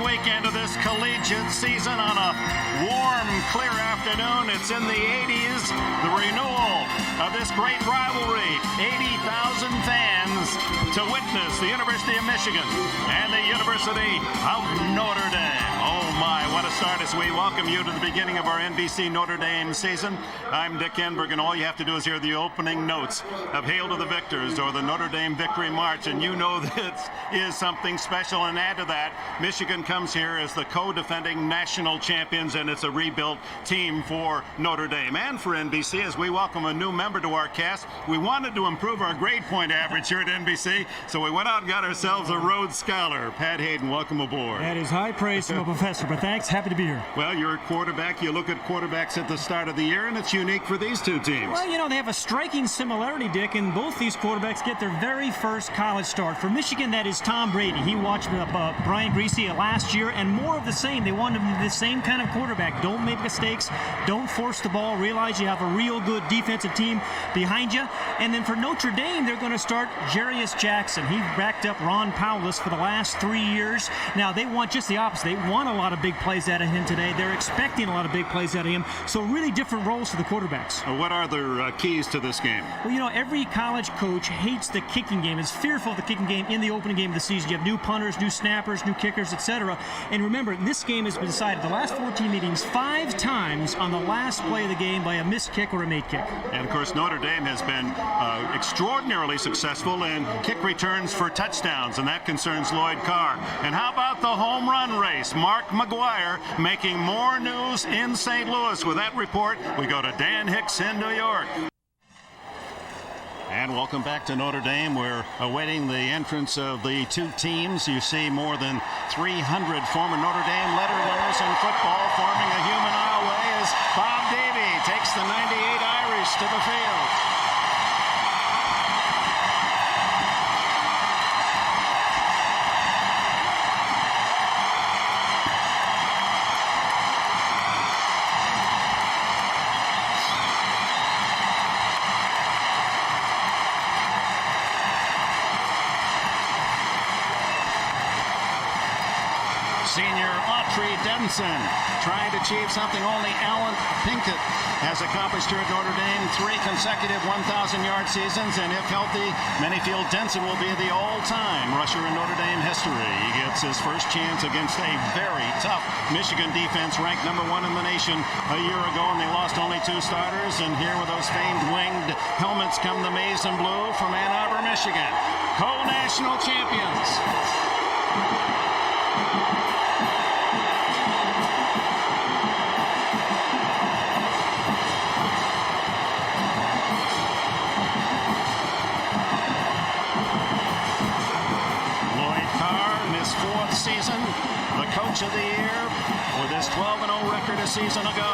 weekend of this collegiate season on a warm, clear afternoon. It's in the 80s, the renewal of this great rivalry. 80,000 fans to witness the University of Michigan and the University of Notre Dame. Oh my, what a start as we welcome you to the beginning of our NBC Notre Dame season. I'm Dick Enberg, and all you have to do is hear the opening notes of Hail to the Victors or the Notre Dame Victory March, and you know this is something special. And add to that, Michigan comes here as the co-defending national champions, and it's a rebuilt team for Notre Dame and for NBC as we welcome a new member to our cast. We wanted to improve our grade point average here at NBC, so we went out and got ourselves a Rhodes Scholar. Pat Hayden, welcome aboard. That is high praise from a professor, but thanks. Happy to be here. Well, you're a quarterback. You look at quarterbacks at the start of the year, and it's unique for these two teams. Well, you know, they have a striking similarity, Dick, and both these quarterbacks get their very first college start. For Michigan, that is Tom Brady. He watched Brian Griese last year, and more of the same. They want him to be the same kind of quarterback. Don't make mistakes. Don't force the ball. Realize you have a real good defensive team behind you. And then for Notre Dame, they're going to start Cherries Jackson. He backed up Ron Powlus for the last 3 years. Now, they want just the opposite. They want a lot of big plays out of him today. They're expecting a lot of big plays out of him. So really different roles for the quarterbacks. What are the keys to this game? Well, you know, every college coach hates the kicking game. Is fearful of the kicking game in the opening game of the season. You have new punters, new snappers, new kickers, etc. And remember, this game has been decided the last 14 meetings 5 times on the last play of the game by a missed kick or a made kick. And of course, Notre Dame has been extraordinarily successful in kick returns for touchdowns, and that concerns Lloyd Carr. And how about the home run race? Mark McGuire making more news in St. Louis. With that report, we go to Dan Hicks in New York. And welcome back to Notre Dame. We're awaiting the entrance of the two teams. You see more than 300 former Notre Dame letter winners in football forming a human aisleway as Bob Davie takes the 98 Irish to the field. Senior Autry Denson trying to achieve something only Allan Pinkerton has accomplished here at Notre Dame. 3 consecutive 1,000-yard seasons, and if healthy, many feel Denson will be the all-time rusher in Notre Dame history. He gets his first chance against a very tough Michigan defense ranked #1 in the nation a year ago, and they lost only 2 starters. And here with those famed winged helmets come the maize and blue from Ann Arbor, Michigan, co-national champions. Season, the coach of the year with his 12-0 record a season ago.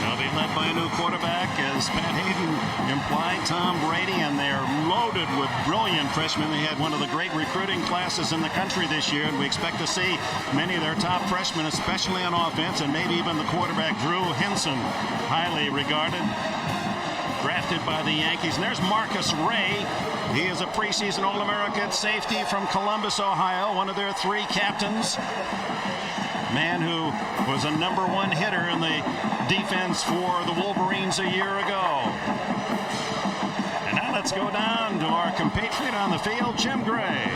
They'll be led by a new quarterback, as Pat Hayden implied, Tom Brady, and they're loaded with brilliant freshmen. They had one of the great recruiting classes in the country this year, and we expect to see many of their top freshmen, especially on offense, and maybe even the quarterback, Drew Henson, highly regarded, drafted by the Yankees. And there's Marcus Ray. He is a preseason All-American safety from Columbus, Ohio, one of their 3 captains. Man who was a #1 hitter in the defense for the Wolverines a year ago. And now let's go down to our compatriot on the field, Jim Gray.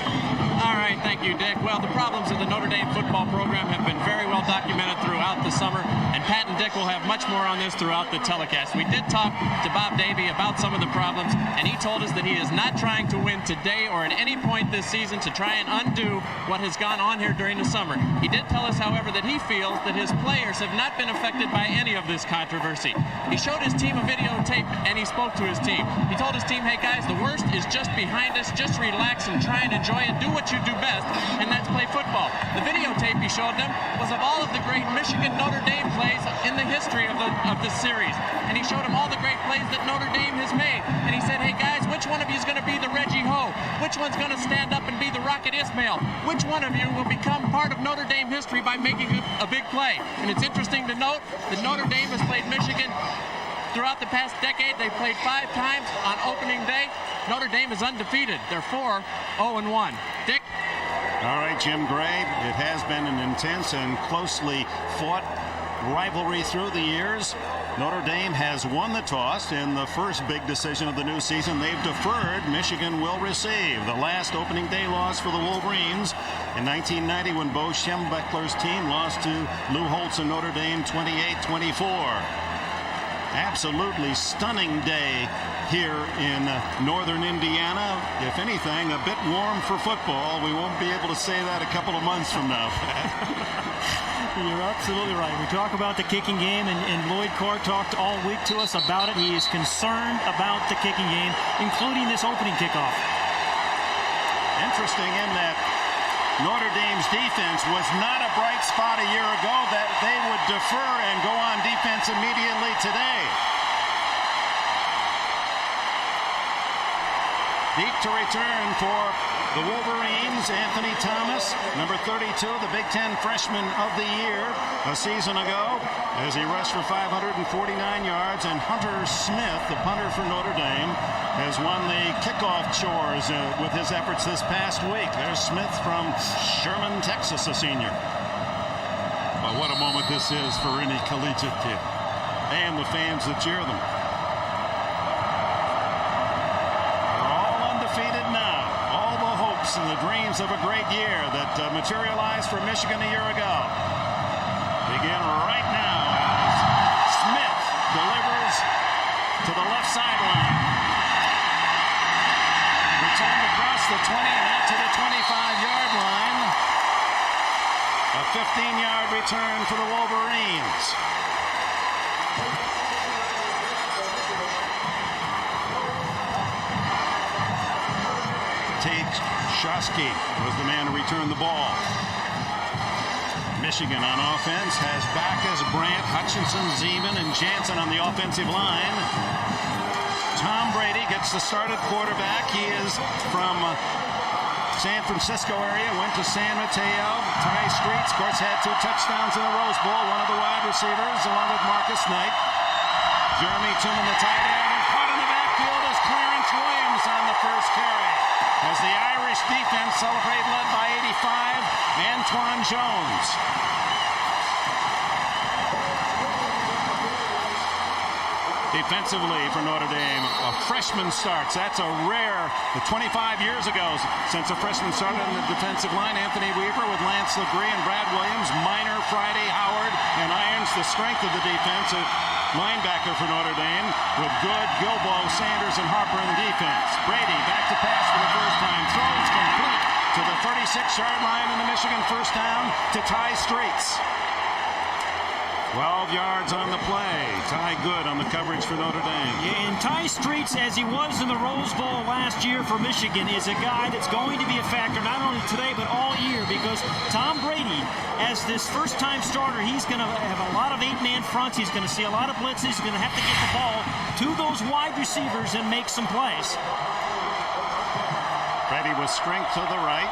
All right, thank you, Dick. Well, the problems of the Notre Dame football program have been very well documented throughout the summer, and Pat and Dick will have much more on this throughout the telecast. We did talk to Bob Davie about some of the problems, and he told us that he is not trying to win today or at any point this season to try and undo what has gone on here during the summer. He did tell us, however, that he feels that his players have not been affected by any of this controversy. He showed his team a videotape, and he spoke to his team. He told his team, hey, guys, the worst is just behind us. Just relax and try and enjoy it. Do what you do best, and that's play football. The videotape he showed them was of all of the great Michigan Notre Dame plays in the history of the series, and he showed them all the great plays that Notre Dame has made, and he said, hey guys, which one of you is going to be the Reggie Ho? Which one's going to stand up and be the Rocket Ismail? Which one of you will become part of Notre Dame history by making a big play? And it's interesting to note that Notre Dame has played Michigan throughout the past decade, they played 5 times on opening day. Notre Dame is undefeated. They're 4-0-1. Dick? All right, Jim Gray, it has been an intense and closely fought rivalry through the years. Notre Dame has won the toss in the first big decision of the new season. They've deferred. Michigan will receive. The last opening day loss for the Wolverines in 1990 when Bo Schembechler's team lost to Lou Holtz and Notre Dame 28-24. Absolutely stunning day here in northern Indiana. If anything, a bit warm for football. We won't be able to say that a couple of months from now, Pat. You're absolutely right. We talk about the kicking game, and Lloyd Carr talked all week to us about it. He is concerned about the kicking game, including this opening kickoff. Interesting in that Notre Dame's defense was not a bright spot a year ago, that they would defer and go on defense immediately today. Deep to return for the Wolverines, Anthony Thomas, number 32, the Big Ten freshman of the year a season ago, as he rushed for 549 yards. And Hunter Smith, the punter for Notre Dame, has won the kickoff chores with his efforts this past week. There's Smith from Sherman, Texas, a senior. Well, what a moment this is for any collegiate kid and the fans that cheer them. And the dreams of a great year that materialized for Michigan a year ago begin right now as Smith delivers to the left sideline. Returned across the 20 and out to the 25-yard line. A 15-yard return for the Wolverines. Shosky was the man who returned the ball. Michigan on offense has Backus, Brandt, Hutchinson, Zeman, and Jansen on the offensive line. Tom Brady gets the start at quarterback. He is from San Francisco area, went to San Mateo. Ty Streets, of course, had 2 touchdowns in the Rose Bowl. One of the wide receivers, along with Marcus Knight. Jeremy Tooman, the tight end, and caught in the backfield is Clarence Williams on the first carry. As the Irish defense celebrate, led by 85, Antoine Jones. Defensively for Notre Dame, a freshman starts. That's a rare, 25 years ago since a freshman started on the defensive line. Anthony Weaver with Lance LeGree and Brad Williams, Minor, Friday, Howard, and Irons, the strength of the defense. Linebacker for Notre Dame with Good, Gilbo, Sanders, and Harper in the defense. Brady back to pass for the first time. Throws complete to the 36-yard line in the Michigan first down to Ty Streets. 12 yards on the play. Ty Good on the coverage for Notre Dame. Yeah, and Ty Streets, as he was in the Rose Bowl last year for Michigan, is a guy that's going to be a factor not only today but all year, because Tom Brady, as this first-time starter, he's going to have a lot of 8-man fronts. He's going to see a lot of blitzes. He's going to have to get the ball to those wide receivers and make some plays. Brady with strength to the right.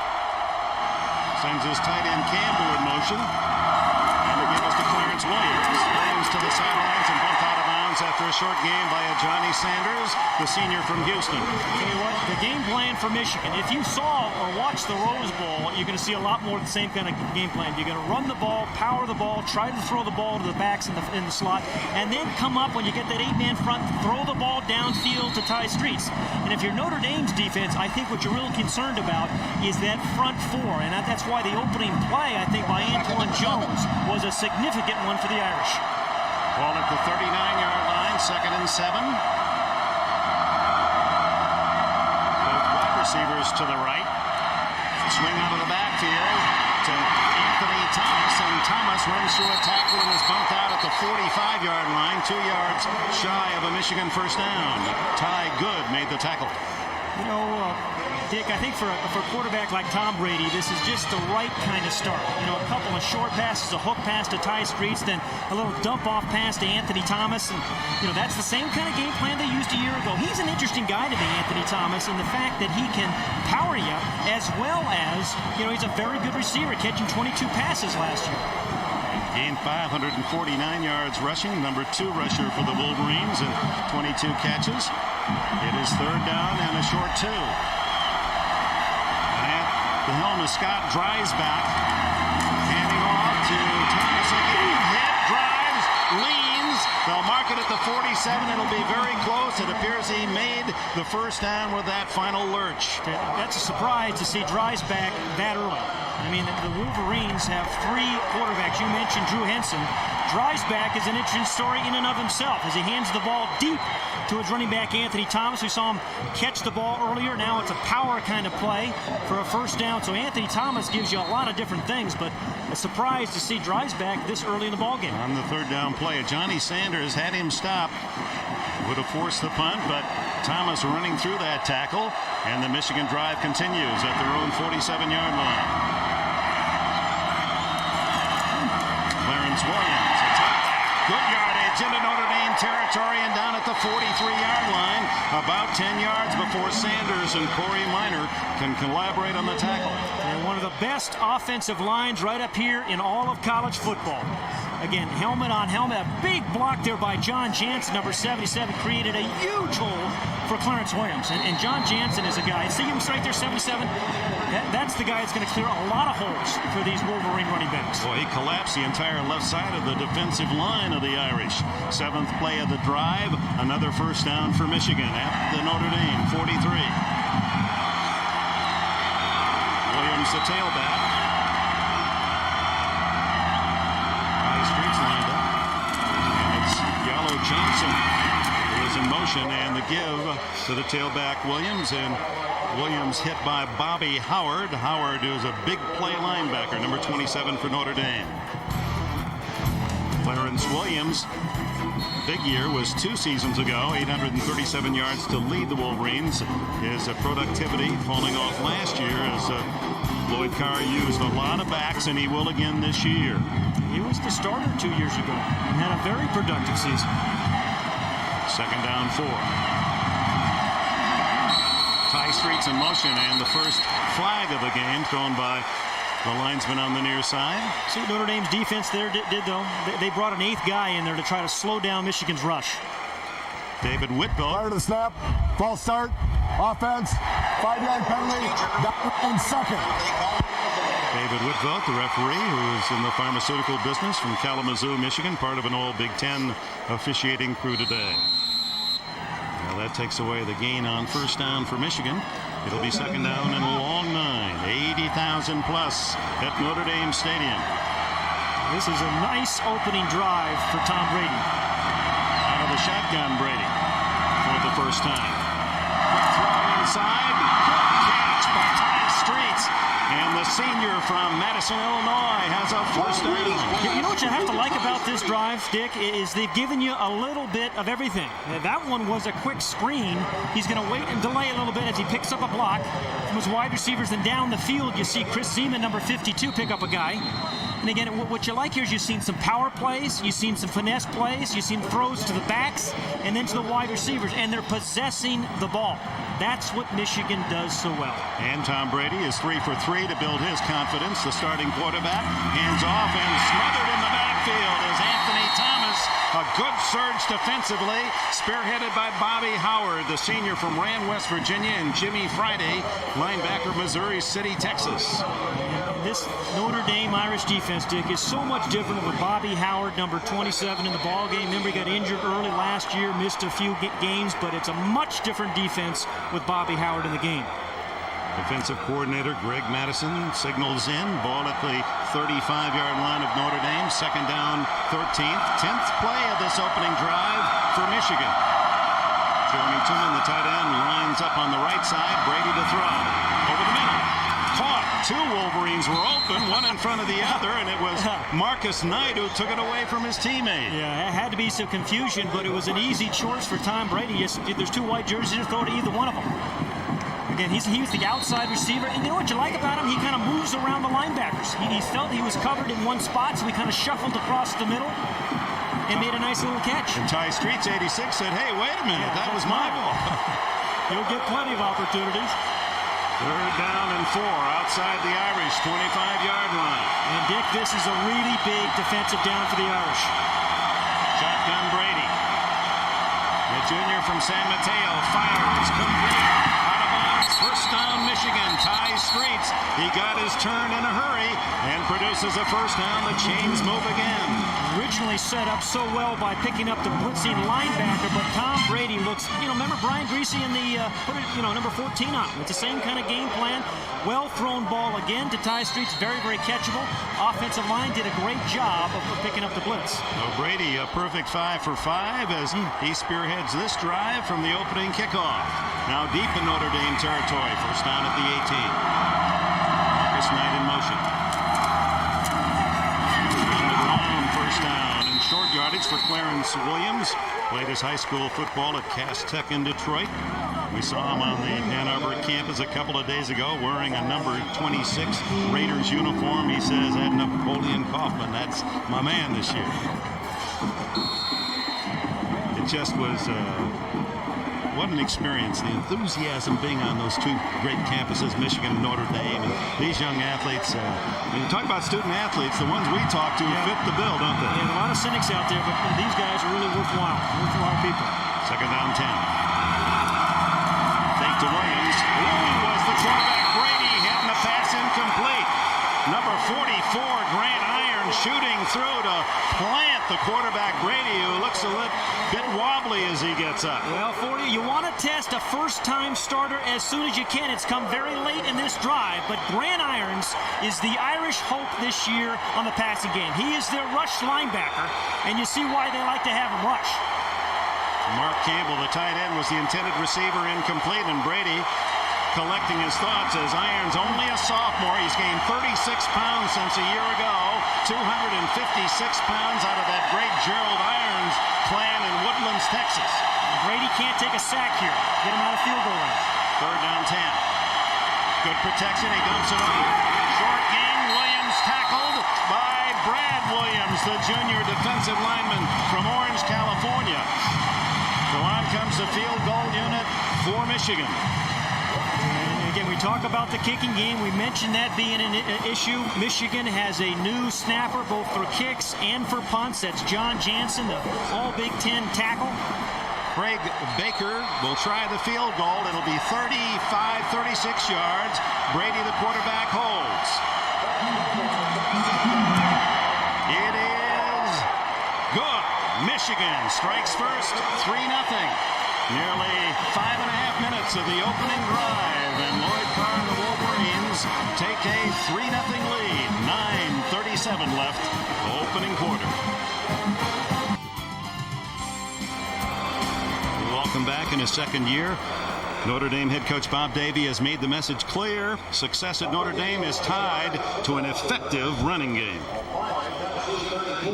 Sends his tight end Campbell in motion. Give us to Clarence Williams. Williams to the sidelines and bumped out of bounds after a short gain by Johnny Sanders, the senior from Houston. Tell you what, the game plan for Michigan, if you saw or watched the Rose Bowl, you're going to see a lot more of the same kind of game plan. You're going to run the ball, power the ball, try to throw the ball to the backs in the slot, and then come up when you get that 8-man front, throw the ball downfield to Ty Streets. And if you're Notre Dame's defense, I think what you're really concerned about is that front 4, and that's why the opening play, I think, by Antoine Jones was a significant one for the Irish. Ball at the 39-yard line, 2nd and 7. Both wide receivers to the right. Swing out of the backfield to Anthony Thomas, and Thomas runs through a tackle and is bumped out at the 45-yard line, 2 yards shy of a Michigan first down. Ty Good made the tackle. You know, Dick, I think for a quarterback like Tom Brady, this is just the right kind of start. You know, a couple of short passes, a hook pass to Ty Streets, then a little dump-off pass to Anthony Thomas. And, you know, that's the same kind of game plan they used a year ago. He's an interesting guy to me, Anthony Thomas, and the fact that he can power you as well as, you know, he's a very good receiver, catching 22 passes last year. Gained 549 yards rushing. Number 2 rusher for the Wolverines and 22 catches. It is third down and a short 2. At the helm is Scott Dreisbach. Handing off to Thomas again. Hit, drives, leans. They'll mark it at the 47. It'll be very close. It appears he made the first down with that final lurch. That's a surprise to see Dreisbach that early. I mean, the Wolverines have 3 quarterbacks. You mentioned Drew Henson. Dreisbach is an interesting story in and of himself as he hands the ball deep to his running back, Anthony Thomas. We saw him catch the ball earlier. Now it's a power kind of play for a first down. So Anthony Thomas gives you a lot of different things, but a surprise to see Dreisbach this early in the ballgame. On the third down play, Johnny Sanders had him stop. Would have forced the punt, but Thomas running through that tackle, and the Michigan drive continues at their own 47-yard line. Clarence Williams, a tailback, good yardage into Notre Dame territory and down at the 43-yard line, about 10 yards before Sanders and Corey Minor can collaborate on the tackle. And one of the best offensive lines right up here in all of college football. Again, helmet on helmet, a big block there by John Jansen, number 77, created a huge hole for Clarence Williams. And John Jansen is a guy, see him right there, 77? That's the guy that's going to clear a lot of holes for these Wolverine running backs. Boy, he collapsed the entire left side of the defensive line of the Irish. 7th play of the drive, another first down for Michigan at the Notre Dame 43. Williams, the tailback. Streets lined up, and it's Yellow Johnson who is in motion, and the give to the tailback Williams, and Williams hit by Bobby Howard. Howard is a big play linebacker, number 27 for Notre Dame. Clarence Williams, big year was 2 seasons ago, 837 yards to lead the Wolverines. His productivity falling off last year as Lloyd Carr used a lot of backs, and he will again this year. He was the starter 2 years ago and had a very productive season. Second down 4. Ty Streets in motion, and the first flag of the game thrown by the linesman on the near side. See what Notre Dame's defense there did though? They brought an 8th guy in there to try to slow down Michigan's rush. David Whitfield. Prior to the snap, false start, offense, 5-yard penalty, down and second. David Whitfield, the referee, who is in the pharmaceutical business from Kalamazoo, Michigan, part of an all Big Ten officiating crew today. Now that takes away the gain on first down for Michigan. It'll be second down and a long 9. 80,000 plus at Notre Dame Stadium. This is a nice opening drive for Tom Brady. Out of the shotgun, Brady, for the first time. Quick throw inside. Good catch by Ty Streets. And the senior from Madison, Illinois, has a first down. You know what you have to like about this drive, Dick, is they've given you a little bit of everything. That one was a quick screen. He's going to wait and delay a little bit as he picks up a block from his wide receivers. And down the field, you see Chris Zeman, number 52, pick up a guy. And again, what you like here is you've seen some power plays, you've seen some finesse plays, you've seen throws to the backs and then to the wide receivers, and they're possessing the ball. That's what Michigan does so well. And Tom Brady is 3 for 3 to build his confidence. The starting quarterback hands off, and smothered in the backfield is Anthony Thomas. A good surge defensively, spearheaded by Bobby Howard, the senior from Rand, West Virginia, and Jimmy Friday, linebacker, Missouri City, Texas. This Notre Dame Irish defense, Dick, is so much different with Bobby Howard, number 27, in the ball game. Remember, he got injured early last year, missed a few games, but it's a much different defense with Bobby Howard in the game. Defensive coordinator Greg Madison signals in. Ball at the 35-yard line of Notre Dame. Second down, 13th. 10th play of this opening drive for Michigan. Jeremy Tooman, the tight end, lines up on the right side. Brady to throw. Over the middle. Caught. 2 Wolverines were open, one in front of the other, and it was Marcus Knight who took it away from his teammate. Yeah, it had to be some confusion, but it was an easy choice for Tom Brady. There's 2 white jerseys, just throw to either one of them. Again, he's the outside receiver, and you know what you like about him? He kind of moves around the linebackers. He felt he was covered in one spot, so he kind of shuffled across the middle and made a nice little catch. And Ty Streets, 86, said, hey, wait a minute, that was my ball. You'll get plenty of opportunities. Third down and 4 outside the Irish 25-yard line. And Dick, this is a really big defensive down for the Irish. Shotgun Brady. The junior from San Mateo fires complete. Out of bounds. First down Michigan. Ties streets. He got his turn in a hurry and produces a first down. The chains move again. Originally set up so well by picking up the blitzing linebacker, but Tom Brady looks, remember Brian Griese in the, number 14 on him. It's the same kind of game plan. Well thrown ball again to Ty Streets. Very, very catchable. Offensive line did a great job of picking up the blitz. So Brady, a perfect 5 for 5 as he spearheads this drive from the opening kickoff. Now deep in Notre Dame territory. First down at the 18. Marcus Knight in motion. First down and short yardage for Clarence Williams. Played his high school football at Cass Tech in Detroit. We saw him on the Ann Arbor campus a couple of days ago wearing a number 26 Raiders uniform. He says, "That Napoleon Kaufman, that's my man this year." It just was what an experience. The enthusiasm being on those two great campuses, Michigan and Notre Dame. And these young athletes, when you talk about student athletes, the ones we talk to fit the bill, don't they? Yeah, a lot of cynics out there, but these guys are really worthwhile people. Second down 10. Fake to Williams. Ooh, was the quarterback Brady hitting the pass incomplete. Number 44, Grant Iron, shooting through to plant the quarterback Brady, who looks a little bit wobbly as he gets up. Well, 40, you want to test a first-time starter as soon as you can. It's come very late in this drive, but Grant Irons is the Irish hope this year on the passing game. He is their rush linebacker, and you see why they like to have him rush. Mark Campbell, the tight end, was the intended receiver, incomplete, and Brady collecting his thoughts as Irons only a sophomore. He's gained 36 pounds since a year ago. 256 pounds out of that great Gerald Irons clan in Woodlands, Texas. Brady can't take a sack here. Get him out of field goal range. Third down 10. Good protection. He dumps it off. Short gain. Williams tackled by Brad Williams, the junior defensive lineman from Orange, California. So on comes the field goal unit for Michigan. And again, we talk about the kicking game. We mentioned that being an issue. Michigan has a new snapper both for kicks and for punts. That's John Jansen, the all Big Ten tackle. Craig Baker will try the field goal. It'll be 36 yards. Brady, the quarterback, holds. It is good. Michigan strikes first, 3-0. Nearly 5.5 minutes of the opening drive, and Lloyd Carr and the Wolverines take a 3-0 lead. 9:37 left, opening quarter. Welcome back in his second year. Notre Dame head coach Bob Davie has made the message clear. Success at Notre Dame is tied to an effective running game.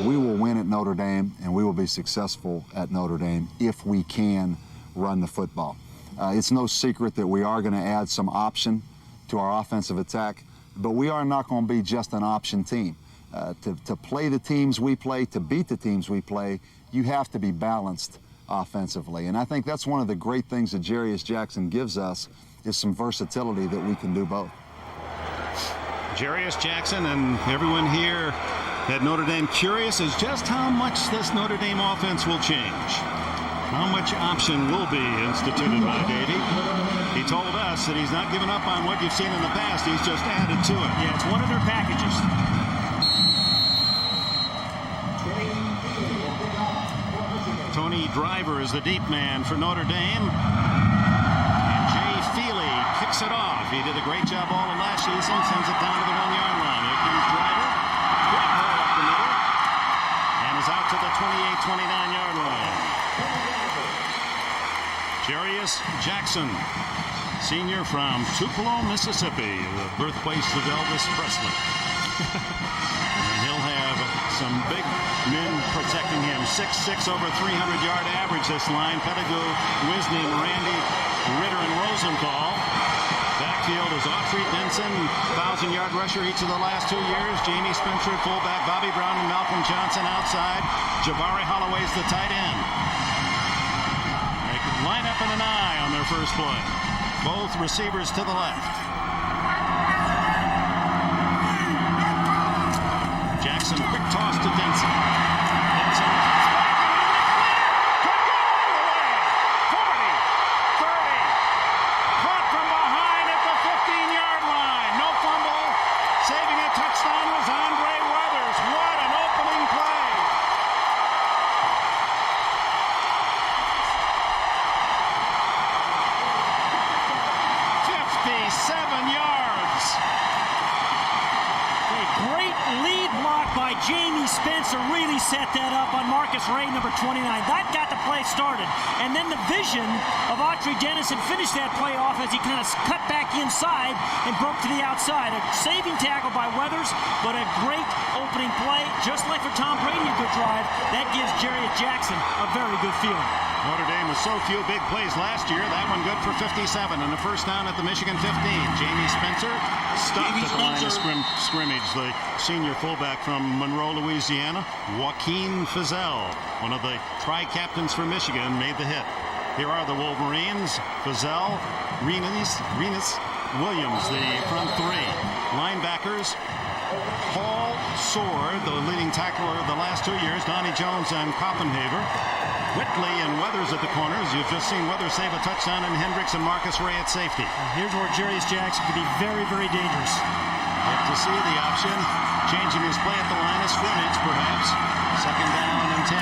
We will win at Notre Dame, and we will be successful at Notre Dame if we can run the football. It's no secret that we are going to add some option to our offensive attack, but we are not going to be just an option team. To play the teams we play, to beat the teams we play, you have to be balanced offensively. And I think that's one of the great things that Cherries Jackson gives us is some versatility that we can do both. Cherries Jackson and everyone here at Notre Dame curious as just how much this Notre Dame offense will change. How much option will be instituted by Davie? He told us that he's not given up on what you've seen in the past. He's just added to it. Yeah, it's one of their packages. Tony Driver is the deep man for Notre Dame. And Jay Feely kicks it off. He did a great job all of last season, sends it down to the 1-yard line. Here comes Driver. Quick ball up the middle. And is out to the 28-29-yard line. Cherries Jackson, senior from Tupelo, Mississippi, the birthplace of Elvis Presley. And he'll have some big men protecting him. 6'6", over 300-yard average this line. Pettigrew, Wisney, Randy, Ritter, and Rosenthal. Backfield is Autry, Denson, 1,000-yard rusher each of the last 2 years. Jamie Spencer at fullback, Bobby Brown and Malcolm Johnson outside. Jabari Holloway's the tight end. They line up in an eye on their first play. Both receivers to the left. Jackson, quick toss to Denson. Denson cuts back and could go all the way. 40, 30. Caught from behind at the 15-yard line. No fumble. Saving a touchdown was Andre Weathers. What an opening play. 57 yards. A great lead block by Jamie Spencer really set that up on Marcus Ray, number 29. That got the play started. And then the vision of Autry Dennison finished that play off as he kind of cut back inside and broke to the outside. A saving tackle by Weathers, but a great opening play. Just like for Tom Brady, a good drive. That gives Jerry Jackson a very good feeling. Notre Dame with so few big plays last year. That one good for 57 and a first down at the Michigan 15. Jamie Spencer stopped at the line of scrimmage. The senior fullback from Monroe, Louisiana, Joaquin Fizel, one of the tri-captains for Michigan, made the hit. Here are the Wolverines. Fizel, Renas, Williams, the front three. Linebackers, Paul Sword, the leading tackler of the last 2 years, Donnie Jones and Koppenhaver. Whitley and Weathers at the corners. You've just seen Weathers save a touchdown, and Hendricks and Marcus Ray at safety. Here's where Jarius Jackson could be very, very dangerous. Yet to see the option, changing his play at the line of scrimmage, perhaps. Second down and 10.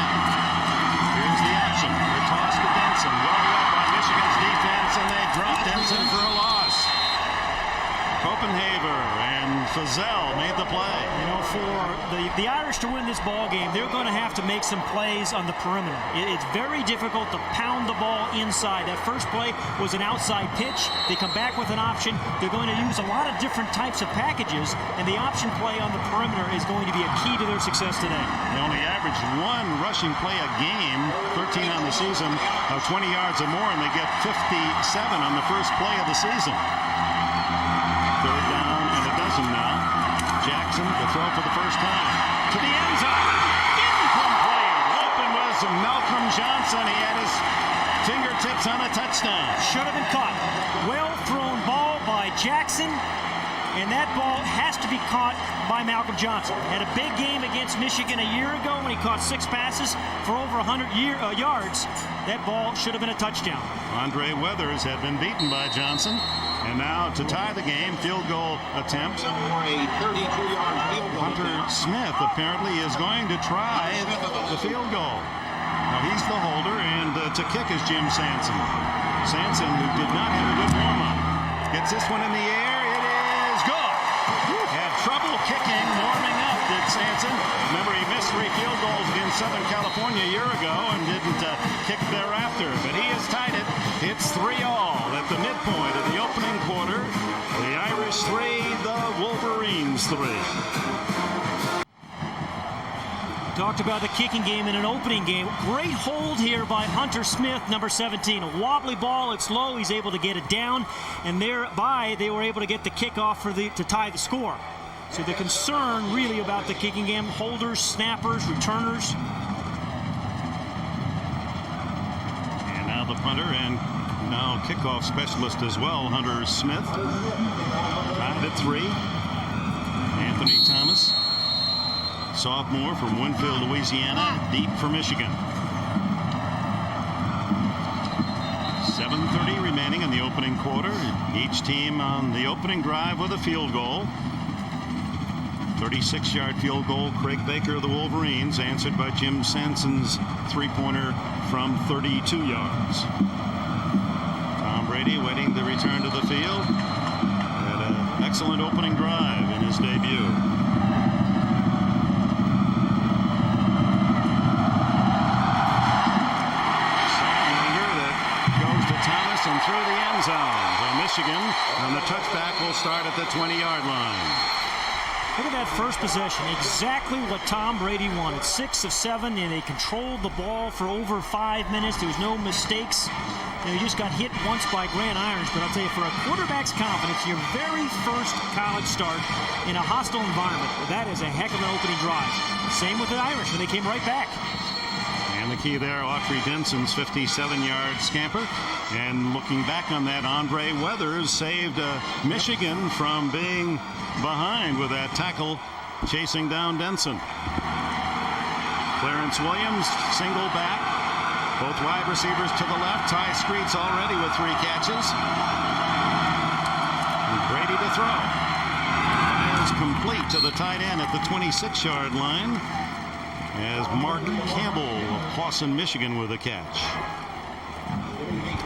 Here's the action. The toss to Denson. Well read by Michigan's defense, and they drop Denson for a loss. Koppenhaver and Fizel made the play. You know, for the Irish to win this ball game, they're going to have to make some plays on the perimeter. It's very difficult to pound the ball inside. That first play was an outside pitch. They come back with an option. They're going to use a lot of different types of packages, and the option play on the perimeter is going to be a key to their success today. They only average one rushing play a game, 13 on the season, of 20 yards or more, and they get 57 on the first play of the season. Third down and a dozen now. Jackson to throw for the first time. To the end zone. Incomplete. Open was Malcolm Johnson. He had his fingertips on a touchdown. Should have been caught. Well thrown ball by Jackson. And that ball has to be caught by Malcolm Johnson. Had a big game against Michigan a year ago when he caught 6 passes for over 100 yards. That ball should have been a touchdown. Andre Weathers had been beaten by Johnson. And now to tie the game, field goal attempt. For a 32-yard field goal. Hunter Smith apparently is going to try the field goal. Now he's the holder, and to kick is Jim Sanson. Sanson, who did not have a good warm-up, gets this one in the air. It is good. Had trouble kicking, warming up, did Sanson. Remember, he missed 3 field goals against Southern California a year ago and didn't kick thereafter. But he has tied it. It's 3-all at the midpoint of the opening quarter. The Irish 3, the Wolverines 3. Talked about the kicking game in an opening game. Great hold here by Hunter Smith, number 17. A wobbly ball, it's low, he's able to get it down, and thereby they were able to get the kickoff to tie the score. So the concern really about the kicking game, holders, snappers, returners. And now the punter and now kickoff specialist as well, Hunter Smith. Tied at 3. Anthony Thomas, sophomore from Winfield, Louisiana, deep for Michigan. 7:30 remaining in the opening quarter. Each team on the opening drive with a field goal. 36-yard field goal, Craig Baker of the Wolverines, answered by Jim Sanson's 3-pointer from 32 yards. Tom Brady waiting to return to the field. Had an excellent opening drive in his debut. And through the end zone. So Michigan on the touchback will start at the 20-yard line. Look at that first possession. Exactly what Tom Brady wanted. 6 of 7, and they controlled the ball for over 5 minutes. There was no mistakes. He just got hit once by Grant Irons. But I'll tell you, for a quarterback's confidence, your very first college start in a hostile environment, that is a heck of an opening drive. Same with the Irish, and they came right back. And the key there, Autry Denson's 57-yard scamper. And looking back on that, Andre Weathers saved Michigan from being behind with that tackle chasing down Denson. Clarence Williams, single back. Both wide receivers to the left. Ty Streets already with 3 catches. And Brady to throw. Fires complete to the tight end at the 26-yard line as Mark Campbell of Clawson, Michigan with a catch.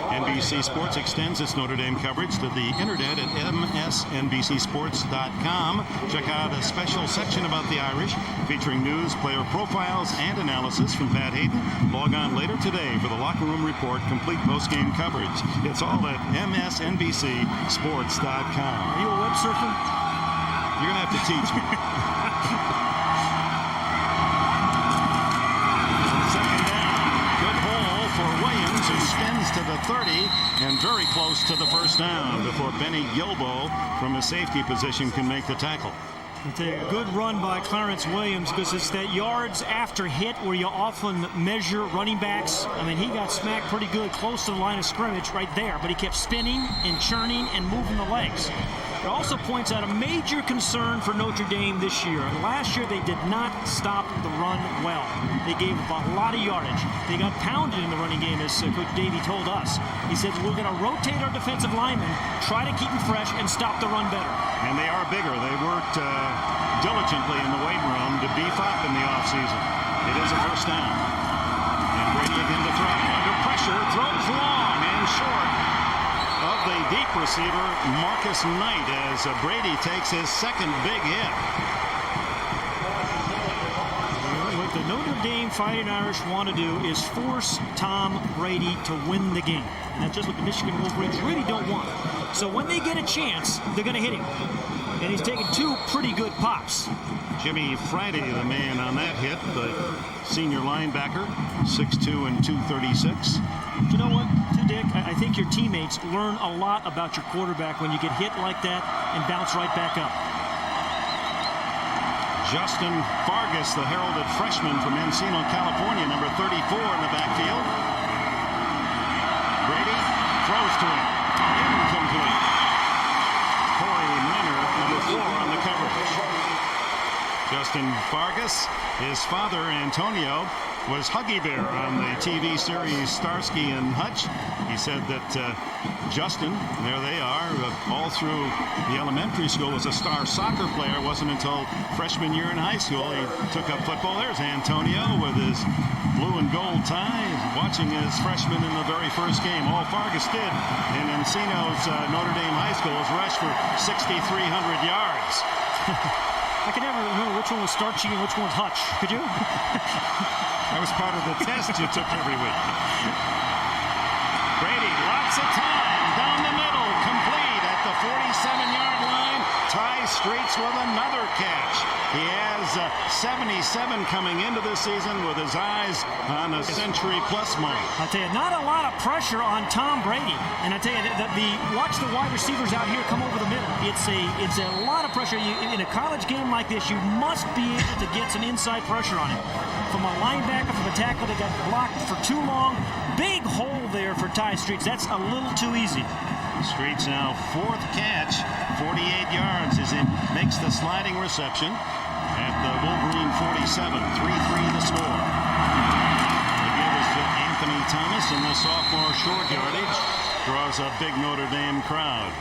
NBC Sports extends its Notre Dame coverage to the internet at msnbcsports.com. Check out a special section about the Irish featuring news, player profiles, and analysis from Pat Hayden. Log on later today for the Locker Room Report, complete post-game coverage. It's all at msnbcsports.com. Are you a web surfer? You're going to have to teach me. Who spins to the 30 and very close to the first down before Benny Gilbo from a safety position can make the tackle. It's a good run by Clarence Williams because it's that yards after hit where you often measure running backs. I mean, he got smacked pretty good close to the line of scrimmage right there, but he kept spinning and churning and moving the legs. It also points out a major concern for Notre Dame this year. Last year, they did not stop the run well. They gave up a lot of yardage. They got pounded in the running game, as Coach Davey told us. He said, we're going to rotate our defensive linemen, try to keep them fresh, and stop the run better. And they are bigger. They worked diligently in the weight room to beef up in the offseason. It is a first down. And Brady again to throw. Under pressure, throws long and short of the deep receiver, Marcus Knight, as Brady takes his second big hit. What the Notre Dame Fighting Irish want to do is force Tom Brady to win the game. And that's just what the Michigan Wolverines really don't want. So when they get a chance, they're going to hit him. And he's taken 2 pretty good pops. Jimmy Friday, the man on that hit, the senior linebacker, 6'2" and 236. You know what, too, Dick? I think your teammates learn a lot about your quarterback when you get hit like that and bounce right back up. Justin Vargas, the heralded freshman from Encino, California, number 34 in the backfield. Brady throws to him. Incomplete. Corey Minor, number 4 on the coverage. Justin Vargas, his father, Antonio, was Huggy Bear on the TV series Starsky and Hutch. He said that Justin, there they are, all through the elementary school, was a star soccer player. It wasn't until freshman year in high school he took up football. There's Antonio with his blue and gold tie, watching his freshman in the very first game. All Vargas did in Encino's Notre Dame High School was rush for 6,300 yards. I can never remember which one was Starchy and which one was Hutch. Could you? That was part of the test you took every week. Brady, lots of time, down the middle, complete at the 47-yard line. Ty Streets with another catch. He has 77 coming into this season with his eyes on a century-plus mark. I tell you, not a lot of pressure on Tom Brady. And I tell you, watch the wide receivers out here come over the middle. It's a lot of pressure. In a college game like this, you must be able to get some inside pressure on him. From a linebacker, from a tackle that got blocked for too long. Big hole there for Ty Streets. That's a little too easy. Streets now 4th catch, 48 yards as he makes the sliding reception at the Wolverine 47. 3-3 the score. The give is to Anthony Thomas, and the sophomore short yardage draws a big Notre Dame crowd.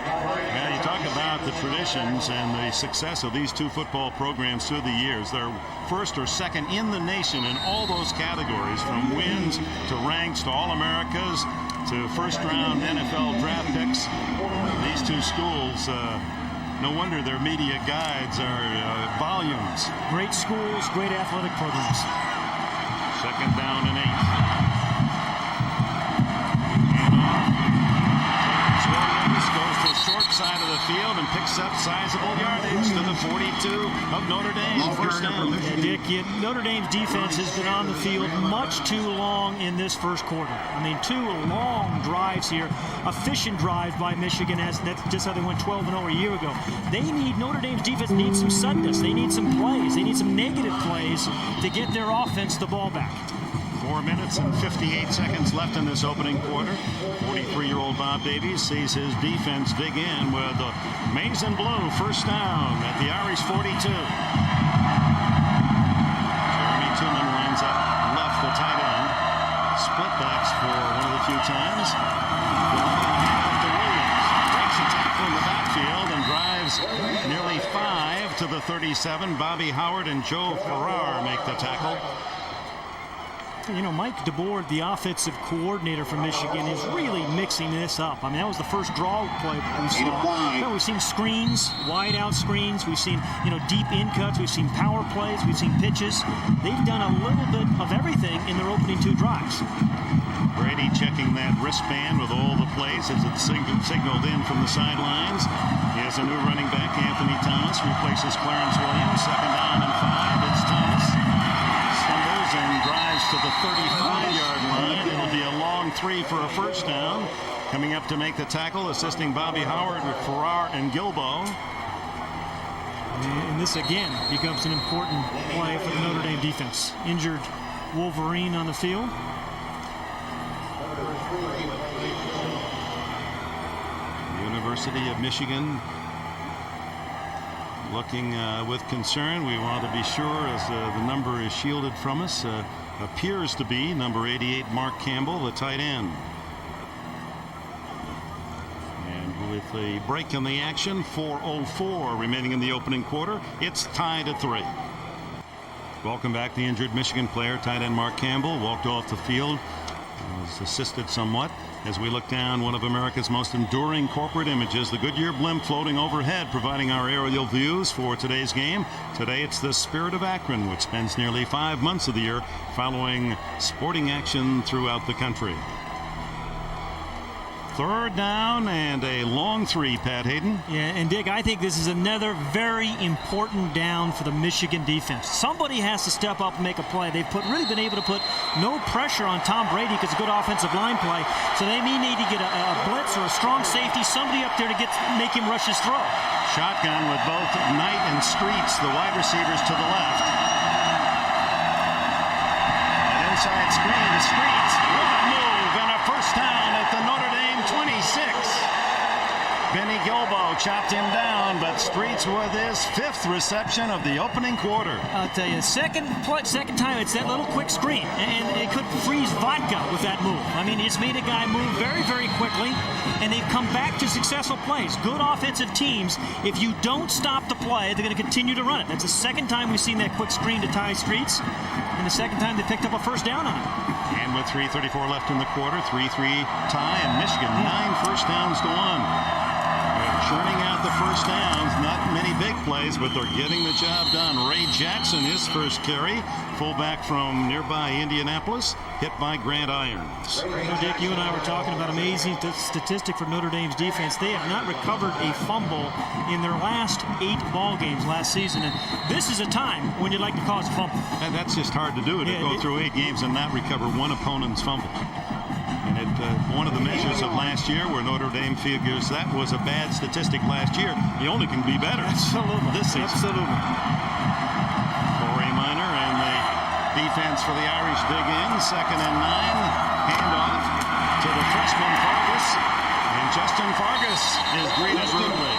Yeah, you talk about the traditions and the success of these 2 football programs through the years. They're first or second in the nation in all those categories, from wins to ranks to All-Americas to first-round NFL draft picks. These 2 schools, no wonder their media guides are volumes. Great schools, great athletic programs. 2nd down and 8. Goes to the short side of the field and picks up sizable yardage to the 42 of Notre Dame. First down. Dick, Notre Dame's defense has been on the field much too long in this first quarter. I mean, 2 long drives here, efficient drives by Michigan. That's just how they went 12-0 a year ago. Notre Dame's defense needs some suddenness. They need some plays. They need some negative plays to get their offense the ball back. 4 minutes and 58 seconds left in this opening quarter. 43-year-old Bob Davies sees his defense dig in with the maize and blue first down at the Irish 42. Jeremy Tillman lines up left, the tight end. Split backs for one of the few times. Breaks a tackle in the backfield and drives nearly 5 to the 37. Bobby Howard and Joe Farrar make the tackle. You know, Mike DeBoer, the offensive coordinator for Michigan, is really mixing this up. I mean, that was the first draw play we saw. You know, we've seen screens, wide out screens. We've seen, you know, deep in cuts. We've seen power plays. We've seen pitches. They've done a little bit of everything in their opening 2 drives. Brady checking that wristband with all the plays as it's signaled in from the sidelines. He has a new running back, Anthony Thomas, replaces Clarence Williams. 2nd down and 5. It's Thomas. Stumbles and drives to the 35-yard line. It'll be a long 3 for a first down. Coming up to make the tackle, assisting Bobby Howard with Farrar and Gilbo. And this, again, becomes an important play for the Notre Dame defense. Injured Wolverine on the field. University of Michigan looking with concern. We want to be sure, as the number is shielded from us, appears to be number 88, Mark Campbell, the tight end. And with a break in the action, 4:04 remaining in the opening quarter, it's tied at 3. Welcome back. The injured Michigan player, tight end Mark Campbell, walked off the field, was assisted somewhat. As we look down, one of America's most enduring corporate images, the Goodyear blimp floating overhead, providing our aerial views for today's game. Today it's the Spirit of Akron, which spends nearly 5 months of the year following sporting action throughout the country. 3rd down and a long 3, Pat Hayden. Yeah, and Dick, I think this is another very important down for the Michigan defense. Somebody has to step up and make a play. They've really been able to put no pressure on Tom Brady because of good offensive line play. So they may need to get a blitz or a strong safety, somebody up there to make him rush his throw. Shotgun with both Knight and Streets, the wide receivers, to the left. An inside screen to Streets. What a move, and a first down at the Notre Dame 26. Benny Gilbo chopped him down, but Streets with his 5th reception of the opening quarter. I'll tell you, second time, it's that little quick screen, and it could freeze vodka with that move. I mean, it's made a guy move very, very quickly, and they've come back to successful plays. Good offensive teams, if you don't stop the play, they're going to continue to run it. That's the second time we've seen that quick screen to tie Streets, and the second time they picked up a first down on it. And with 3:34 left in the quarter, 3-3 tie, and Michigan 9 first downs to 1. Churning out the first downs, not many big plays, but they're getting the job done. Ray Jackson, his first carry, fullback from nearby Indianapolis, hit by Grant Irons. You know, Dick, you and I were talking about amazing statistic for Notre Dame's defense. They have not recovered a fumble in their last 8 ball games last season, and this is a time when you'd like to cause a fumble. And that's just hard to do, to go through 8 games and not recover one opponent's fumble. And one of the measures of last year, where Notre Dame figures that was a bad statistic last year, you only can be better. Absolutely. This season. Absolutely. Corey Minor and the defense for the Irish dig in. 2nd and 9. Handoff to the freshman Fargus. And Justin Fargus is greeted rudely.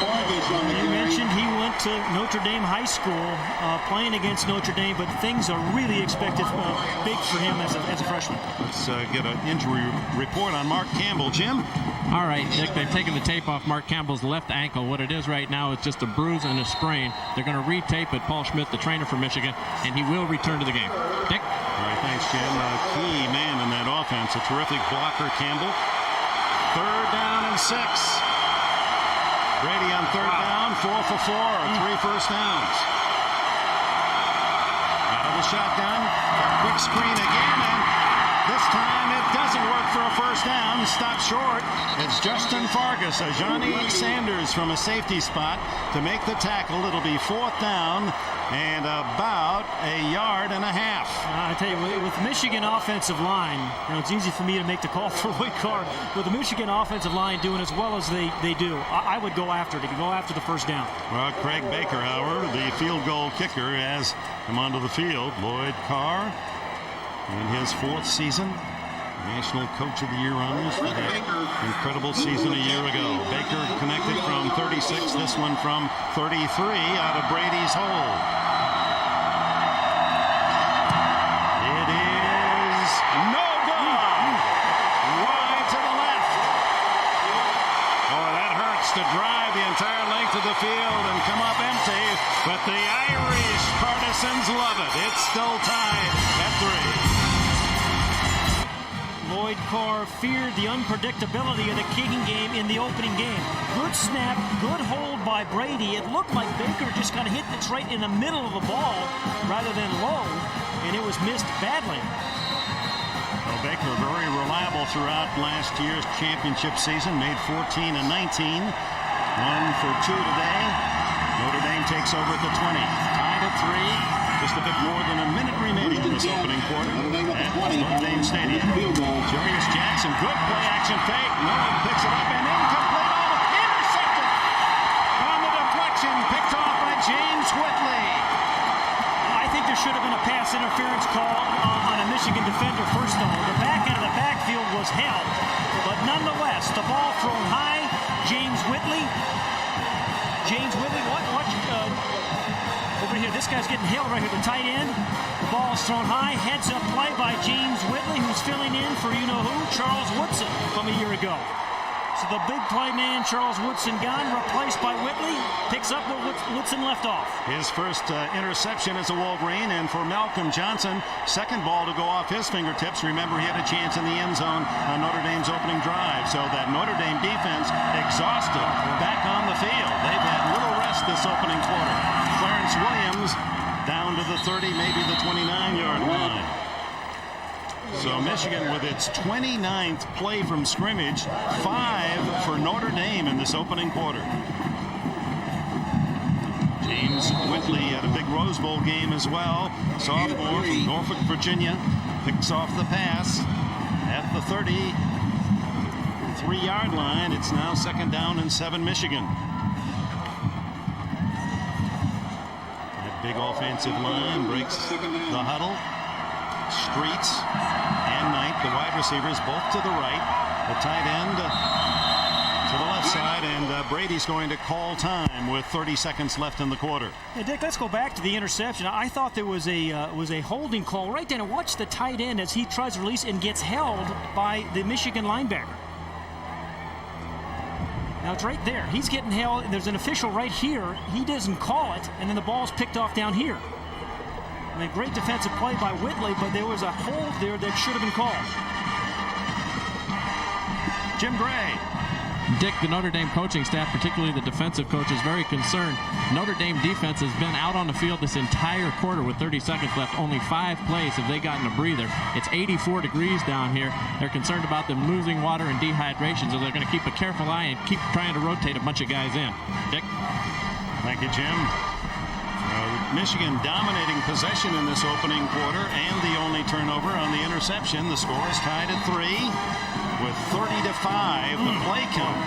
You mentioned he went to Notre Dame High School playing against Notre Dame, but things are really expected big for him as a freshman. Let's get an injury report on Mark Campbell. Jim? All right, Nick, they've taken the tape off Mark Campbell's left ankle. What it is right now is just a bruise and a sprain. They're going to retape it. Paul Schmidt, the trainer for Michigan, and he will return to the game. Dick? All right, thanks, Jim. Key man in that offense. A terrific blocker, Campbell. 3rd down and 6. Brady on 3rd down, 4 for 4, 3 first downs. Out of the shotgun, quick screen again, and this time it doesn't work for a first down. Stopped short. It's Justin Fargus, a Johnny Sanders from a safety spot to make the tackle. It'll be 4th down and about 1.5 yards. I tell you, with the Michigan offensive line, you know, it's easy for me to make the call for Lloyd Carr. With the Michigan offensive line doing as well as they do, I would go after it. You can go after the first down. Well, Craig Baker, however, the field goal kicker, has come onto the field. Lloyd Carr in his 4th season. National Coach of the Year honors for that incredible season a year ago. Baker connected from 36, this one from 33 out of Brady's hole. It is no good. Wide to the left. Oh, that hurts to drive the entire length of the field and come up empty, but the Irish partisans love it. It's still tied at 3. Lloyd Carr feared the unpredictability of the kicking game in the opening game. Good snap, good hold by Brady. It looked like Baker just kind of hit it right in the middle of the ball rather than low, and it was missed badly. Well, Baker very reliable throughout last year's championship season. Made 14 and 19. 1 for 2 today. Notre Dame takes over at the 20. Tied at 3. Just a bit more than a minute remaining in this opening quarter at Notre Dame Stadium. Cherries Jackson, good play action fake. Nolan picks it up and incomplete. Oh, intercepted on the deflection, picked off by James Whitley. I think there should have been a pass interference call on a Michigan defender first, though. The back end of the backfield was held, but nonetheless, the ball thrown high. James Whitley, watch over here. This guy's getting held right here, the tight end. The ball is thrown high. Heads up play by James Whitley, who's filling in for you-know-who, Charles Woodson from a year ago. So the big play man, Charles Woodson, gone, replaced by Whitley. Picks up where Woodson left off. His first interception as a Wolverine, and for Malcolm Johnson, second ball to go off his fingertips. Remember, he had a chance in the end zone on Notre Dame's opening drive. So that Notre Dame defense exhausted, back on the field. They've had little rest this opening quarter. Clarence Williams down to the 30, maybe the 29-yard line. So Michigan with its 29th play from scrimmage, 5 for Notre Dame in this opening quarter. James Whitley had a big Rose Bowl game as well. Sophomore from Norfolk, Virginia, picks off the pass at the 33-yard line. It's now 2nd down and 7 Michigan. That big offensive line breaks the huddle. Streets and Knight, the wide receivers, both to the right. The tight end to the left side, and Brady's going to call time with 30 seconds left in the quarter. Hey, Dick, let's go back to the interception. I thought there was a holding call right there. Watch the tight end as he tries to release and gets held by the Michigan linebacker. Now it's right there. He's getting held. There's an official right here. He doesn't call it, and then the ball's picked off down here. I mean, great defensive play by Whitley, but there was a hold there that should have been called. Jim Gray. Dick, the Notre Dame coaching staff, particularly the defensive coach, is very concerned. Notre Dame defense has been out on the field this entire quarter with 30 seconds left. Only 5 plays have they gotten a breather. It's 84 degrees down here. They're concerned about them losing water and dehydration, so they're going to keep a careful eye and keep trying to rotate a bunch of guys in. Dick? Thank you, Jim. Michigan dominating possession in this opening quarter and the only turnover on the interception. The score is tied at 3 with 30-5, the play count.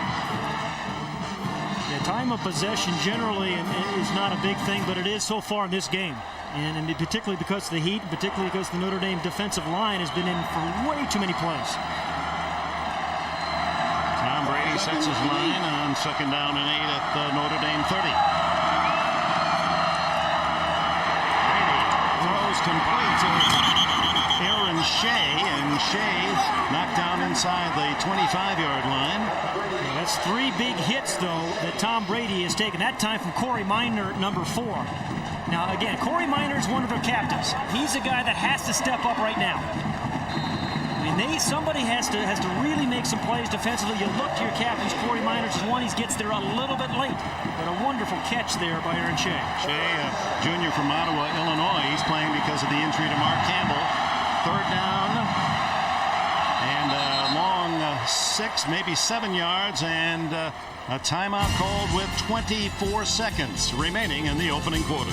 The time of possession generally is not a big thing, but it is so far in this game. And particularly because of the heat, particularly because the Notre Dame defensive line has been in for way too many plays. Tom Brady sets his line on 2nd down and 8 at the Notre Dame 30. Complete to Aaron Shea, and Shea knocked down inside the 25-yard line. Yeah, that's 3 big hits, though, that Tom Brady has taken. That time from Corey Minor, number 4. Now, again, Corey Minor is one of their captains. He's a guy that has to step up right now. I mean, somebody has to really make some plays defensively. You look to your captains. Corey Minor is one. He gets there a little bit late, but a wonderful catch there by Aaron Shea. Shea, junior from Ottawa, Illinois. He's playing because of the injury to Mark Campbell. 3rd down and a long 6, maybe 7 yards, and a timeout called with 24 seconds remaining in the opening quarter.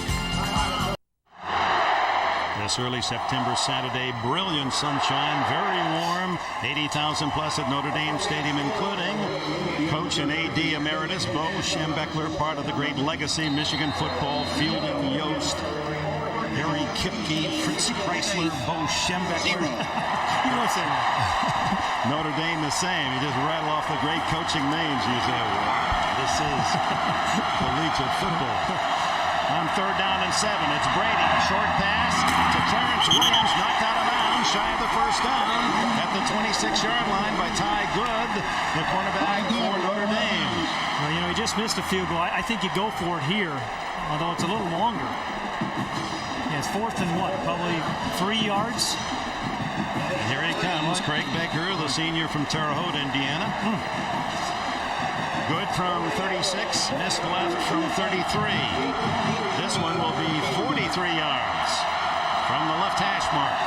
This early September Saturday, brilliant sunshine, very warm, 80,000 plus at Notre Dame Stadium, including coach and AD emeritus Bo Schembechler, part of the great legacy Michigan football, fielding Yost. Harry Kipke, Fritz Chrysler, Bo Schembechler. You know what I'm saying? Notre Dame the same. You just rattle off the great coaching names. You say, wow, this is collegiate football. On 3rd down and 7, it's Brady. Short pass to Clarence Williams, knocked out of bounds, shy of the first down at the 26-yard line by Ty Good, the cornerback for Notre Dame. Well, you know, he just missed a field goal. I think you go for it here, although it's a little longer. Yeah, it's 4th and what? Probably 3 yards. And here he comes, Craig Baker, the senior from Terre Haute, Indiana. Good from 36, missed left from 33. This one will be 43 yards from the left hash mark.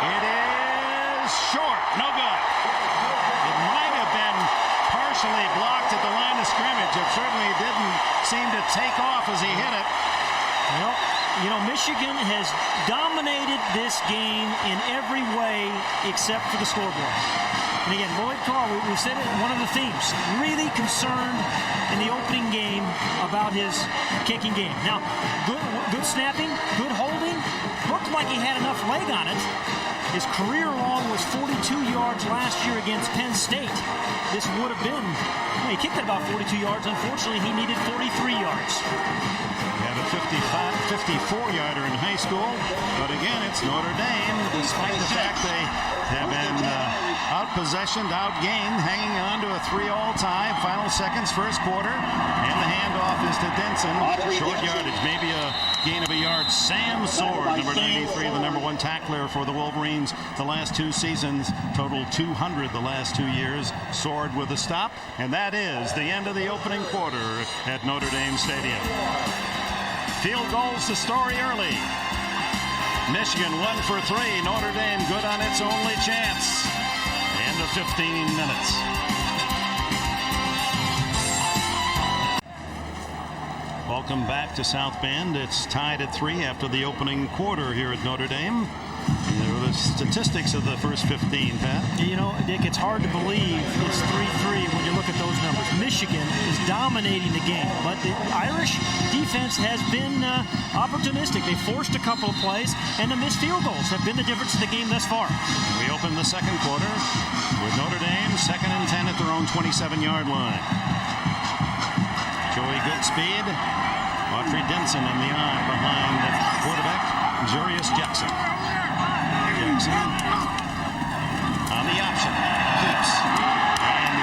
It is short, no good. It might have been partially blocked at the line of scrimmage. It certainly didn't seem to take off as he hit it. Well, you know, Michigan has dominated this game in every way except for the scoreboard. And again, Lloyd Carr, we said it, one of the themes, really concerned in the opening game about his kicking game. Now, good snapping, good holding, looked like he had enough leg on it. His career long was 42 yards last year against Penn State. This would have been, well, he kicked it about 42 yards. Unfortunately, he needed 43 yards. He had a 54-yarder in high school, but again, it's Notre Dame, despite the fact they have been out-possessioned, out-gained, hanging on to a 3-all tie. Final seconds, first quarter, and the handoff is to Denson. Short yardage, maybe a gain of a yard. Sam Sword, number 93, the number 1 tackler for the Wolverines the last 2 seasons, total 200 the last 2 years. Sword with a stop, and that is the end of the opening quarter at Notre Dame Stadium. Field goals the story early. Michigan 1 for 3. Notre Dame good on its only chance. End of 15 minutes. Welcome back to South Bend. It's tied at 3 after the opening quarter here at Notre Dame. There are the statistics of the first 15, Pat. You know, Dick, it's hard to believe it's 3-3 when you look at those numbers. Michigan is dominating the game, but the Irish defense has been opportunistic. They forced a couple of plays, and the missed field goals have been the difference in the game thus far. We open the second quarter with Notre Dame 2nd and 10 at their own 27-yard line. Joey Goodspeed, Autry Denson in the eye behind the quarterback, Jarius Jackson. Jackson on the option, keeps and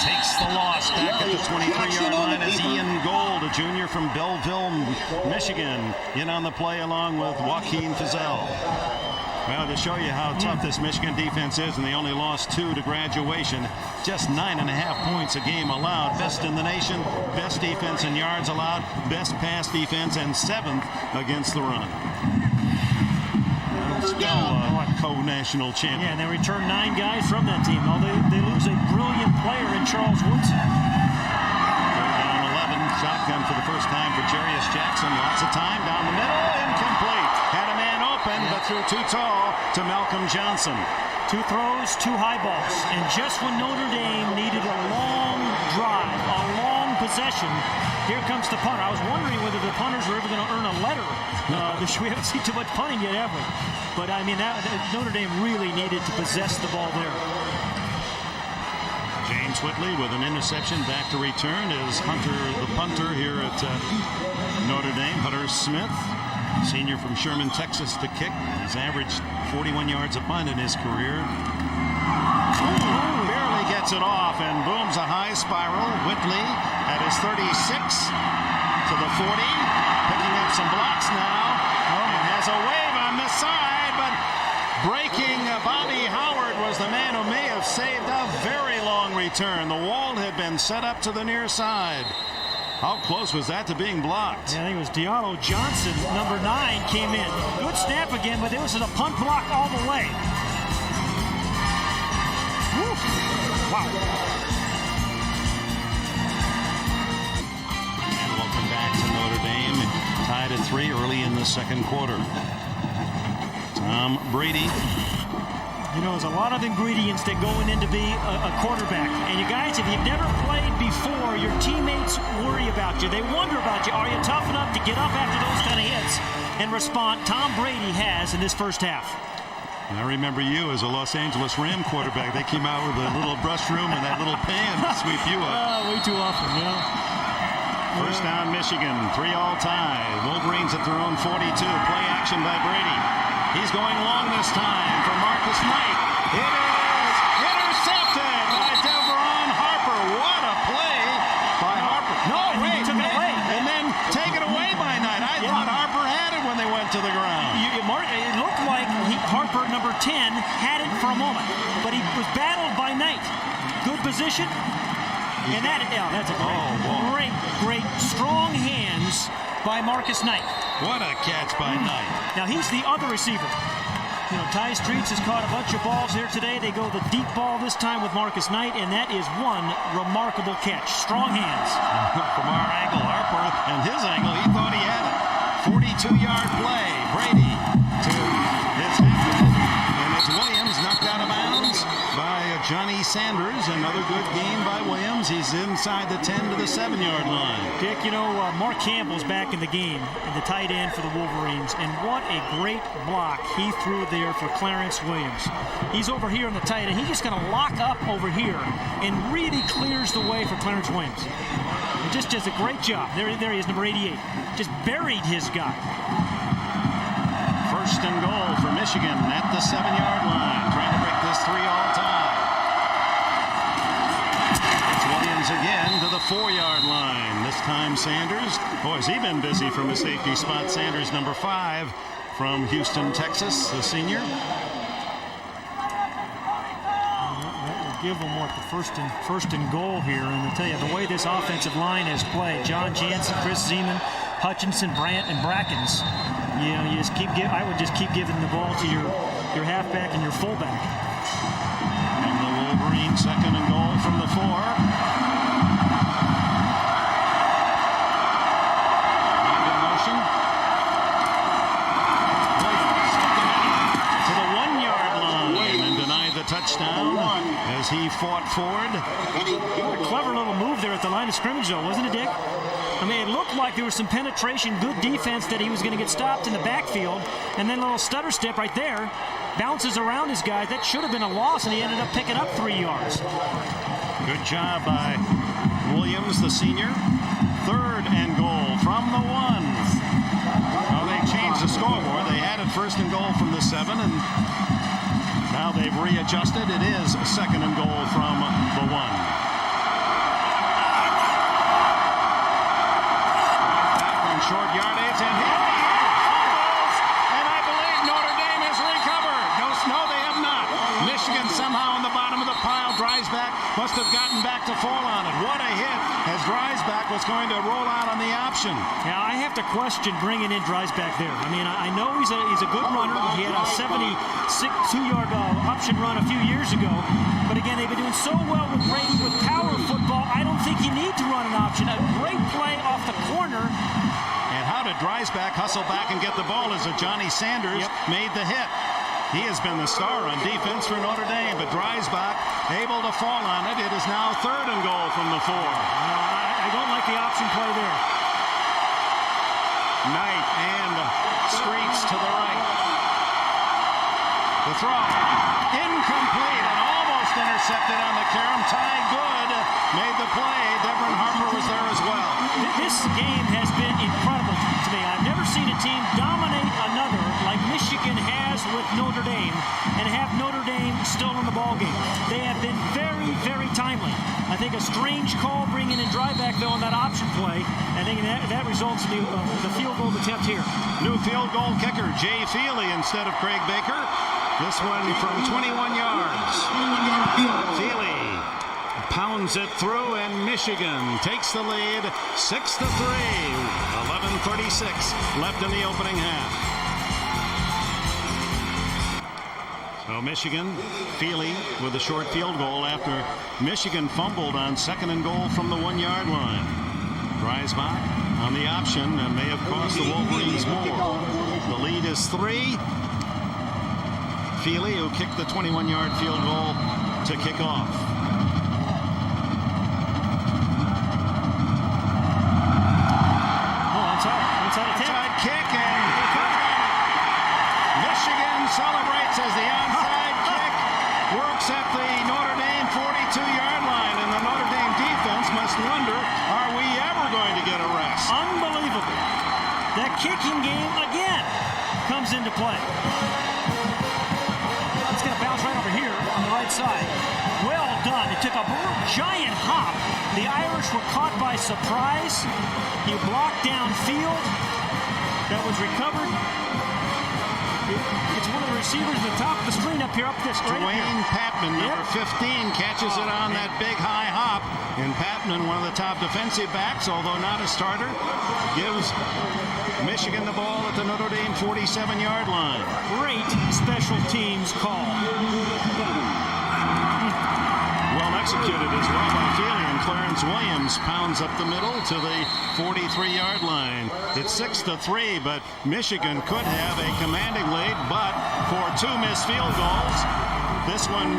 takes the loss back at the 23-yard line as Ian Gold, a junior from Belleville, Michigan, in on the play along with Joaquin Fizel. Well, to show you how tough this Michigan defense is, and they only lost 2 to graduation, just 9.5 points a game allowed. Best in the nation, best defense in yards allowed, best pass defense, and 7th against the run. Still a co-national champion. Yeah, and they return 9 guys from that team. Well, they lose a brilliant player in Charles Woodson. Down 11, shotgun for the first time for Jarius Jackson. Lots of time down the middle, incomplete. Had a man open, but threw too tall to Malcolm Johnson. 2 throws, 2 high balls. And just when Notre Dame needed a long drive, a long possession, here comes the punter. I was wondering whether the punters were ever going to earn a letter. We haven't seen too much punting yet, ever. But, I mean, Notre Dame really needed to possess the ball there. James Whitley with an interception. Back to return is Hunter, the punter here at Notre Dame. Hunter Smith, senior from Sherman, Texas, to kick. He's averaged 41 yards a punt in his career. Barely gets it off and booms a high spiral. Whitley at his 36 to the 40, picking up some blocks now, and has a wave on this side, but breaking Bobby Howard was the man who may have saved a very long return. The wall had been set up to the near side. How close was that to being blocked? Yeah, I think it was Deano Johnson, number 9, came in. Good snap again, but it was a punt block all the way. Woo. Wow. And welcome back to Notre Dame. Tied at 3 early in the second quarter. Tom Brady You know, there's a lot of ingredients that go into be a quarterback. And you guys, if you've never played before, your teammates worry about you. They wonder about you. Are you tough enough to get up after those kind of hits and respond? Tom Brady has in this first half. And I remember you as a Los Angeles Ram quarterback. They came out with a little brush room and that little pan to sweep you up. Way too often, yeah. First down, Michigan, 3-all tie. Wolverines at their own 42. Play action by Brady. He's going long this time for Marcus Knight. It is intercepted by Deveron Harper. What a play by Harper. No, wait, took it away. And then take it away by Knight. I thought Harper had it when they went to the ground. It looked like Harper, number 10, had it for a moment, but he was battled by Knight. Good position. And that's a great, strong hands by Marcus Knight. What a catch by Knight. Now he's the other receiver. You know, Ty Streets has caught a bunch of balls here today. They go the deep ball this time with Marcus Knight, and that is one remarkable catch. Strong hands. From our angle, Harper and his angle, he thought he had it. 42-yard play. Brady to his halfback, and it's Williams knocked out of bounds by Johnny Sanders. Another good gain by Williams. He's inside the 10 to the 7-yard line. Dick, you know, Mark Campbell's back in the game, and the tight end for the Wolverines, and what a great block he threw there for Clarence Williams. He's over here on the tight end. He's just going to lock up over here and really clears the way for Clarence Williams. He just does a great job. There he is, number 88. Just buried his guy. First and goal for Michigan at the 7-yard line, trying to break this 3-all tie. It's Williams again to the 4-yard line. This time Sanders. Boy, has he been busy from a safety spot. Sanders, number 5 from Houston, Texas, the senior. Give them what the first and goal here, and I'll tell you the way this offensive line has played. John Jansen, Chris Zeman, Hutchinson, Brandt, and Brackens. You know, I would just keep giving the ball to your halfback and your fullback. And the Wolverines second and goal from the 4. Good motion. Williams to the 1-yard line and denied the touchdown as he fought forward. A clever little move there at the line of scrimmage, though, wasn't it, Dick? I mean, it looked like there was some penetration, good defense, that he was going to get stopped in the backfield, and then a little stutter step right there, bounces around his guy. That should have been a loss, and he ended up picking up 3 yards. Good job by Williams, the senior. Third and goal from the 1. Well, they changed the scoreboard. They had it first and goal from the 7, and now they've readjusted. It is second and goal from the 1. Short yardage, and he fumbles, and I believe Notre Dame has recovered. No, they have not. Michigan somehow on the bottom of the pile. Dreisbach must have gotten back to fall on it. What a hit as Dreisbach was going to roll out on the option. Now, I have to question bringing in Dreisbach there. I mean, I know he's a good runner. He had a 72-yard option run a few years ago. But again, they've been doing so well with Brady with power football. I don't think you need to run an option. A great play off the corner. And how did Dreisbach hustle back and get the ball as Johnny Sanders made the hit? He has been the star on defense for Notre Dame, but Dreisbach able to fall on it. It is now third and goal from the 4. I don't like the option play there. Knight and Streets to the right. The throw incomplete and almost intercepted on the carom. Ty Good made the play. Deveron Harper was there as well. This game has been incredible to me. I've never seen a team dominate another like Michigan has with Notre Dame and have Notre Dame still in the ballgame. They have been very, very timely. I think a strange call bringing in Dreisbach, though, on that option play. I think that results in the field goal attempt here. New field goal kicker, Jay Feely instead of Craig Baker. This one from 21 yards. Feely pounds it through, and Michigan takes the lead 6-3. 11:36 left in the opening half. So Michigan, Feely with a short field goal after Michigan fumbled on second and goal from the 1-yard line. Dreisbach on the option and may have cost the Wolverines more. The lead is 3. Feely, who kicked the 21-yard field goal to kick off. Onside kick, and Michigan celebrates as the onside kick works at the Notre Dame 42-yard line, and the Notre Dame defense must wonder, are we ever going to get a rest? Unbelievable. That kicking game again comes into play. It's going to bounce right over here on the right side. Well done. It took a giant hop. The Irish were caught by surprise. He blocked downfield. That was recovered. It's one of the receivers at the top of the screen up here, Dwayne Patman, number 15, catches it on that big high hop. And Patman, one of the top defensive backs, although not a starter, gives Michigan the ball at the Notre Dame 47-yard line. Great special teams call. Well executed as well by Feely, and Clarence Williams pounds up the middle to the 43-yard line. It's 6-3, but Michigan could have a commanding lead, but for 2 missed field goals. This one,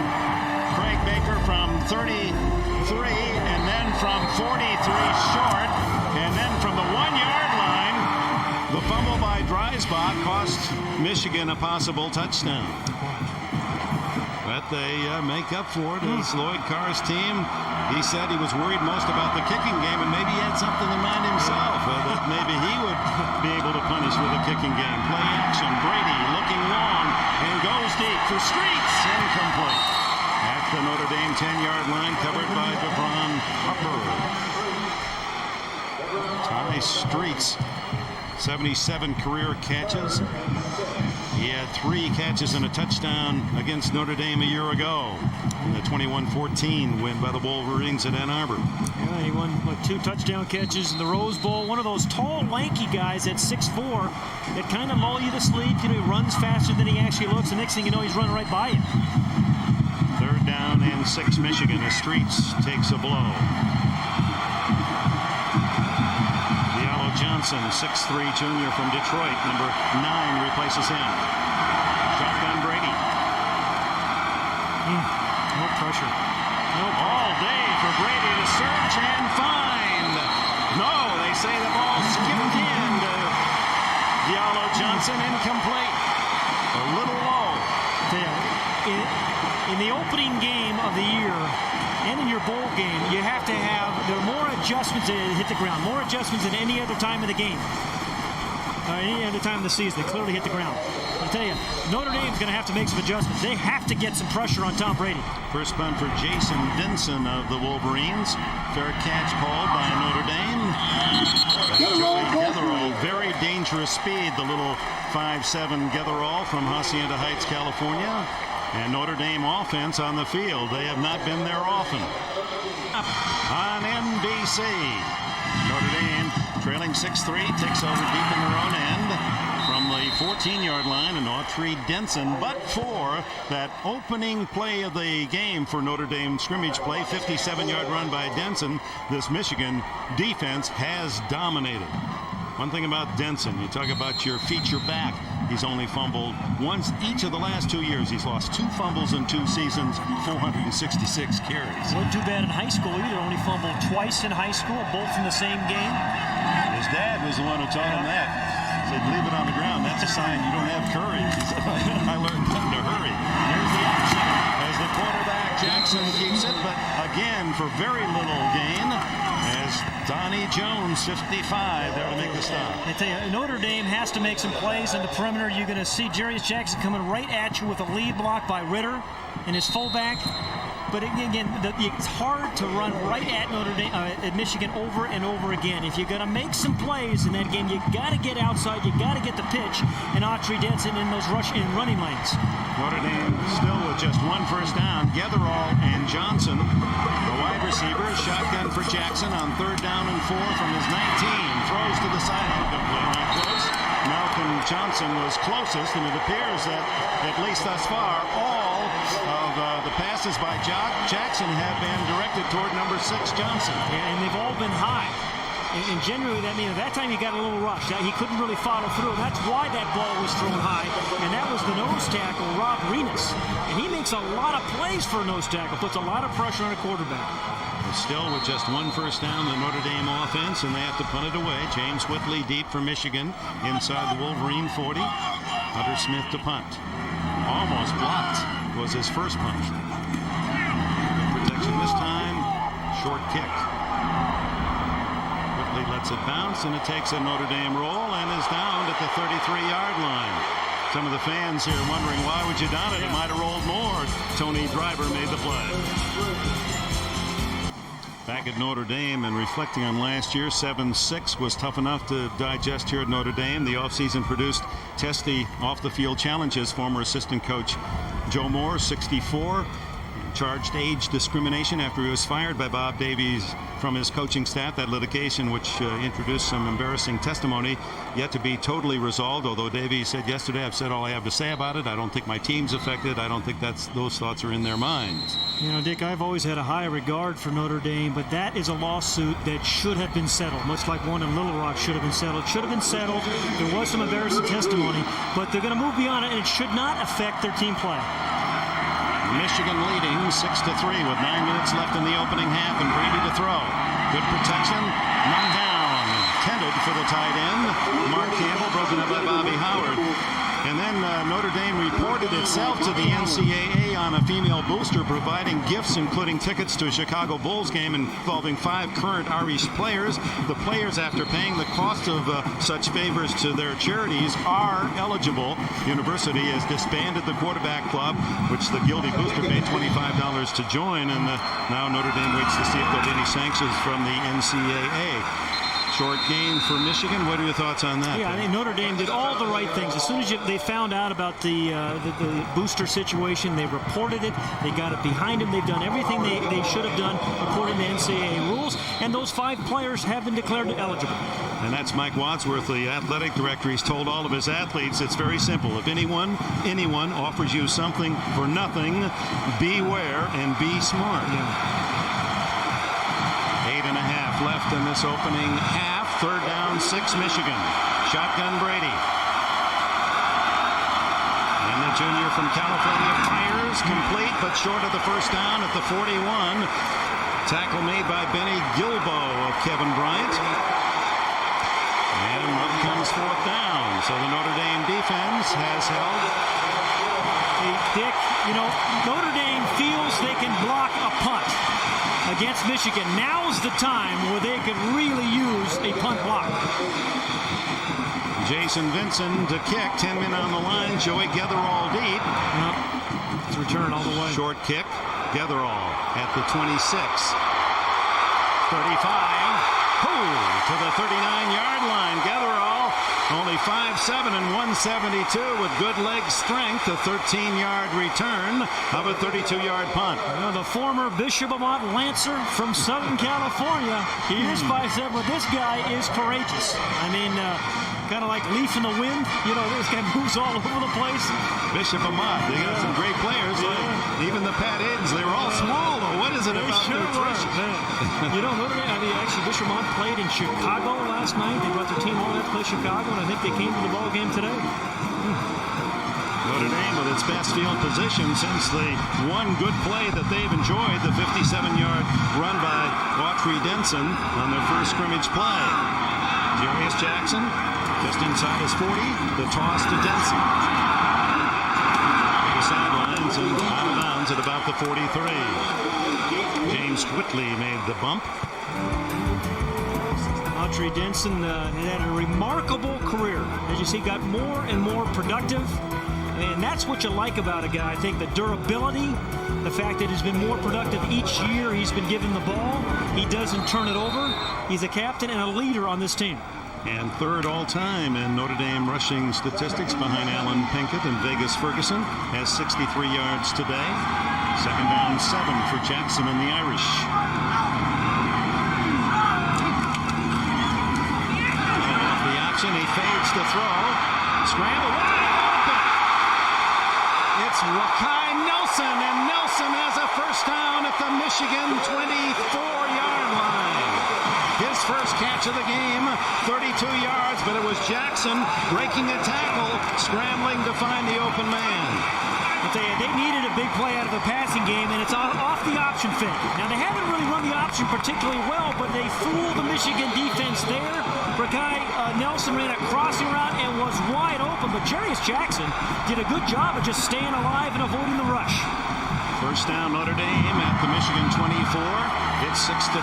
Craig Baker from 33, and then from 43 short, and then from the 1-yard line, the fumble by Dreisbach cost Michigan a possible touchdown. But they make up for it as Lloyd Carr's team. He said he was worried most about the kicking game, and maybe he had something in mind himself, that maybe he would be able to punish with a kicking game. Play action, Brady looking long and goes deep for Streets, incomplete. At the Notre Dame 10-yard line, covered by Devon Harper. Ty Streets, 77 career catches. He had 3 catches and a touchdown against Notre Dame a year ago in the 21-14 win by the Wolverines at Ann Arbor. Yeah, he won 2 touchdown catches in the Rose Bowl. One of those tall, lanky guys at 6'4" that kind of lull you to sleep. You know, he runs faster than he actually looks. The next thing you know, he's running right by you. 3rd down and 6 Michigan as Streets takes a blow. Johnson, 6'3" junior from Detroit, number 9, replaces him. Shotgun Brady. No pressure. No, all day for Brady to search and find. No, they say the ball skipped in to Diallo Johnson, incomplete. A little low. In the opening game of the year and in your bowl game, you have to have, there are more adjustments to hit the ground, more adjustments than any other time of the game. Any other time of the season, they clearly hit the ground. I'll tell you, Notre Dame's going to have to make some adjustments. They have to get some pressure on Tom Brady. First punt for Jason Denson of the Wolverines. Fair catch called by Notre Dame. Getherall, very dangerous speed, the little 5'7" Getherall from Hacienda Heights, California. And Notre Dame offense on the field. They have not been there often. On NBC, Notre Dame trailing 6-3, takes over deep in their own end from the 14-yard line, and Autry Denson. But for that opening play of the game for Notre Dame scrimmage play, 57-yard run by Denson, this Michigan defense has dominated. One thing about Denson, you talk about your feature back. He's only fumbled once each of the last 2 years. He's lost 2 fumbles in 2 seasons, 466 carries. Wasn't too bad in high school either. Only fumbled twice in high school, both in the same game. His dad was the one who taught him that. He said, leave it on the ground. That's a sign you don't have courage. He said, I learned when to hurry. Here's the action as the quarterback Jackson keeps it, but again for very little gain. As Donnie Jones, 55, there to make the stop. I tell you, Notre Dame has to make some plays in the perimeter. You're going to see Cherries Jackson coming right at you with a lead block by Ritter and his fullback. But again, it's hard to run right at Notre Dame, at Michigan over and over again. If you're going to make some plays in that game, you got to get outside. You got to get the pitch, and Autry Denson in those running lanes. Notre Dame still with just 1 first down. Getherall and Johnson, the wide receiver, shotgun for Jackson on 3rd down and 4 from his 19. Throws to the sideline, not close. Malcolm Johnson was closest, and it appears that, at least thus far, all of the passes by Jackson have been directed toward number 6, Johnson. And they've all been high. And generally, that time he got a little rushed. He couldn't really follow through. That's why that ball was thrown high. And that was the nose tackle, Rob Renas. And he makes a lot of plays for a nose tackle, puts a lot of pressure on a quarterback. Still with just one first down, the Notre Dame offense, and they have to punt it away. James Whitley deep for Michigan inside the Wolverine 40. Hunter Smith to punt. Almost blocked was his first punt. Protection this time. Short kick. Whitley lets it bounce, and it takes a Notre Dame roll and is down at the 33-yard line. Some of the fans here wondering, why would you down it? It might have rolled more. Tony Driver made the play. Back at Notre Dame and reflecting on last year, 7-6 was tough enough to digest here at Notre Dame. The offseason produced testy off-the-field challenges. Former assistant coach Joe Moore, 64, charged age discrimination after he was fired by Bob Davies from his coaching staff. That litigation, which introduced some embarrassing testimony, yet to be totally resolved. Although Davies said yesterday, I've said all I have to say about it. I don't think my team's affected. I don't think those thoughts are in their minds. You know, Dick, I've always had a high regard for Notre Dame, but that is a lawsuit that should have been settled, much like one in Little Rock should have been settled. It should have been settled. There was some embarrassing testimony, but they're going to move beyond it, and it should not affect their team play. Michigan leading 6-3 with 9 minutes left in the opening half, and Brady to throw. Good protection. None down. Intended for the tight end. Mark Campbell, broken up by Bobby Howard. And then Notre Dame reported itself to the NCAA on a female booster, providing gifts including tickets to a Chicago Bulls game involving 5 current Irish players. The players, after paying the cost of such favors to their charities, are eligible. University has disbanded the quarterback club, which the guilty booster paid $25 to join, and now Notre Dame waits to see if there'll be any sanctions from the NCAA. Short gain for Michigan. What are your thoughts on that? Yeah, I think Notre Dame did all the right things. As soon as they found out about the booster situation, they reported it. They got it behind them. They've done everything they should have done according to NCAA rules. And those 5 players have been declared eligible. And that's Mike Wadsworth, the athletic director. He's told all of his athletes it's very simple. If anyone offers you something for nothing, beware and be smart. Yeah. 8.5 left in this opening half. 3rd down, 6 Michigan. Shotgun Brady. And the junior from California fires, complete, but short of the first down at the 41. Tackle made by Benny Gilbo of Kevin Bryant. And up comes 4th down. So the Notre Dame defense has held. Hey, Dick, Notre Dame feels they can block a punt against Michigan. Now's the time where they could really use a punt block. Jason Vincent to kick. 10 men on the line. Joey Getherall deep. It's return all the way. Short kick. Getherall at the 26. 35. To the 39-yard line. Getherall only 5'7" and 172 with good leg strength. A 13-yard return of a 32-yard punt. The former Bishop Amat Lancer from Southern California. He is 5'7", but this guy is courageous. I mean, kind of like leaf in the wind. This guy moves all over the place. Bishop Amat, they got some great players. Yeah. Even the Pat Aidens, they were all small, though. What is it about nutrition? Notre Dame, actually, Bishop Amat played in Chicago last night. They brought their team all that to play Chicago, and I think they came to the ball game today. Notre Dame with its best field position since the one good play that they've enjoyed, the 57-yard run by Autry Denson on their first scrimmage play. Jarius Jackson just inside his 40, the toss to Denson. To the sidelines and out of bounds at about the 43. James Whitley made the bump. Autry Denson had a remarkable career. As you see, got more and more productive. And that's what you like about a guy. I think the durability, the fact that he's been more productive each year he's been given the ball. He doesn't turn it over. He's a captain and a leader on this team. And 3rd all-time in Notre Dame rushing statistics behind Allan, Pinkerton, and Vegas Ferguson. Has 63 yards today. 2nd down, 7 for Jackson and the Irish. Off the option, he fades to throw. Scramble. It's Rakai Nelson, and Nelson has a first down at the Michigan 24-yard line. His first first catch of the game, 32 yards, but it was Jackson breaking a tackle, scrambling to find the open man. They needed a big play out of the passing game, and it's off the option fake. Now, they haven't really run the option particularly well, but they fooled the Michigan defense there. Brigade Nelson ran a crossing route and was wide open, but Cherries Jackson did a good job of just staying alive and avoiding the rush. First down, Notre Dame at the Michigan 24. It's 6-3.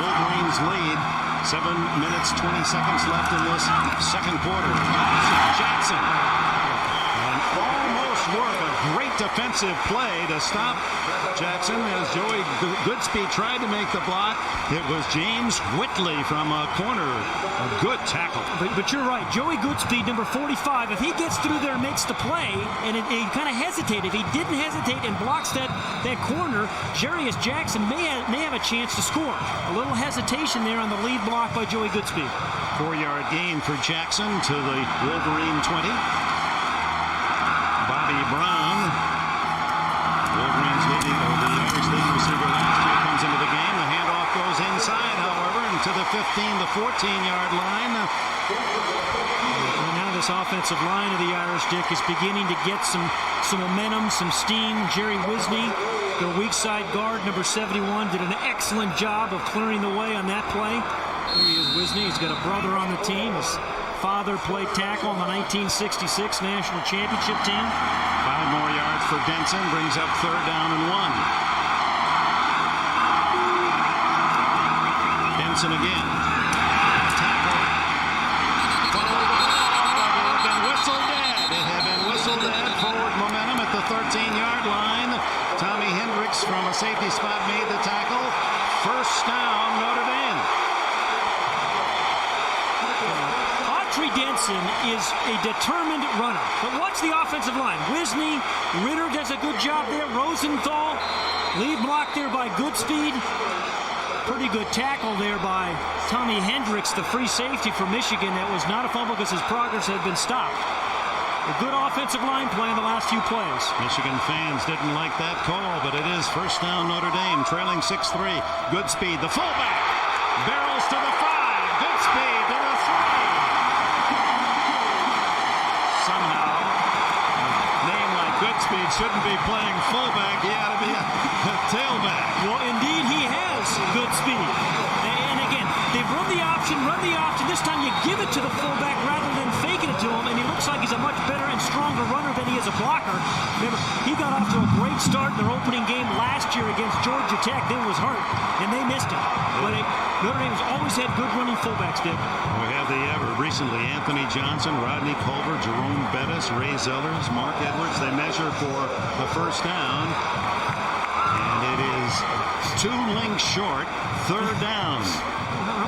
Wolverines lead. 7 minutes, 20 seconds left in this second quarter. Jackson. And almost work a great defensive play to stop Jackson as Joey Goodspeed tried to make the block. It was James Whitley from a corner. A good tackle. But you're right. Joey Goodspeed, number 45, if he gets through there and makes the play, and he kind of hesitated. If he didn't hesitate and blocks that corner, Cherries Jackson may have a chance to score. A little hesitation there on the lead block by Joey Goodspeed. 4-yard gain for Jackson to the Wolverine 20. Bobby Brown, Wolverines leading, or the Irish leading receiver last year, comes into the game. The handoff goes inside, however, into the 15 to 14-yard line. And now this offensive line of the Irish, Dick, is beginning to get some momentum, some steam. Jerry Wisney, their weak side guard, number 71, did an excellent job of clearing the way on that play. Here he is, Wisney. He's got a brother on the team. His father played tackle on the 1966 National Championship team. 5 more yards for Denson, brings up 3rd down and 1. Denson again. Tackle. It had been whistled dead. It had been whistled dead. Forward momentum at the 13-yard line. Tommy Hendricks from a safety spot made the tackle. First down, Notre Dame. Denson is a determined runner. But watch the offensive line. Wisney, Ritter does a good job there. Rosenthal, lead block there by Goodspeed. Pretty good tackle there by Tommy Hendricks, the free safety for Michigan. That was not a fumble because his progress had been stopped. A good offensive line play in the last few plays. Michigan fans didn't like that call, but it is first down Notre Dame, trailing 6-3. Goodspeed, the fullback, barrels to the 5. Goodspeed to the 3. Somehow, a name like Goodspeed shouldn't be playing fullback. He ought to be a tailback. Well, indeed, he has good speed. And again, they've run the option. This time you give it to the fullback rather than faking it to him, and he looks like he's a much better and stronger runner than he is a blocker. Remember, he got off to a great start in their opening game last year against Georgia Tech, then was hurt, and they missed him. But Notre Dame's always had good running fullbacks, Dick. We have the recently Anthony Johnson, Rodney Culver, Jerome Bettis, Ray Zellers, Mark Edwards. They measure for the first down, and it is 2 links short, 3rd down.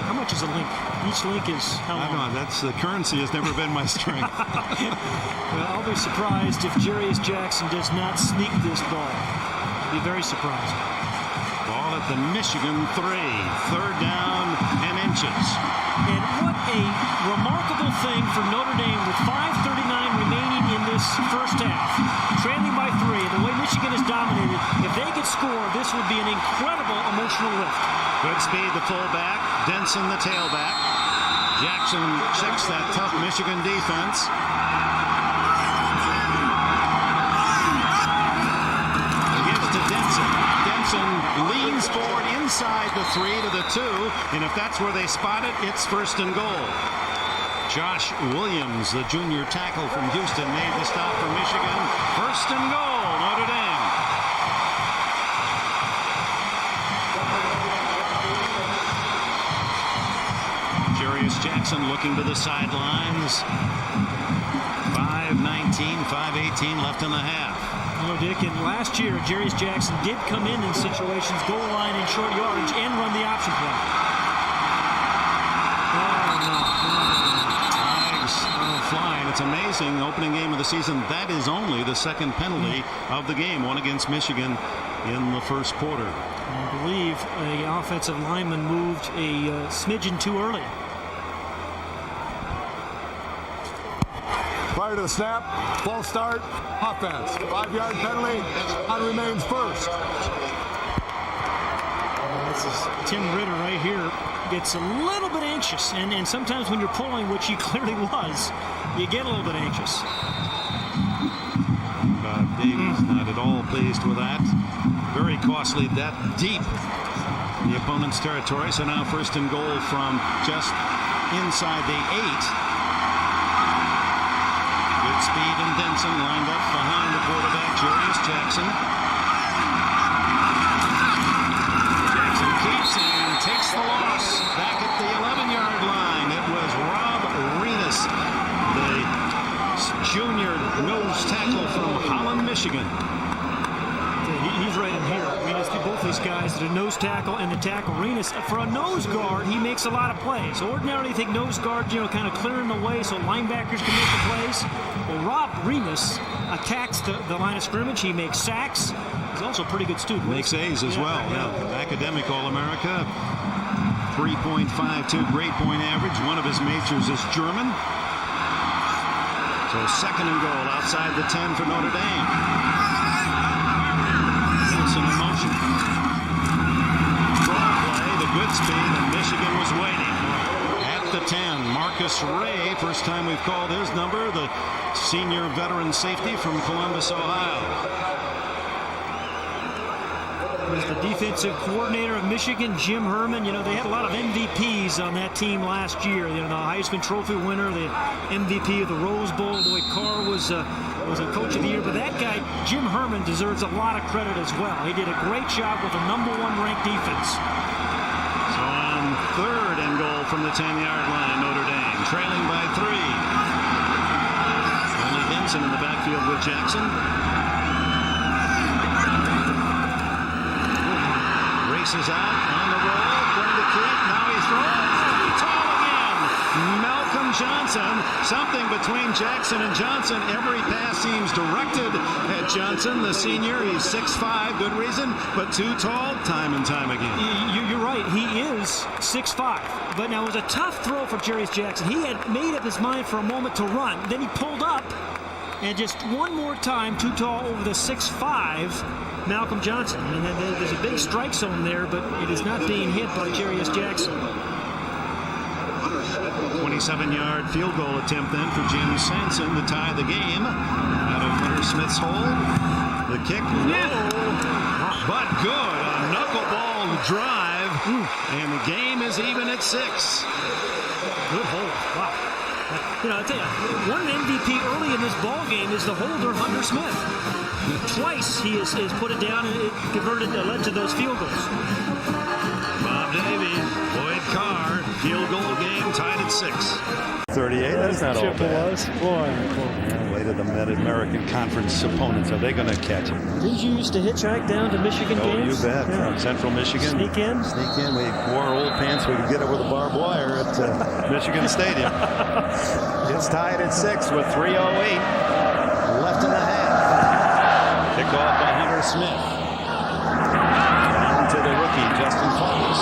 How much is a link? Each link is how long? I don't know. That's the currency has never been my strength. Well, I'll be surprised if Cherries Jackson does not sneak this ball. I'll be very surprised. Ball at the Michigan 3, 3rd down and inches. And what a remarkable thing for Notre Dame with 5:39 remaining in this first half. Trailing by 3, the way Michigan is dominated, if they could score, this would be an incredible emotional lift. Goodspeed, the fullback. Denson, the tailback. Jackson checks that tough Michigan defense. Gives to Denson. Denson leans forward inside the 3 to the 2, and if that's where they spot it, it's 1st and goal. Josh Williams, the junior tackle from Houston, made the stop for Michigan. 1st and goal, Notre Dame. Jackson looking to the sidelines. 5:19, 5:18 left in the half. You know, Dick, and last year, Cherries Jackson did come in situations, goal line and short yardage, and run the option play. Flags flying. It's amazing. Opening game of the season. That is only the 2nd penalty of the game. One against Michigan in the 1st quarter. I believe an offensive lineman moved a smidgen too early. Prior to the snap, false start, offense. 5-yard penalty, on remains first. This is Tim Ritter right here. gets a little bit anxious, and sometimes when you're pulling, which he clearly was, you get a little bit anxious. Bob Davies not at all pleased with that. Very costly, that deep the opponent's territory. So now first and goal from just inside the 8. Good speed, and Denson lined up behind the quarterback, Cherries. Jackson keeps and takes the loss back at the 11-yard line. It was Rob Renas, the junior nose tackle from Holland, Michigan. He's right in here. Renas, both these guys, the nose tackle and the tackle. Renas, for a nose guard, he makes a lot of plays. Ordinarily, you think nose guard, kind of clearing the way so linebackers can make the plays. Well, Rob Renas attacks the line of scrimmage. He makes sacks. He's also a pretty good student. Makes A's as well. Yeah. Academic All-America. 3.52 grade point average. One of his majors is German. So second and goal outside the 10 for Notre Dame. Wilson in motion. Draw play, the good speed, and Michigan was waiting. At the 10, Marcus Ray, first time we've called his number, the senior veteran safety from Columbus, Ohio. Was the defensive coordinator of Michigan, Jim Herman. They had a lot of MVPs on that team last year. The Heisman Trophy winner, the MVP of the Rose Bowl. Lloyd Carr was a coach of the year. But that guy, Jim Herman, deserves a lot of credit as well. He did a great job with a #1 ranked defense. So on third and goal from the 10-yard line, Notre Dame trailing by 3. Only Denson in the backfield with Jackson. Races out on the roll, going to keep. Now he throws. Tall again. Malcolm Johnson. Something between Jackson and Johnson. Every pass seems directed at Johnson, the senior. He's 6'5", good reason, but too tall time and time again. You're right. He is 6'5". But now it was a tough throw for Cherries Jackson. He had made up his mind for a moment to run. Then he pulled up, and just one more time, too tall over the 6'5". Malcolm Johnson. And there's a big strike zone there, but it is not being hit by Cherries Jackson. 27-yard field goal attempt then for Jim Sanson to tie the game out of Hunter Smith's hole. The kick, low, but good. A knuckleball drive, and the game is even at 6. Good hole. Wow. I'll tell you, one MVP early in this ball game is the holder, Hunter Smith. Twice he has put it down, and it led to those field goals. Bob Davies, Lloyd Carr, field goal game tied at 6. 38, that's not all bad. Way to the Mid-American Conference opponents. Are they going to catch him? Didn't you used to hitchhike down to Michigan games? You bet. Yeah. From Central Michigan. Sneak in. We wore old pants so we could get over the barbed wire at Michigan Stadium. It's tied at 6 with 3:08 left in the half. Picked off by Hunter Smith. Down to the rookie, Justin Fargus.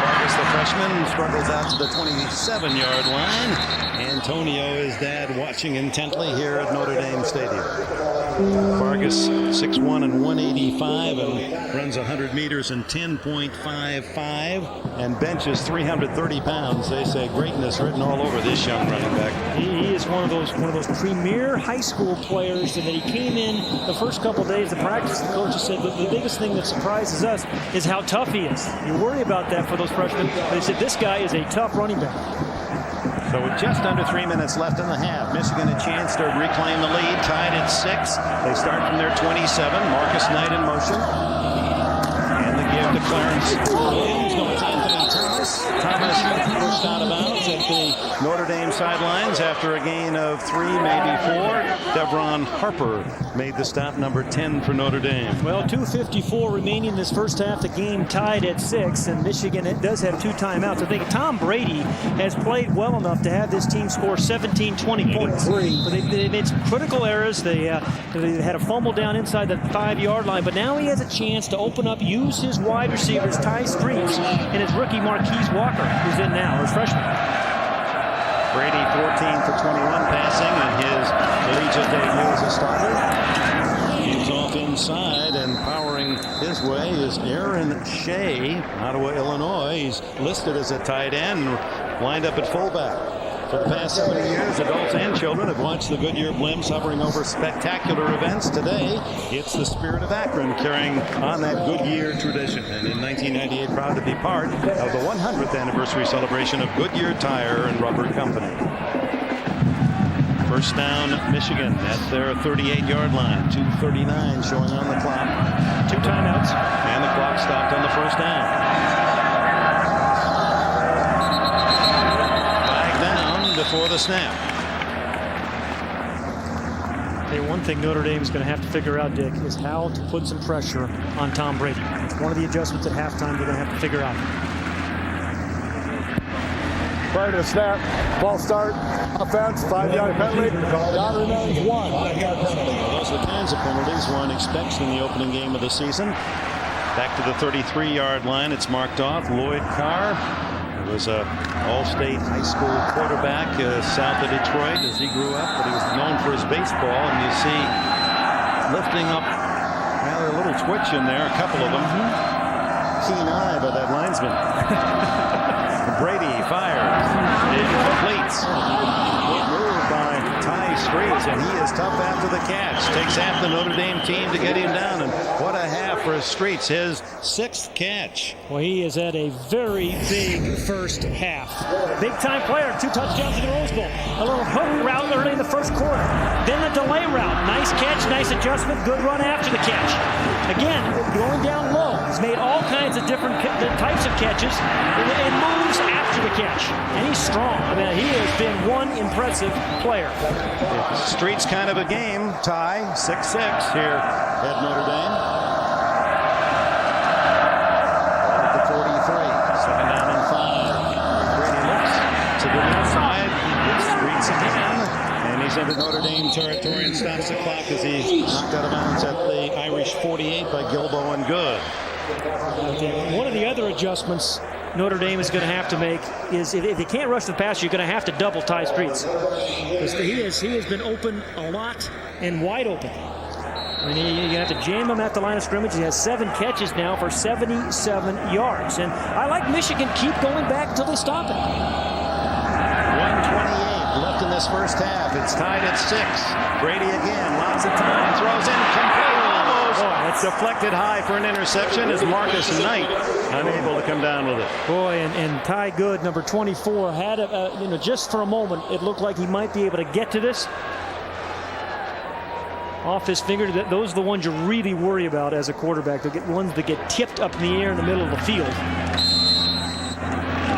Fargus, the freshman, struggles out to the 27-yard line. Antonio, his dad, watching intently here at Notre Dame Stadium. Fargus, 6'1" and 185, and runs 100 meters in 10.55, and benches 330 pounds. They say greatness written all over this young running back. He is one of those premier high school players that he came in the first couple of days of practice. The coaches said the biggest thing that surprises us is how tough he is. You worry about that for those freshmen. They said this guy is a tough running back. So with just under 3 minutes left in the half, Michigan a chance to reclaim the lead, tied at 6. They start from their 27. Marcus Knight in motion. And the give to Clarence Williams going to Anthony Thomas. Thomas pushed out of bounds at the Notre Dame sidelines after a gain of 3, maybe 4. Devron Harper made the stop, number 10 for Notre Dame. Well, 2:54 remaining in this first half. The game tied at 6, and Michigan does have 2 timeouts. I think Tom Brady has played well enough to have this team score 17, 20 points. But they made some critical errors. They had a fumble down inside the 5-yard line, but now he has a chance to open up, use his wide receivers, Ty Streets, and his rookie Marquise Walker, who's in now, his freshman. Brady 14 for 21 passing, and his collegiate debut as a starter. Gives off inside and powering his way is Aaron Shea, Ottawa, Illinois. He's listed as a tight end, lined up at fullback. For the past 70 years, adults and children have watched the Goodyear blimps hovering over spectacular events. Today, it's the Spirit of Akron carrying on that Goodyear tradition. And in 1998, proud to be part of the 100th anniversary celebration of Goodyear Tire and Rubber Company. First down, Michigan at their 38-yard line. 2:39 showing on the clock. 2 timeouts. And the clock stopped on the first down. Before the snap. Hey, one thing Notre Dame is going to have to figure out, Dick, is how to put some pressure on Tom Brady. It's one of the adjustments at halftime they're going to have to figure out. Prior to the snap, ball start, offense, 5-yard penalty. Down remains 1. Those are the kinds of penalties one expects in the opening game of the season. Back to the 33-yard line. It's marked off. Lloyd Carr was a All-State high school quarterback south of Detroit as he grew up, but he was known for his baseball. And you see lifting up, rather a little twitch in there, a couple of them. Keen eye by that linesman. Brady fires. It completes. Good move by Ty Streets, and he is tough after the catch. Takes half the Notre Dame team to get him down, and what a half for Streets, his 6th catch. Well, he is at a very big first half. Big-time player, 2 touchdowns in the Rose Bowl. A little hook route early in the first quarter. Then a delay route. Nice catch, nice adjustment, good run after the catch. Again, going down low. He's made all kinds of different types of catches and moves after the catch. And he's strong. I mean, he has been one impressive player. Streets kind of a game. Tie 6-6 here at Notre Dame. At the 43. 2nd down and 5. Brady looks to the left side. Hits Streets again. And he's into Notre Dame territory and stops the clock as he's knocked out of bounds at the Irish 48 by Gilbo and Good. One of the other adjustments Notre Dame is going to have to make is if they can't rush the passer, you're going to have to double Ty Streets. He has been open a lot and wide open. I mean, you're going to have to jam him at the line of scrimmage. He has 7 catches now for 77 yards. And I like Michigan keep going back until they stop it. 1:28 left in this first half. It's tied at 6. Brady again, lots of time, throws in, complete. It's deflected high for an interception as Marcus Knight unable to come down with it. Boy, and Ty Good, number 24, had just for a moment it looked like he might be able to get to this off his finger. Those are the ones you really worry about as a quarterback. They'll get ones that get tipped up in the air in the middle of the field.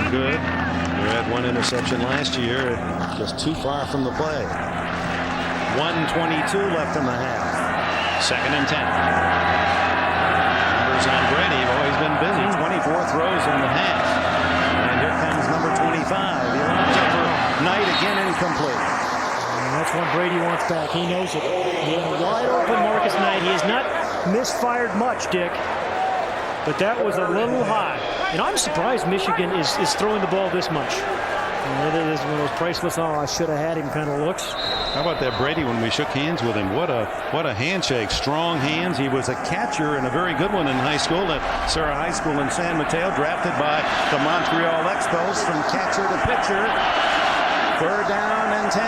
Good. They had 1 interception last year, just too far from the play. 1:22 left in the half. 2nd and 10. Numbers on Brady have always been busy. 24 throws in the half. And here comes number 25. He lines up for Knight again, incomplete. And that's what Brady wants back. He knows it. Wide open Marcus Knight. He has not misfired much, Dick. But that was a little high. And I'm surprised Michigan is throwing the ball this much. It is one of those priceless, oh, I should have had him kind of looks. How about that Brady when we shook hands with him? What a handshake. Strong hands. He was a catcher and a very good one in high school at Sarah High School in San Mateo, drafted by the Montreal Expos from catcher to pitcher. 3rd down and 10.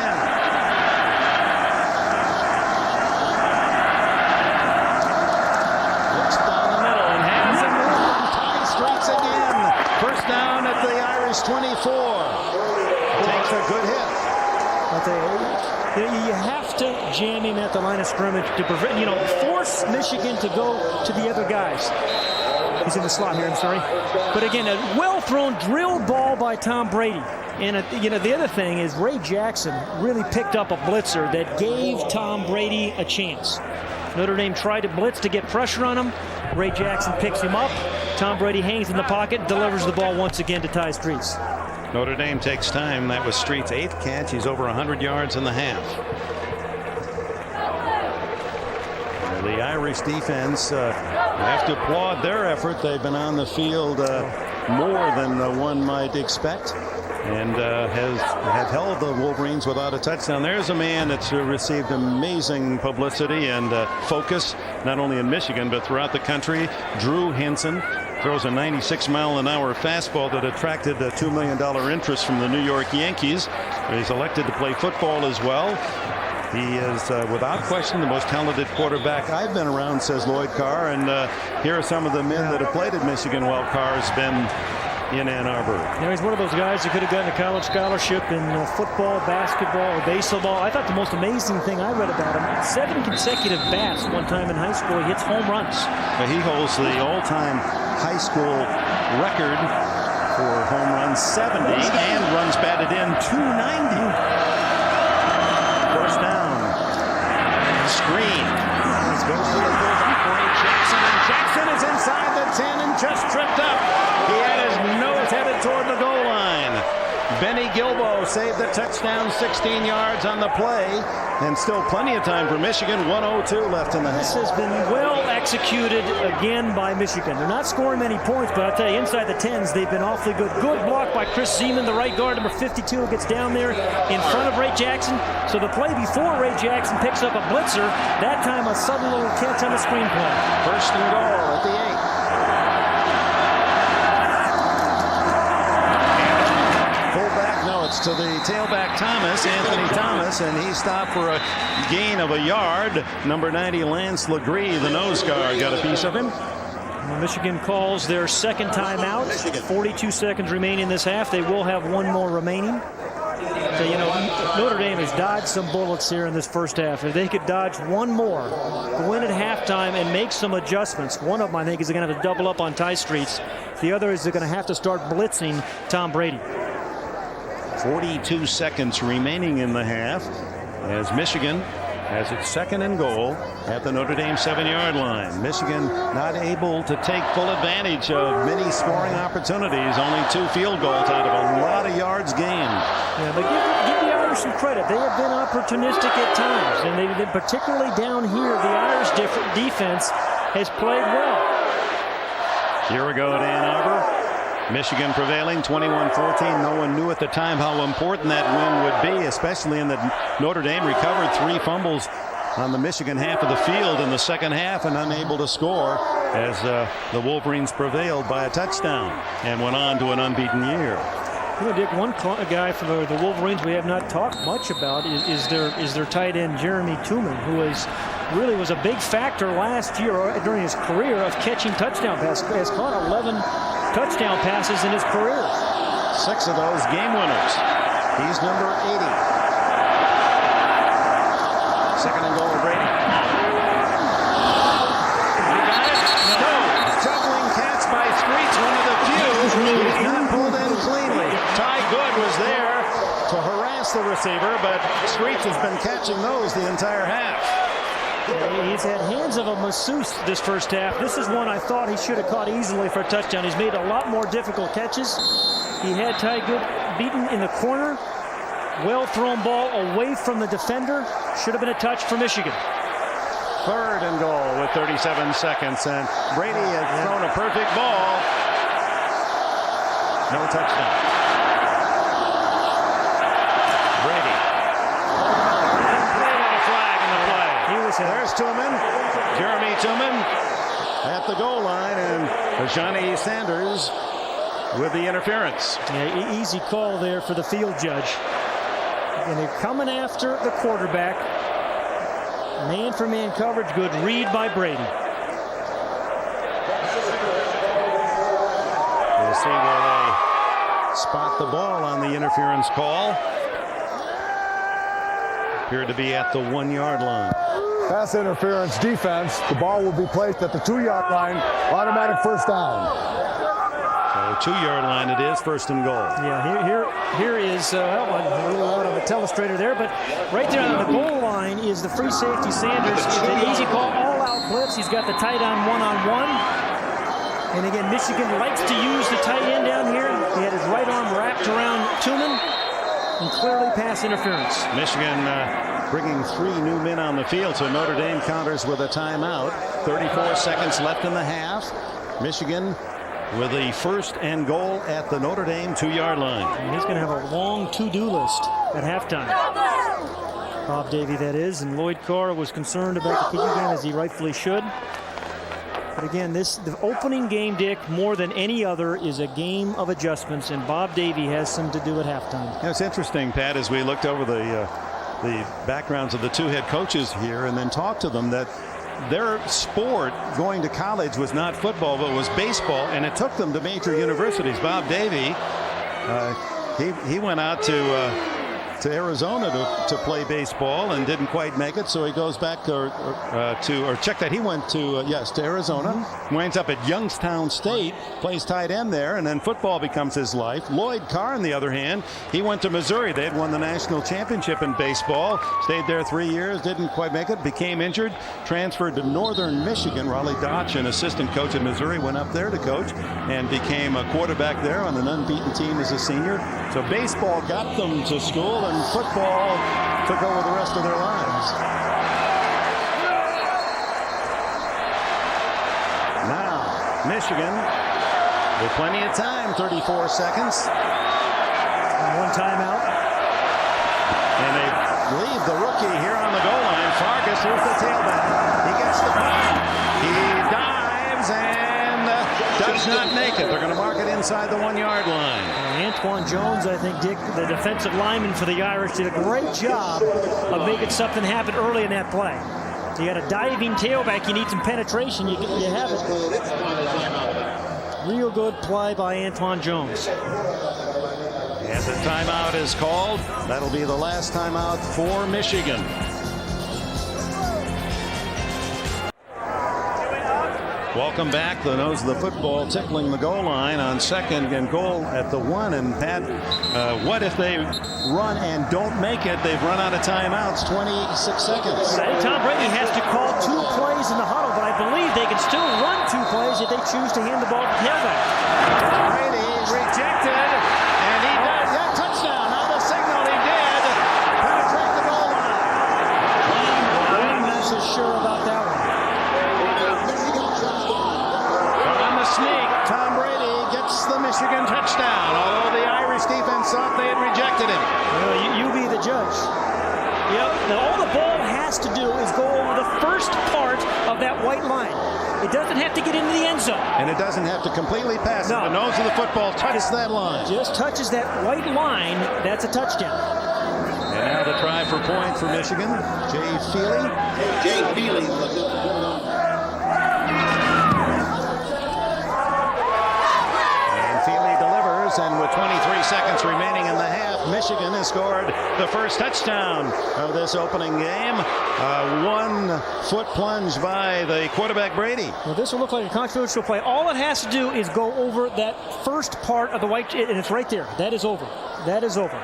Looks down the middle and has it. Tie Streets again. First down at the Irish 24. Takes a good hit. You have to jam him at the line of scrimmage to prevent, force Michigan to go to the other guys. He's in the slot here, I'm sorry. But again, a well-thrown drill ball by Tom Brady. And, the other thing is Ray Jackson really picked up a blitzer that gave Tom Brady a chance. Notre Dame tried to blitz to get pressure on him. Ray Jackson picks him up. Tom Brady hangs in the pocket, delivers the ball once again to Ty Streets. Notre Dame takes time. That was Streets' 8th catch. He's over 100 yards in the half. The Irish defense, you have to applaud their effort. They've been on the field more than one might expect, and have held the Wolverines without a touchdown. There's a man that's received amazing publicity and focus, not only in Michigan but throughout the country. Drew Henson throws a 96-mile-an-hour fastball that attracted a $2 million interest from the New York Yankees. He's elected to play football as well. He is, without question, the most talented quarterback I've been around, says Lloyd Carr. And here are some of the men that have played at Michigan while Carr's been in Ann Arbor. You know, he's one of those guys who could have gotten a college scholarship in football, basketball, or baseball. I thought the most amazing thing I read about him, 7 consecutive bats one time in high school. He hits home runs. But he holds the all-time high school record for home runs, 70, and runs batted in, 290. First down. Screen. This goes to the fullback, Ray Jackson, and Jackson is inside the 10 and just tripped up. He had his nose headed toward the goal line. Benny Gilbo saved the touchdown, 16 yards on the play, and still plenty of time for Michigan. 1:02 left in the half. This has been well executed again by Michigan. They're not scoring many points, but I'll tell you, inside the 10s, they've been awfully good. Good block by Chris Zeman, the right guard, number 52, gets down there in front of Ray Jackson. So the play before Ray Jackson picks up a blitzer, that time a sudden little catch on the screen play. First and goal at the 8. It's to the tailback Thomas, Anthony Thomas, and he stopped for a gain of a yard. Number 90, Lance Legree, the nose guard, got a piece of him. Well, Michigan calls their second timeout. 42 seconds remaining in this half. They will have one more remaining. So, you know, Notre Dame has dodged some bullets here in this first half. If they could dodge one more, go in at halftime and make some adjustments. One of them, I think, is they're going to have to double up on Ty Streets. The other is they're going to have to start blitzing Tom Brady. 42 seconds remaining in the half as Michigan has its second and goal at the Notre Dame 7-yard line. Michigan not able to take full advantage of many scoring opportunities. Only 2 field goals out of a lot of yards gained. Yeah, but give the Irish some credit. They have been opportunistic at times, and they've been particularly down here. The Irish defense has played well. Here we go at Ann Arbor. Michigan prevailing 21-14. No one knew at the time how important that win would be, especially in that Notre Dame recovered 3 fumbles on the Michigan half of the field in the second half and unable to score as the Wolverines prevailed by a touchdown and went on to an unbeaten year. You know, Dick, one guy for the Wolverines we have not talked much about is their tight end Jeremy Tooman, who really was a big factor last year during his career of catching touchdown passes. He has caught 11 touchdown passes in his career. 6 of those game winners. He's number 80. Second and goal, Brady. You got it? No. Juggling catch by Streets, one of the few. He's not pulled in cleanly. Ty Good was there to harass the receiver, but Streets has been catching those the entire half. He's had hands of a masseuse this first half. This is one I thought he should have caught easily for a touchdown. He's made a lot more difficult catches. He had Ty Good beaten in the corner. Well thrown ball away from the defender. Should have been a touch for Michigan. Third and goal with 37 seconds, and Brady has thrown a perfect ball. No touchdown. There's Tooman, Jeremy Tooman at the goal line, and Johnny Sanders with the interference. Yeah, easy call there for the field judge. And they're coming after the quarterback. Man-for-man coverage, good read by Brady. We'll see where they spot the ball on the interference call. Appeared to be at the 1-yard line. Pass interference defense. The ball will be placed at the 2-yard line. Automatic first down. So 2-yard line it is, first and goal. Yeah, here is a little out of a telestrator there, but right there on the goal line is the free safety Sanders. It's an easy call, all-out blitz. He's got the tight end one-on-one. And again, Michigan likes to use the tight end down here. He had his right arm wrapped around Tooman. and clearly pass interference. Michigan bringing 3 new men on the field, so Notre Dame counters with a timeout. 34 seconds left in the half. Michigan with the 1st and goal at the Notre Dame 2-yard line. And he's going to have a long to-do list at halftime. Bob Davie, that is, and Lloyd Carr was concerned about the kicking game, as he rightfully should. But again, the opening game, Dick, more than any other, is a game of adjustments, and Bob Davie has some to do at halftime. Yeah, it's interesting, Pat, as we looked over the backgrounds of the 2 head coaches here and then talked to them, that their sport going to college was not football, but was baseball, and it took them to major universities. Bob Davie, he went out to Arizona to play baseball and didn't quite make it, so he goes back he went to Arizona, winds up at Youngstown State, plays tight end there, and then football becomes his life. Lloyd Carr, on the other hand, he went to Missouri. They had won the national championship in baseball, stayed there 3 years, didn't quite make it, became injured, transferred to Northern Michigan. Raleigh Dotch, an assistant coach at Missouri, went up there to coach and became a quarterback there on an unbeaten team as a senior. So baseball got them to school, and football took over the rest of their lives. Now, Michigan with plenty of time, 34 seconds. And 1 timeout. And they leave the rookie here on the goal line. Ferguson, here's the tailback. He gets the punt. He dives and does not make it. They're going to mark it inside the 1-yard line. Antoine Jones, I think, Dick, the defensive lineman for the Irish, did a great job of making something happen early in that play. You got a diving tailback, you need some penetration, you have it. Real good play by Antoine Jones. And the timeout is called. That'll be the last timeout for Michigan. Welcome back. The nose of the football tickling the goal line on 2nd and goal at the 1. And Pat, what if they run and don't make it? They've run out of timeouts, 26 seconds. Tom Brady has to call 2 plays in the huddle, but I believe they can still run 2 plays if they choose to hand the ball to the tailback. Brady rejected, and he does. Yeah, touchdown. Now the signal, he did penetrate the goal line. I'm not so sure about that one. Sneak, Tom Brady gets the Michigan touchdown, although the Irish defense thought they had rejected him. Well, you be the judge. Yep. Now all the ball has to do is go over the first part of that white line. It doesn't have to get into the end zone. And it doesn't have to completely pass it. The nose of the football touches that line. Just touches that white line. That's a touchdown. And now the try for point for Michigan. Jay Feely. And with 23 seconds remaining in the half, Michigan has scored the first touchdown of this opening game. 1-foot plunge by the quarterback Brady. Well, this will look like a controversial play. All it has to do is go over that first part of the white, and it's right there. That is over. That is over.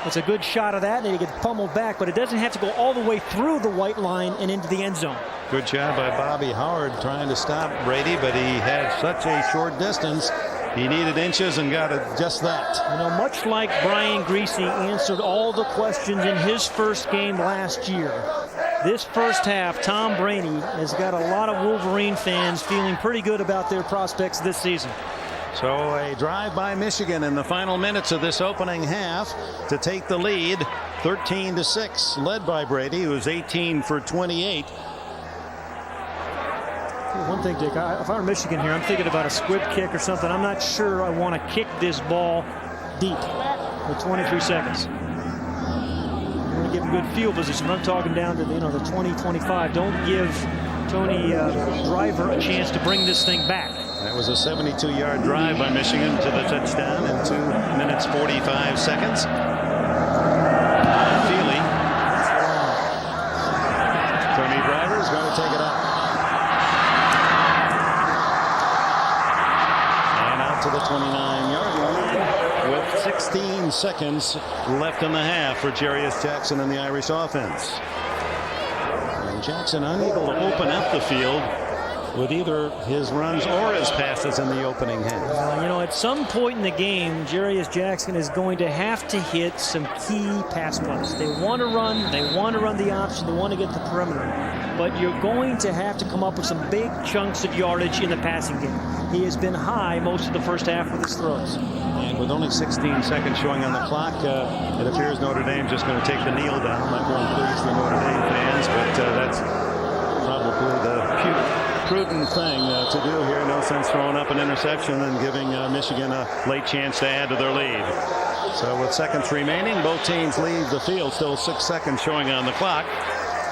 It's a good shot of that, and he gets pummeled back, but it doesn't have to go all the way through the white line and into the end zone. Good job by Bobby Howard trying to stop Brady, but he had such a short distance. He needed inches and got it just that. You know, much like Brian Griese answered all the questions in his first game last year, this first half, Tom Brady has got a lot of Wolverine fans feeling pretty good about their prospects this season. So a drive by Michigan in the final minutes of this opening half to take the lead, 13-6, led by Brady, who's 18 for 28. One thing, Dick, if I were Michigan here, I'm thinking about a squib kick or something. I'm not sure I want to kick this ball deep with 23 seconds. I'm going to give a good field position. I'm talking down to the 20-25. Don't give Tony Driver a chance to bring this thing back. That was a 72-yard drive by Michigan to the touchdown in 2 minutes 45 seconds. Feely. Tony Driver is going to take it up. To the 29-yard line with 16 seconds left in the half for Cherries Jackson and the Irish offense. And Jackson unable to open up the field with either his runs or his passes in the opening half. Well, you know, at some point in the game, Cherries Jackson is going to have to hit some key pass plays. They want to run the option, they want to get the perimeter. But you're going to have to come up with some big chunks of yardage in the passing game. He has been high most of the first half with his throws. And with only 16 seconds showing on the clock, it appears Notre Dame's just going to take the kneel down. That won't please the Notre Dame fans, but that's probably the prudent thing to do here. No sense throwing up an interception and giving Michigan a late chance to add to their lead. So with seconds remaining, both teams leave the field. Still 6 seconds showing on the clock.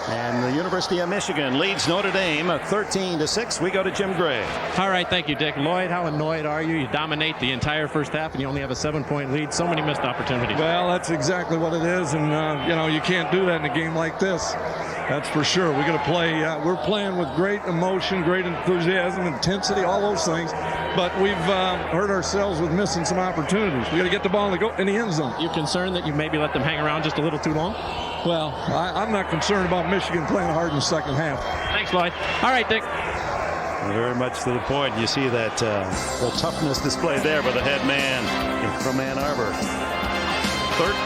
And the University of Michigan leads Notre Dame 13-6. We go to Jim Gray. All right, thank you, Dick. Lloyd, how annoyed are you? You dominate the entire first half, and you only have a 7-point lead. So many missed opportunities. Well, that's exactly what it is, and you know, you can't do that in a game like this. That's for sure. We're going to play. We're playing with great emotion, great enthusiasm, intensity, all those things. But we've hurt ourselves with missing some opportunities. We got to get the ball in the end zone. You concerned that you maybe let them hang around just a little too long? Well, I'm not concerned about Michigan playing hard in the second half. Thanks, Lloyd. All right, Dick. Very much to the point. You see that the toughness displayed there by the head man from Ann Arbor.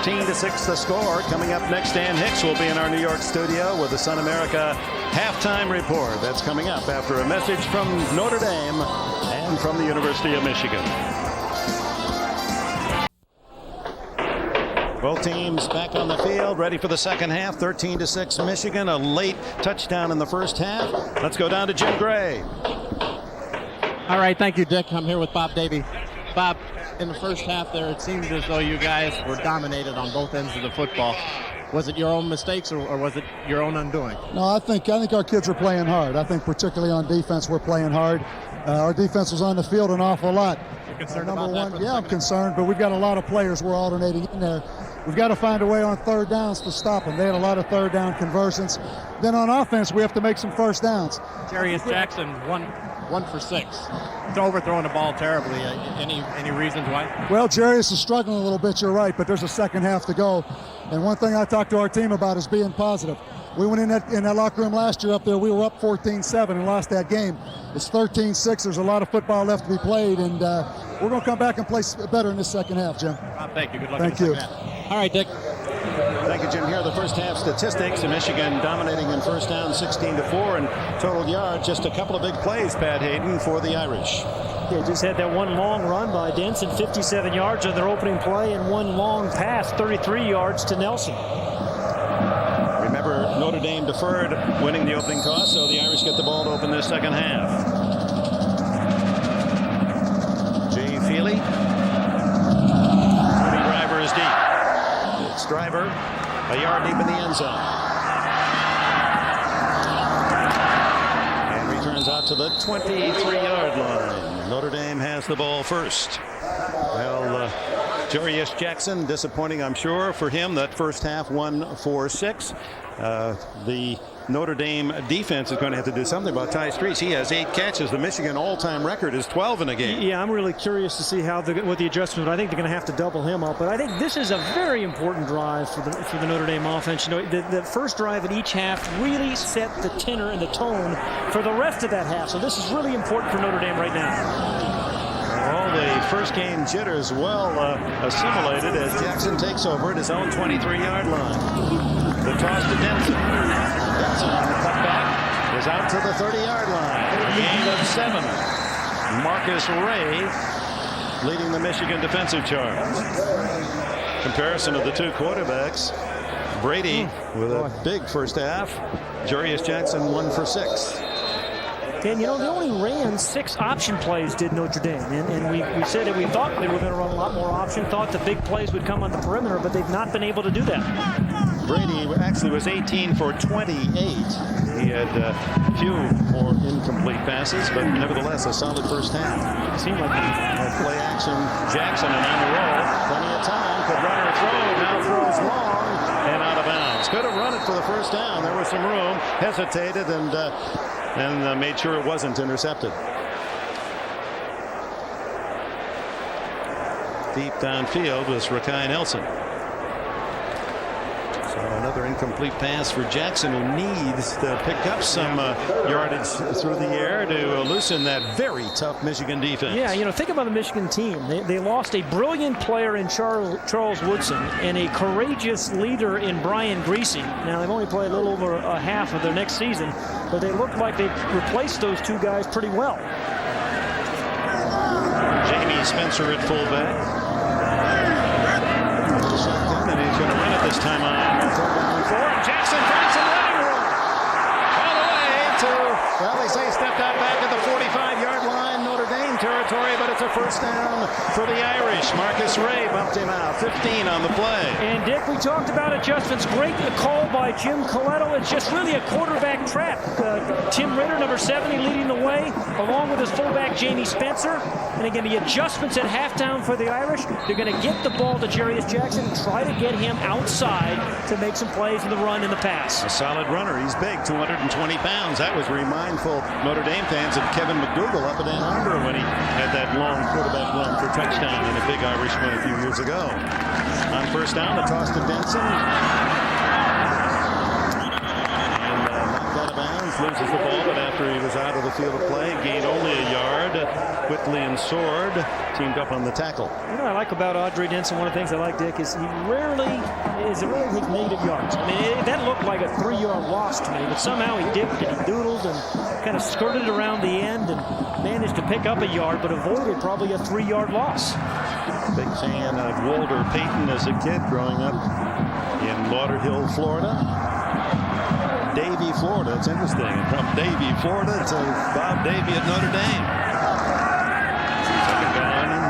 13-6 the score. Coming up next, Dan Hicks will be in our New York studio with the Sun America halftime report. That's coming up after a message from Notre Dame and from the University of Michigan. Both teams back on the field, ready for the second half. 13-6 Michigan, a late touchdown in the first half. Let's go down to Jim Gray. All right, thank you, Dick. I'm here with Bob Davie. Bob, in the first half there, it seemed as though you guys were dominated on both ends of the football. Was it your own mistakes or was it your own undoing? No, I think our kids are playing hard. I think particularly on defense, we're playing hard. Our defense was on the field an awful lot. You're concerned number about that? one, yeah, I'm concerned, but we've got a lot of players we're alternating in there. We've got to find a way on third downs to stop them. They had a lot of third down conversions. Then on offense, we have to make some first downs. Cherries Jackson, one for 6. It's overthrowing the ball terribly. Any reasons why? Well, Cherries is struggling a little bit, you're right, but there's a second half to go. And one thing I talked to our team about is being positive. We went in that locker room last year up there, we were up 14-7 and lost that game. It's 13-6, there's a lot of football left to be played, and we're going to come back and play better in this second half, Jim. Thank you, good luck. Thank you. All right, Dick. Thank you, Jim. Here are the first half statistics. Michigan dominating in first down 16-4 and total yards. Just a couple of big plays, Pat Hayden, for the Irish. They just had that one long run by Denson, 57 yards on their opening play, and one long pass, 33 yards to Nelson. Remember, Notre Dame deferred winning the opening toss, so the Irish get the ball to open this second half. Jay Feely. Driver is deep. It's Driver a yard deep in the end zone. And returns out to the 23-yard line. Notre Dame has the ball first. Well, Cherries Jackson, disappointing, I'm sure, for him. That first half, 1 for 6. The Notre Dame defense is going to have to do something about Ty Streets. He has 8 catches. The Michigan all-time record is 12 in a game. Yeah, I'm really curious to see how what the adjustment. I think they're going to have to double him up. But I think this is a very important drive for the Notre Dame offense. You know, the first drive in each half really set the tenor and the tone for the rest of that half. So this is really important for Notre Dame right now. All the first game jitters well assimilated as Jackson takes over at his own 23-yard line. The toss to Denson. Denson on the cutback is out to the 30-yard line. Gain of 7. Marcus Ray leading the Michigan defensive charge. Comparison of the two quarterbacks. Brady with a big first half. Cherries Jackson 1 for 6. And, you know, they only ran 6 option plays, did Notre Dame. And we said that we thought they were going to run a lot more option, thought the big plays would come on the perimeter, but they've not been able to do that. Brady actually was 18 for 28. He had a few more incomplete passes, but nevertheless a solid first half. It seemed like play action. Jackson and on the roll. Plenty of time. Could run or throw. Now throws long and out of bounds. Could have run it for the first down. There was some room. Hesitated and made sure it wasn't intercepted. Deep downfield was Rakai Nelson. So another incomplete pass for Jackson, who needs to pick up some yardage through the air to loosen that very tough Michigan defense. Yeah, you know, think about the Michigan team. They lost a brilliant player in Charles Woodson and a courageous leader in Brian Greasy. Now, they've only played a little over a half of their next season, but they look like they've replaced those two guys pretty well. Jamie Spencer at fullback. And he's going to run it this time on 3rd down and 4. And Jackson finds some running room. All the way to, well, they say stepped out back at the 45-yard line, Notre Dame territory, but it's a first down for the Irish. Marcus Ray bumped him out. 15 on the play. And Dick, we talked about adjustments. Great call by Jim Coletto. It's just really a quarterback trap. Tim Ritter, number 70, leading the way, along with his fullback Jamie Spencer. And again, the adjustments at halftime for the Irish, they're going to get the ball to Cherries Jackson and try to get him outside to make some plays in the run and the pass. A solid runner. He's big, 220 pounds. That was very mindful Notre Dame fans of Kevin McDougal up at Ann Arbor when he had that long quarterback run for touchdown in a big Irish win a few years ago. On first down, the toss to Denson. Loses the ball, but after he was out of the field of play, gained only a yard. Whitley and Sword teamed up on the tackle. You know what I like about Audrey Denson, one of the things I like, Dick, is he rarely takes negative yards. I mean, that looked like a 3-yard loss to me, but somehow he dipped and he doodled and kind of skirted around the end and managed to pick up a yard, but avoided probably a 3-yard loss. Big fan of Walter Payton as a kid growing up in Lauderhill, Florida. Davie, Florida. It's interesting. From Davie, Florida to Bob Davie at Notre Dame. Second down and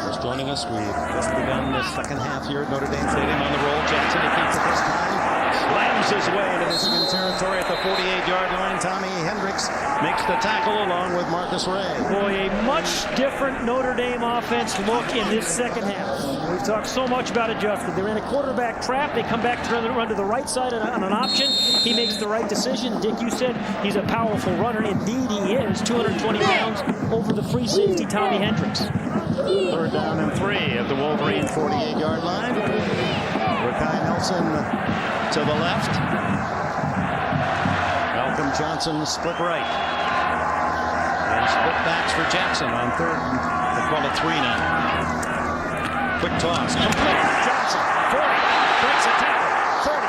9. Just joining us, we've just begun the second half here at Notre Dame Stadium on the roll. Jackson, he keeps it this time. Slams his way into Michigan territory at the 48-yard line. Tommy Hendricks makes the tackle along with Marcus Ray. Boy, a much different Notre Dame offense look in this second half. We've talked so much about adjustment. They're in a quarterback trap. They come back to run to the right side on an option. He makes the right decision. Dick, you said he's a powerful runner. Indeed, he is. 220 pounds over the free safety, Tommy Hendricks. 3rd down and 3 at the Wolverine 48-yard line. Rakai Nelson to the left. Malcolm Johnson split right. And split backs for Jackson on 3rd. They call it 3 now. Quick toss. Complete. Johnson. 40. Breaks a tackle. 30.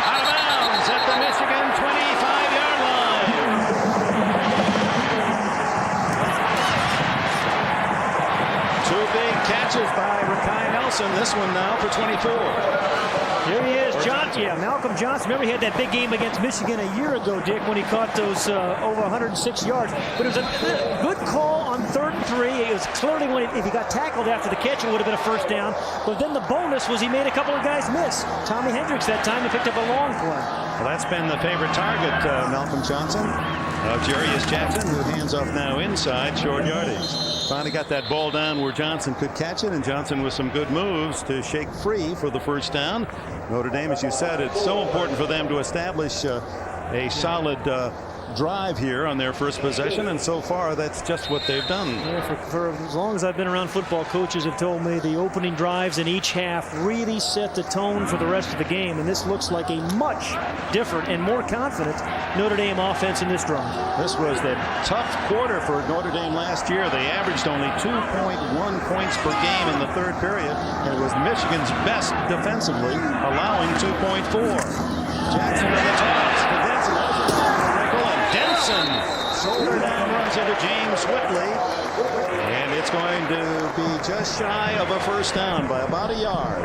Out of bounds at the Michigan 25-yard line. Two big catches by Rakai Nelson. This one now for 24. Here he is, Malcolm Johnson. Remember, he had that big game against Michigan a year ago, Dick, when he caught those over 106 yards. But it was a good call on 3rd and 3. It was clearly if he got tackled after the catch, it would have been a first down. But then the bonus was he made a couple of guys miss. Tommy Hendricks that time, he picked up a long play. Well, that's been the favorite target, Malcolm Johnson. Cherries Jackson, who hands off now inside, short yardage. Finally got that ball down where Johnson could catch it, and Johnson with some good moves to shake free for the first down. Notre Dame, as you said, it's so important for them to establish a solid drive here on their first possession, and so far that's just what they've done. Yeah, for as long as I've been around football, coaches have told me the opening drives in each half really set the tone for the rest of the game, and this looks like a much different and more confident Notre Dame offense in this drive. This was the tough quarter for Notre Dame last year. They averaged only 2.1 points per game in the 3rd period, and it was Michigan's best defensively, allowing 2.4. Jackson to the toss to Denson. Denson, shoulder down, runs into James Whitley, and it's going to be just shy of a first down by about a yard.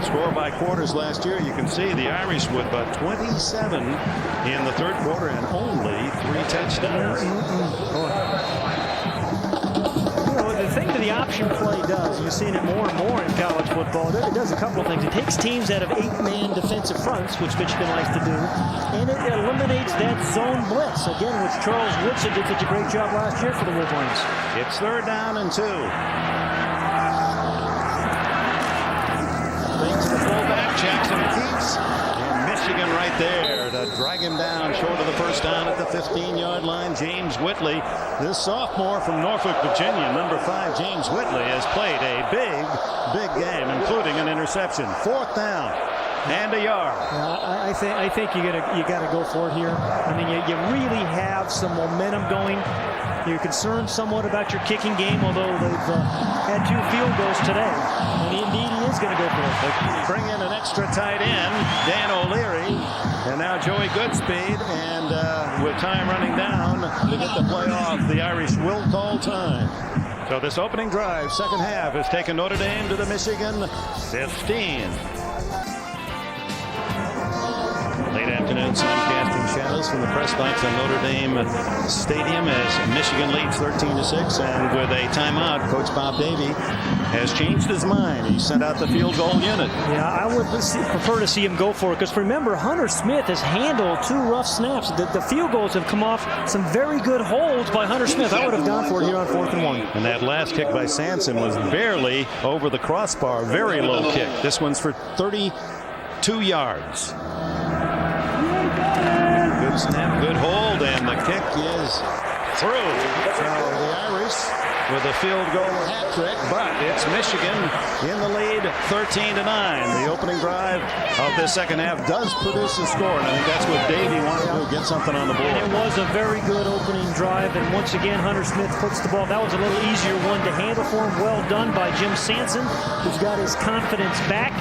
Score by quarters last year, you can see the Irish with 27 in the 3rd quarter and only 3 touchdowns. The thing that the option play does, you've seen it more and more in college football, it does a couple of things. It takes teams out of 8-man defensive fronts, which Michigan likes to do, and it eliminates that zone blitz, again, which Charles Woodson did such a great job last year for the Wolverines. It's 3rd down and 2. Thing to the fullback, Jackson keeps, and Michigan right there there to drag him down short of the first down at the 15-yard line. James Whitley, this sophomore from Norfolk, Virginia, number 5, James Whitley, has played a big game, including an interception. 4th down and a yard. I think you got to go for it here. I mean, you really have some momentum going. You're concerned somewhat about your kicking game, although they've had 2 field goals today. And indeed, he is going to go for it. They bring in an extra tight end, Dan O'Leary, and now Joey Goodspeed. And with time running down to get the play off, the Irish will call time. So this opening drive, second half, has taken Notre Dame to the Michigan 15. Late afternoon sun casting shadows from the press box at Notre Dame Stadium as Michigan leads 13-6, and with a timeout, Coach Bob Davie has changed his mind. He sent out the field goal unit. Yeah, I would prefer to see him go for it, because remember, Hunter Smith has handled 2 rough snaps. The field goals have come off some very good holds by Hunter Smith. I would have gone for it here on 4th and 1. And that last kick by Sanson was barely over the crossbar. Very low kick. This one's for 32 yards. Good snap, good hold, and the kick is through. So the Irish with a field goal hat trick, but it's Michigan in the lead 13-9. The opening drive of this second half does produce a score, and I think that's what Davie wanted to do, get something on the board. And it was a very good opening drive, and once again, Hunter Smith puts the ball. That was a little easier one to handle for him. Well done by Jim Sanson, who's got his confidence back.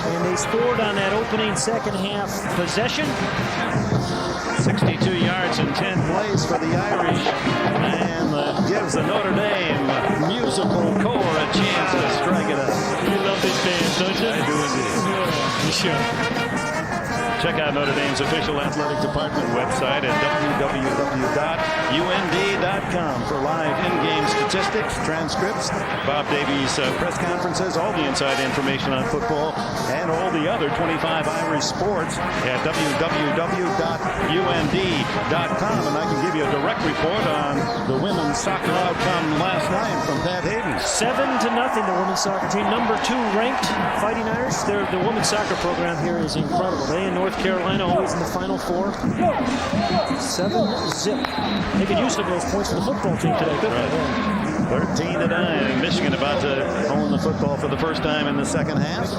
And they scored on that opening second half possession. 62 yards and 10 plays for the Irish, and gives the Notre Dame musical core a chance to strike it up. You love this band, don't you? I do indeed. You should. Check out Notre Dame's official athletic department website at www.und.com for live in-game statistics, transcripts, Bob Davie's press conferences, all the inside information on football, and all the other 25 Irish sports at www.und.com. And I can give you a direct report on the women's soccer outcome last night from Pat Hayden. 7-0, the women's soccer team. Number 2 ranked Fighting Irish. The women's soccer program here is incredible. They in North Carolina always in the Final Four. 7-0. They could use some of those points for the football team today. Right. 13-9. Michigan about to own the football for the first time in the second half.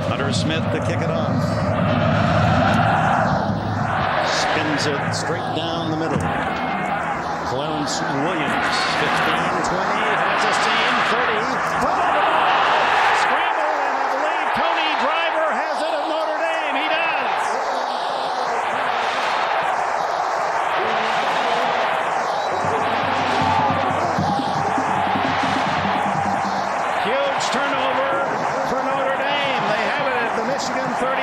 Hunter Smith to kick it off. Spins it straight down the middle. Clarence Williams, 15, 20, has a seam, 30. Scramble, and I believe Tony Driver has it at Notre Dame. He does. Huge turnover for Notre Dame. They have it at the Michigan 34.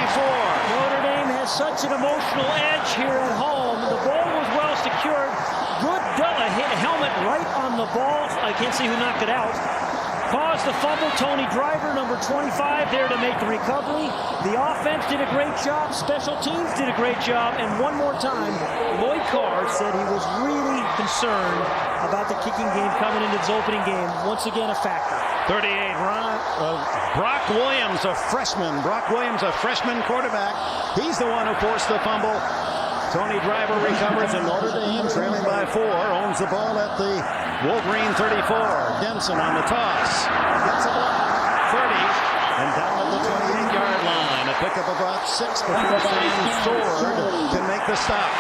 Notre Dame has such an emotional edge here at home. The ball was well secured. Good hit helmet right on the ball. I can't see who knocked it out. Caused the fumble. Tony Driver, number 25, there to make the recovery. The offense did a great job. Special teams did a great job. And one more time, Lloyd Carr said he was really concerned about the kicking game coming into this opening game. Once again, a factor. 38, Brock Williams, a freshman. Brock Williams, a freshman quarterback. He's the one who forced the fumble. Tony Driver recovers, and Notre Dame, trailing by 4, owns the ball at the Wolverine 34. Denson on the toss. Gets it up 30, and down at the 28-yard line. A pickup of about 6 before Sam Sword can make the stop.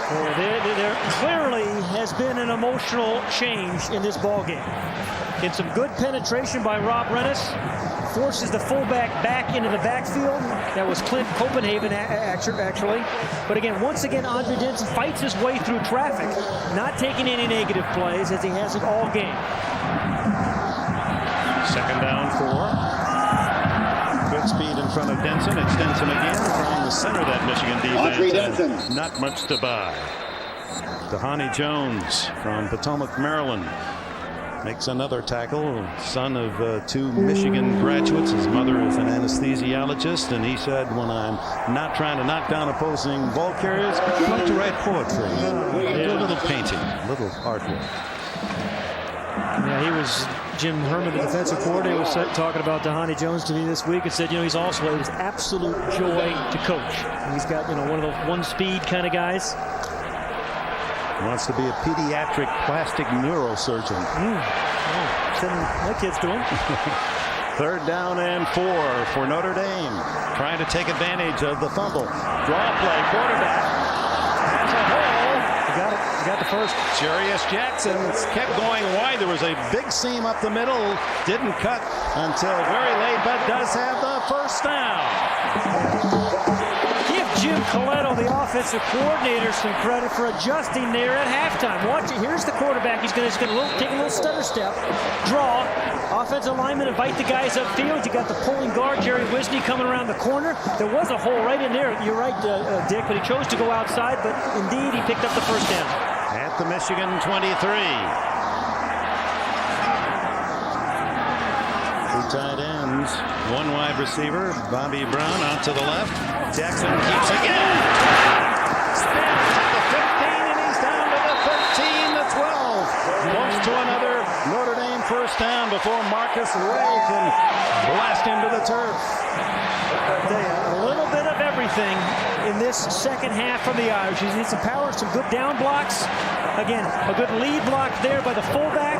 Well, there clearly has been an emotional change in this ball game. In some good penetration by Rob Rennis, forces the fullback back into the backfield. That was Clint Copenhagen, actually. But again, once again, Andre Denson fights his way through traffic, not taking any negative plays as he has it all game. Second down 4. Good speed in front of Denson. It's Denson again from the center of that Michigan defense. Not much to buy. Tahani Jones from Potomac, Maryland, makes another tackle. Son of 2 Michigan graduates. His mother is an anesthesiologist, and he said, when I'm not trying to knock down opposing ball carriers, I like to write poetry. Do a little painting, a little artwork. Yeah, he was, Jim Herman, the defensive coordinator, was talking about Dhani Jones to me this week and said, he's also an absolute joy to coach. He's got, one of those one-speed kind of guys. Wants to be a pediatric plastic neurosurgeon. Sending my kids to him. 3rd down and 4 for Notre Dame. Trying to take advantage of the fumble. Draw play, quarterback. Has a hole. He got the first. Cherries Jackson kept going wide. There was a big seam up the middle. Didn't cut until very late, but does have the first down. Give Jim Coletto, the offensive coordinator, some credit for adjusting there at halftime. Watch it. Here's the quarterback. He's going to take a little stutter step. Draw. Offensive lineman invite the guys upfield. You got the pulling guard, Jerry Wisney, coming around the corner. There was a hole right in there. You're right, Dick, but he chose to go outside. But indeed, he picked up the first down. At the Michigan 23. 2 tight ends, 1 wide receiver. Bobby Brown out to the left. Jackson keeps again. Spins to the 15, and he's down to the 13, the 12. Close to another Notre Dame first down before Marcus Ray can blast into the turf. A little bit of everything in this second half from the Irish. You need some power, some good down blocks. Again, a good lead block there by the fullback,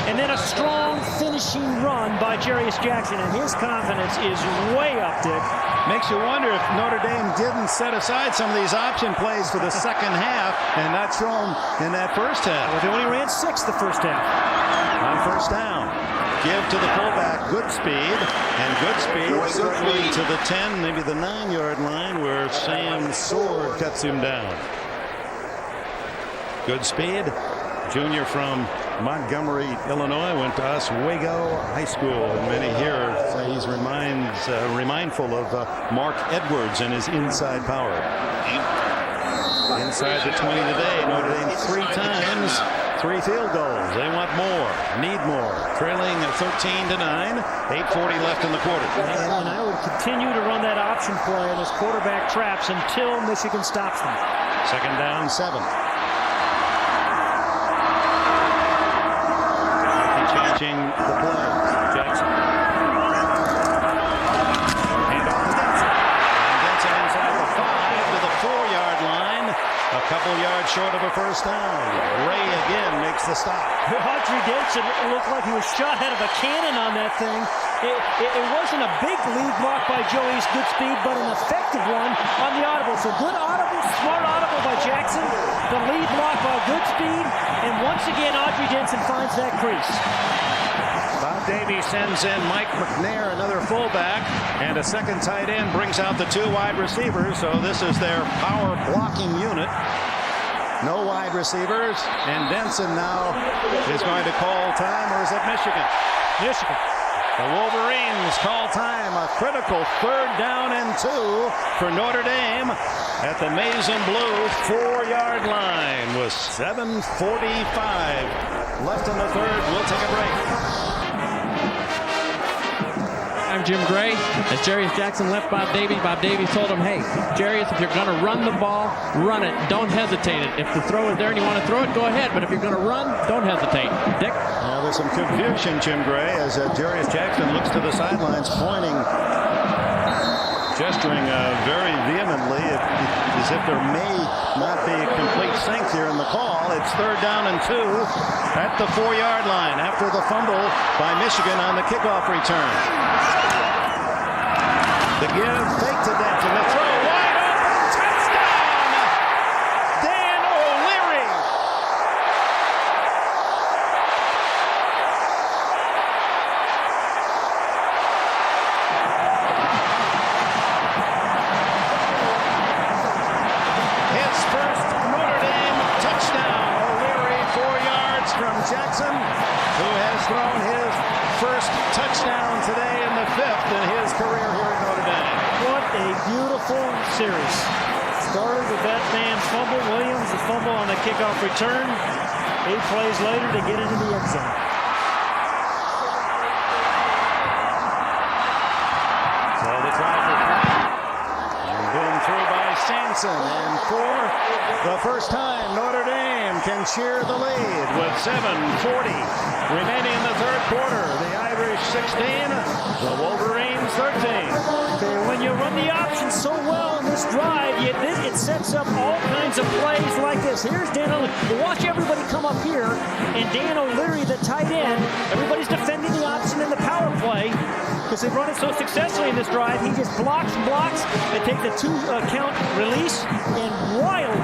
and then a strong finishing run by Cherries Jackson, and his confidence is way up, Dick. Makes you wonder if Notre Dame didn't set aside some of these option plays for the second half and not show them in that first half. Well, they only ran 6 the first half. On first down, give to the fullback, good speed, and good speed circling to the 10, maybe the 9-yard line where Sam Sword cuts him down. Good speed. Junior from Montgomery, Illinois, went to Oswego High School, and many here say he's remindful of Mark Edwards and his inside power. Inside the 20 today, Notre Dame 3 times, 3 field goals. They want more, need more. Trailing at 13-9, 8:40 left in the quarter. And I would continue to run that option play in his quarterback traps until Michigan stops them. 2nd down, 7. Changing the play. Jackson. Hand off to Denson. And Denson inside the 5 to the 4-yard line. A couple yards short of a first down. Ray again makes the stop. Audrey Denson looked like he was shot out of a cannon on that thing. It wasn't a big lead block by Joey's good speed, but an effective one on the audible. So good audible, smart audible by Jackson. The lead block by good speed. And once again, Audrey Denson finds that crease. Bob Davie sends in Mike McNair, another fullback, and a second tight end brings out the 2 wide receivers. So this is their power blocking unit. No wide receivers, and Denson now is going to call time, or is it Michigan? Michigan. The Wolverines call time, a critical 3rd down and 2 for Notre Dame at the Maize and Blue 4-yard line with 7:45 left in the 3rd. We'll take a break. I'm Jim Gray. As Cherries Jackson left Bob Davie told him, hey, Cherries, if you're going to run the ball, run it. Don't hesitate it. If the throw is there and you want to throw it, go ahead. But if you're going to run, don't hesitate. Dick? Now there's some confusion, Jim Gray, as Cherries Jackson looks to the sidelines, pointing, gesturing very vehemently as if there may not be a complete sync here in the call. It's 3rd down and 2 at the 4-yard line after the fumble by Michigan on the kickoff return. The give, fake to Denson, the throw, wide open, touchdown! Dan O'Leary! His first Notre Dame touchdown. O'Leary, 4 yards from Jackson, who has thrown his first touchdown today in the 5th in his career here at Notre Dame. What a beautiful series. Started with that man fumble, Williams, the fumble on the kickoff return. 8 plays later to get into the end zone. So the try for and been through by Sampson, and for the first time Notre Dame can cheer the lead with 7:40 remaining in the third quarter. The Irish 16, the Wolverines 13. When you run the option so well in this drive, it sets up all kinds of plays like this. Here's Dan O'Leary. You watch everybody come up here, and Dan O'Leary, the tight end, everybody's defending the option in the power play because they've run it so successfully in this drive. He just blocks and blocks. They take the 2-count release and wild,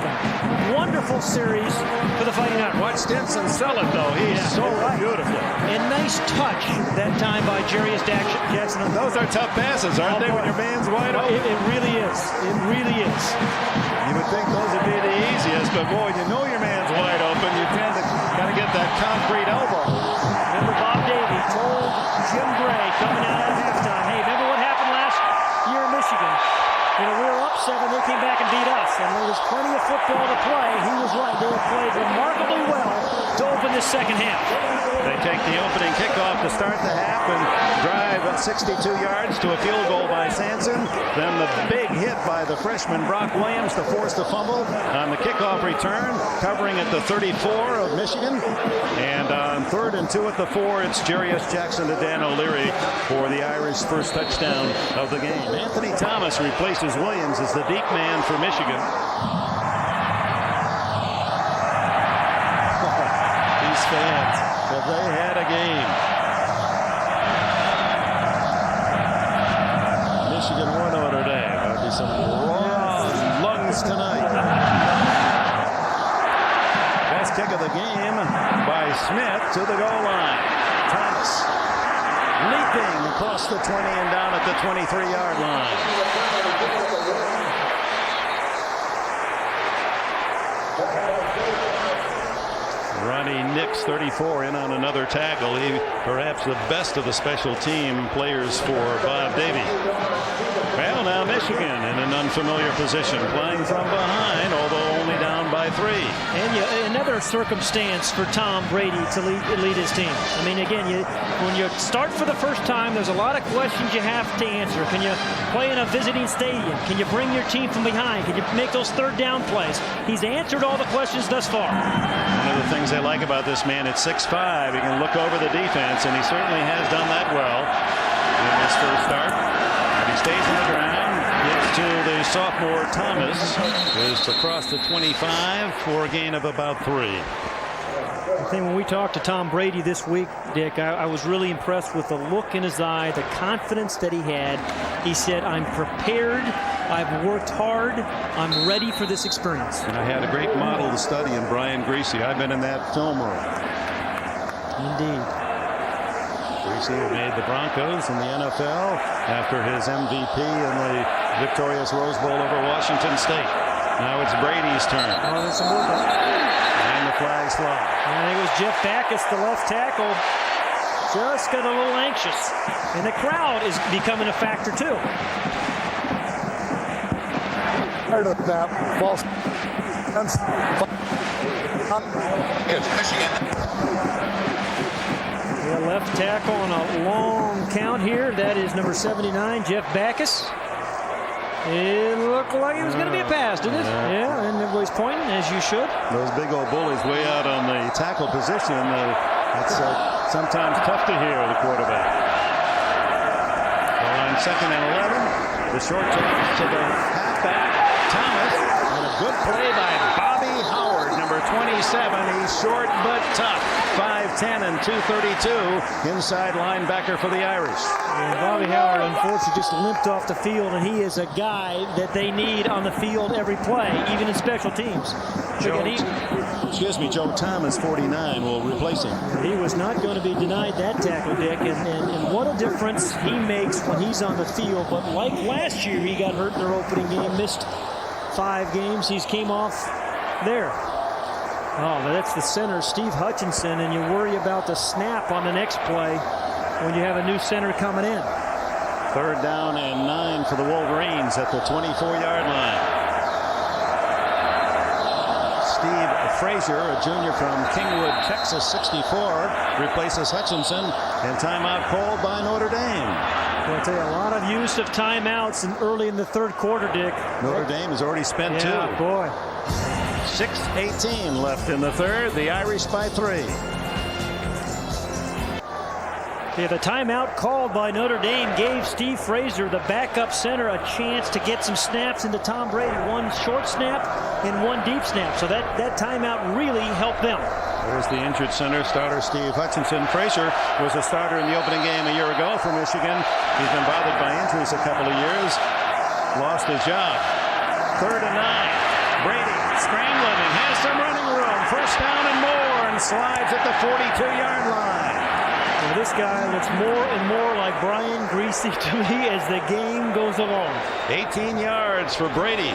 wonderful series for the Fighting Irish. Watch Stinson sell it, though. He's so beautiful. And nice touch that time by Cherries Jackson. Those are tough passes, aren't they, when your man's wide open? It really is. It really is. You would think those would be the easiest, but boy, you know your man's wide open. You tend to kind of get that concrete elbow. Remember Bob Davie told Jim Gray coming out at halftime, hey, remember what happened last year in Michigan? We were up 7, they came back and beat us, and there was plenty of football to play. He was right. They have played remarkably well to open this second half. They take the opening kickoff to start the half and drive 62 yards to a field goal by Sanson. Then the big hit by the freshman Brock Williams to force the fumble on the kickoff return, covering at the 34 of Michigan. And on 3rd and 2 at the 4, it's Cherries Jackson to Dan O'Leary for the Irish first touchdown of the game. Anthony Thomas replaces Williams as the deep man for Michigan. These fans, have they had a game? Michigan or Notre Dame. There'll be some raw lungs tonight. Best kick of the game by Smith to the goal line. Thomas leaping across the 20 and down at the 23-yard line. Ronnie Nix, 34, in on another tackle. He perhaps the best of the special team players for Bob Davie. Well, now Michigan in an unfamiliar position, playing from behind, although only down by 3. And another circumstance for Tom Brady to lead his team. I mean, again, when you start for the first time, there's a lot of questions you have to answer. Can you play in a visiting stadium? Can you bring your team from behind? Can you make those third down plays? He's answered all the questions thus far. One of the things I like about this man at 6'5", he can look over the defense, and he certainly has done that well in his first start. But he stays on the ground, gets to the sophomore Thomas, goes across the 25 for a gain of about 3. I think when we talked to Tom Brady this week, Dick, I was really impressed with the look in his eye, the confidence that he had. He said, I'm prepared, I've worked hard, I'm ready for this experience. And I had a great model to study in Brian Griese. I've been in that film room. Indeed. Griese made the Broncos in the NFL after his MVP in the victorious Rose Bowl over Washington State. Now it's Brady's turn. Oh, there's some work. And the flags fly. And it was Jeff Backus, the left tackle, just got a little anxious. And the crowd is becoming a factor, too. Part of that false. The left tackle on a long count here. That is number 79, Jeff Backus. It looked like it was going to be a pass, didn't it? Yeah, and everybody's pointing, as you should. Those big old bullies way out on the tackle position. It's sometimes tough to hear the quarterback. Well, on 2nd and 11, the short toss to the halfback, Thomas, and a good play by Bobby Howard, number 27. He's short but tough. 5'10" and 232, inside linebacker for the Irish. And Bobby Howard, unfortunately, just limped off the field, and he is a guy that they need on the field every play, even in special teams. Joe Thomas, 49, will replace him. He was not going to be denied that tackle, Dick, and what a difference he makes when he's on the field. But like last year, he got hurt in their opening game, missed 5 games. He's came off there. Oh, that's the center, Steve Hutchinson, and you worry about the snap on the next play when you have a new center coming in. 3rd down and 9 for the Wolverines at the 24-yard line. Steve Frazier, a junior from Kingwood, Texas, 64, replaces Hutchinson, and timeout called by Notre Dame. Well, I'll tell you, a lot of use of timeouts early in the 3rd quarter, Dick. Notre Dame has already spent 2. Yeah, boy. 6:18 left in the third. The Irish by 3. Yeah, the timeout called by Notre Dame gave Steve Fraser, the backup center, a chance to get some snaps into Tom Brady. One short snap and one deep snap. So that timeout really helped them. There's the injured center starter, Steve Hutchinson. Fraser was a starter in the opening game a year ago for Michigan. He's been bothered by injuries a couple of years. Lost his job. 3rd and 9. Brady scrambling and has some running room. First down and more, and slides at the 42-yard line. Well, this guy looks more and more like Brian Greasy to me as the game goes along. 18 yards for Brady.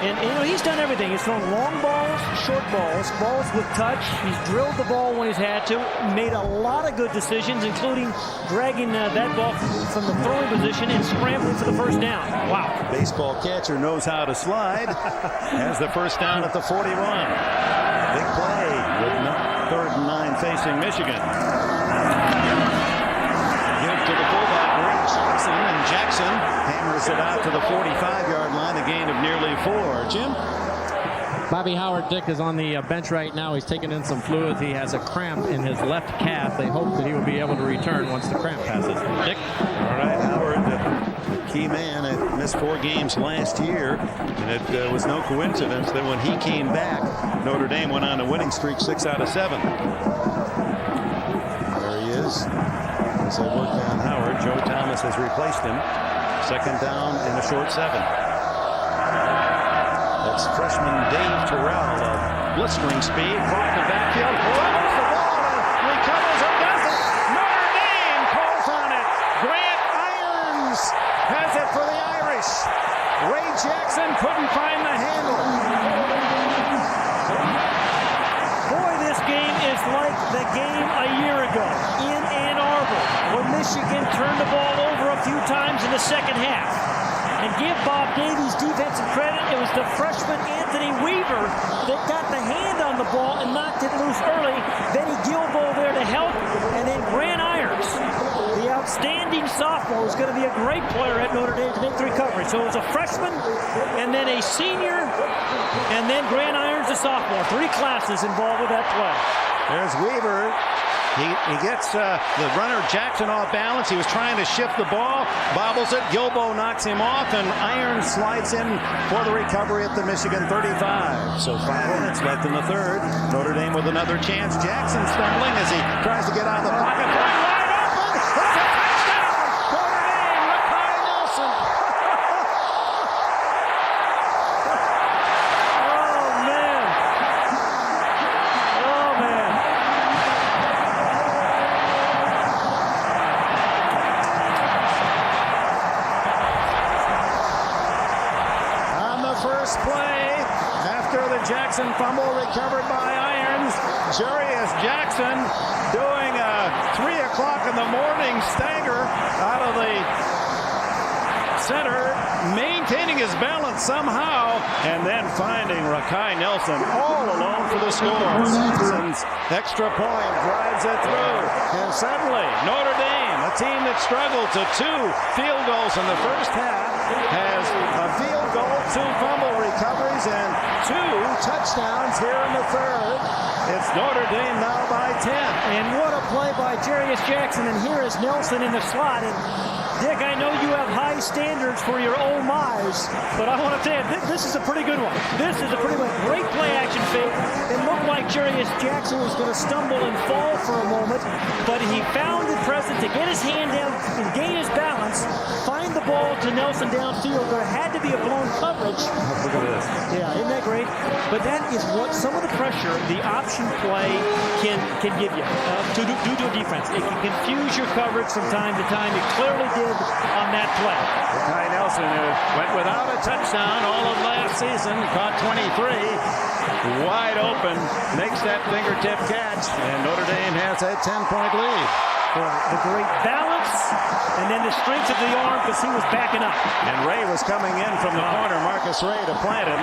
And you know, he's done everything. He's thrown long balls, short balls, balls with touch. He's drilled the ball when he's had to. Made a lot of good decisions, including dragging that ball from the throwing position and scrambling for the first down. Wow. Baseball catcher knows how to slide. Has the first down at the 41. Big play with 3rd and 9 facing Michigan. Give to the fullback, Jackson, and Jackson hammers it out to the 45-yard line, a gain of nearly 4. Jim? Bobby Howard, Dick, is on the bench right now. He's taking in some fluid. He has a cramp in his left calf. They hope that he will be able to return once the cramp passes. Dick? All right, Howard, the key man, missed 4 games last year, and it was no coincidence that when he came back, Notre Dame went on a winning streak 6 out of 7. There he is. As they work on Howard, Joe Thomas has replaced him. 2nd down and a short 7. That's freshman Dave Terrell of blistering speed. Caught in the backfield. Throws the ball and recovers or doesn't. Notre Dame calls on it. Grant Irons has it for the Irish. Ray Jackson couldn't find the handle. Boy, this game is like the game a year ago in Ann Arbor, when Michigan turned the ball over a few times in the second half. And give Bob Davies defensive credit, it was the freshman Anthony Weaver that got the hand on the ball and knocked it loose early. Benny Gilbo there to help, and then Grant Irons, the outstanding sophomore, who's going to be a great player at Notre Dame to make the recovery. So it was a freshman, and then a senior, and then Grant Irons, a sophomore. 3 classes involved with that play. There's Weaver. He gets the runner Jackson off balance. He was trying to shift the ball, bobbles it. Gilbo knocks him off, and Irons slides in for the recovery at the Michigan 35. So 5 minutes left in the third. Notre Dame with another chance. Jackson stumbling as he tries to get out of the pocket. Wide open. It's a touchdown. Notre Dame. Rakai Nelson. First play after the Jackson fumble recovered by Irons. Cherries Jackson doing a 3 o'clock in the morning stagger out of the center, maintaining his balance somehow, and then finding Rakai Nelson all alone for the score. Nelson's extra point drives it through, and suddenly Notre Dame, a team that struggled to 2 field goals in the first half, has a field goal, 2 fumble recoveries, and 2 touchdowns here in the third. It's Notre Dame now by 10. And what a play by Cherries Jackson, and here is Nelson in the slot. And Dick, I know you have high standards for your oh my's, but I want to tell you, this is a pretty good one. This is a pretty good, great play action fake. It looked like Cherries Jackson was going to stumble and fall for a moment, but he found it present to get his hand down and gain his balance, find the ball to Nelson downfield. There had to be a blown coverage. Look at this. Yeah, isn't that great? But that is what some of the pressure the option play can give you due to a defense. It can confuse your coverage from time to time. It clearly did on that play. Rakai Nelson, who went without a touchdown all of last season, caught 23, wide open, makes that fingertip catch, and Notre Dame has a 10-point lead. The great balance, and then the strength of the arm because he was backing up. And Ray was coming in from the corner, Marcus Ray, to plant him.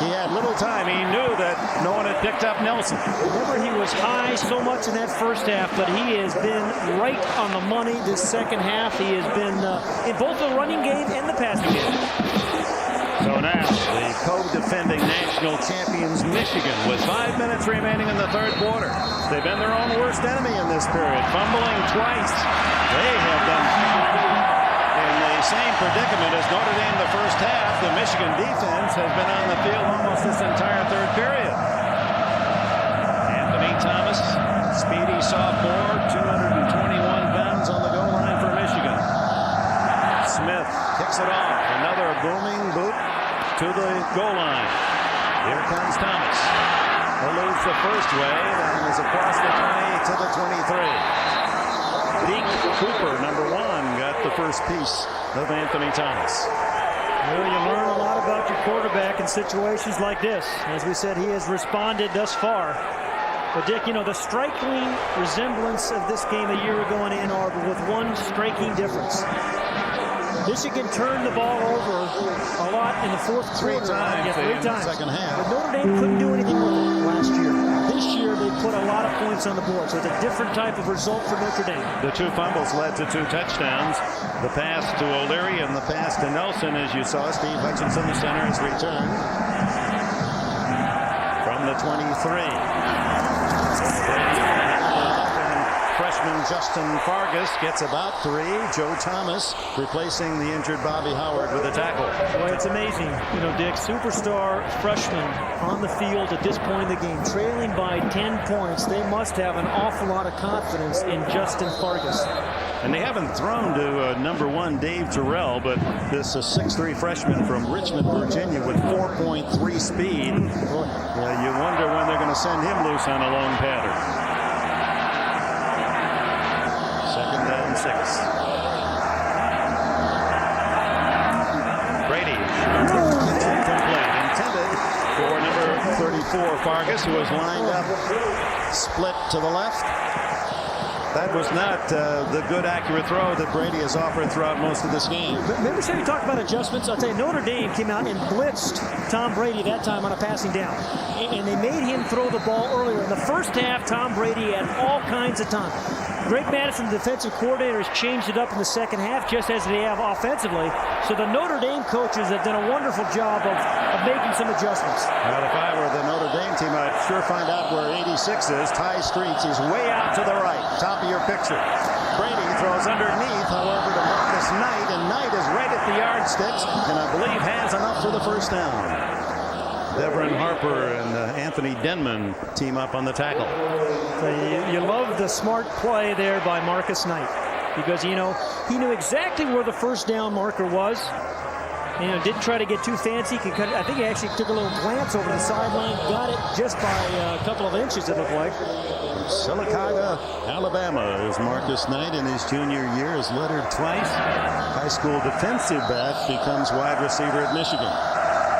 He had little time. He knew that no one had picked up Nelson. Remember, he was high so much in that first half, but he has been right on the money this second half. He has been in both the running game and the passing game. So now, the co-defending national champions Michigan with 5 minutes remaining in the third quarter. They've been their own worst enemy in this period, fumbling twice. They have been in the same predicament as Notre Dame the first half. The Michigan defense has been on the field almost this entire third period. Anthony Thomas, speedy sophomore, 221 pounds on the goal line for Michigan. Smith kicks it off. Another booming boot to the goal line. Here comes Thomas. He'll lose the first wave and is across the 20 to the 23. Deke Cooper, number 1, got the first piece of Anthony Thomas. Well, you learn a lot about your quarterback in situations like this. As we said, he has responded thus far. But, Dick, you know, the striking resemblance of this game a year ago in Ann Arbor with one striking difference. Michigan turned the ball over a lot in the fourth quarter. 3 times in the second half. But Notre Dame couldn't do anything with it last year. This year, they put a lot of points on the board. So it's a different type of result for Notre Dame. The 2 fumbles led to 2 touchdowns. The pass to O'Leary and the pass to Nelson, as you saw. Steve Hutchinson, the center, has returned from the 23. Freshman Justin Fargas gets about 3. Joe Thomas replacing the injured Bobby Howard with a tackle. Boy, it's amazing. You know, Dick, superstar freshman on the field at this point in the game, trailing by 10 points. They must have an awful lot of confidence in Justin Fargas. And they haven't thrown to number 1 Dave Terrell, but this 6'3" freshman from Richmond, Virginia with 4.3 speed. You wonder when they're going to send him loose on a long pattern. 2nd down 6. Brady. Incomplete. Intended for number 34 Fargas, who was lined up split to the left. That was not the good, accurate throw that Brady has offered throughout most of this game. Remember, you talked about adjustments. I'll tell you, Notre Dame came out and blitzed Tom Brady that time on a passing down. And they made him throw the ball earlier. In the first half, Tom Brady had all kinds of time. Greg Madison, the defensive coordinator, has changed it up in the second half, just as they have offensively. So the Notre Dame coaches have done a wonderful job of making some adjustments. Well, if I were the Notre Dame team, I'd sure find out where 86 is. Ty Streets. He's way out to the right. Top of your picture. Brady throws underneath, however, to Marcus Knight, and Knight is right at the yardsticks, and I believe has enough for the first down. Devin Harper and Anthony Denman team up on the tackle. So you love the smart play there by Marcus Knight, because, you know, he knew exactly where the first down marker was. You know, didn't try to get too fancy. I think he actually took a little glance over the sideline, got it just by a couple of inches, it looked like. Sylacauga, Alabama, is Marcus Knight in his junior year, is lettered twice. High school defensive back, becomes wide receiver at Michigan.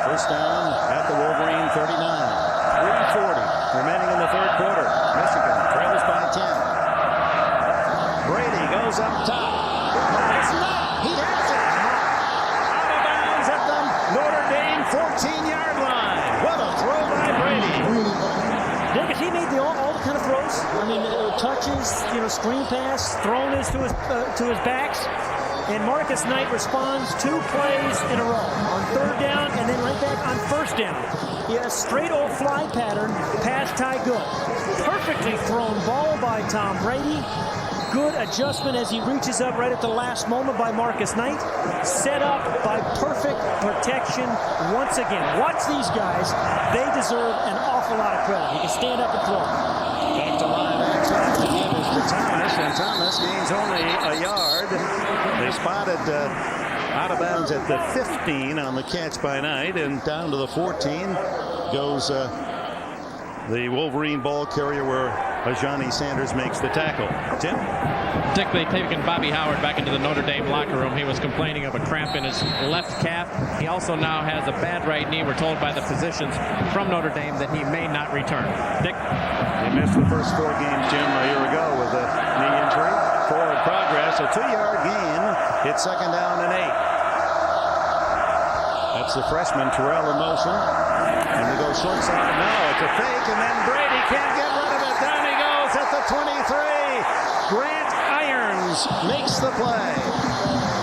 First down at the Wolverine 39. 3:40 remaining in the third quarter. Michigan trails by 10. Brady goes up top. It's not. He has it. Out of bounds at the Notre Dame 14-yard line. What a throw by Brady. Dick, he made all the kind of throws. I mean, touches, you know, screen pass, thrown this to his backs. And Marcus Knight responds 2 plays in a row. On third down and then right back on first down. He has straight old fly pattern, pass Ty Good. Perfectly thrown ball by Tom Brady. Good adjustment as he reaches up right at the last moment by Marcus Knight. Set up by perfect protection once again. Watch these guys. They deserve an awful lot of credit. He can stand up and throw. Back to linebacker. Again is to Thomas, and Thomas gains only a yard. They spotted out of bounds at the 15 on the catch by Knight, and down to the 14 goes the Wolverine ball carrier where Ajani Sanders makes the tackle. Tim? Dick, they've taken Bobby Howard back into the Notre Dame locker room. He was complaining of a cramp in his left calf. He also now has a bad right knee. We're told by the physicians from Notre Dame that he may not return. Dick? They missed the first 4 games, Jim, a year ago with a knee injury. Forward progress, a 2-yard gain. It's 2nd down and 8. That's the freshman, Terrell, in motion. And they go short side. No, it's a fake, and then Brady can't get rid of it. Down he goes at the 23. Grant Irons makes the play.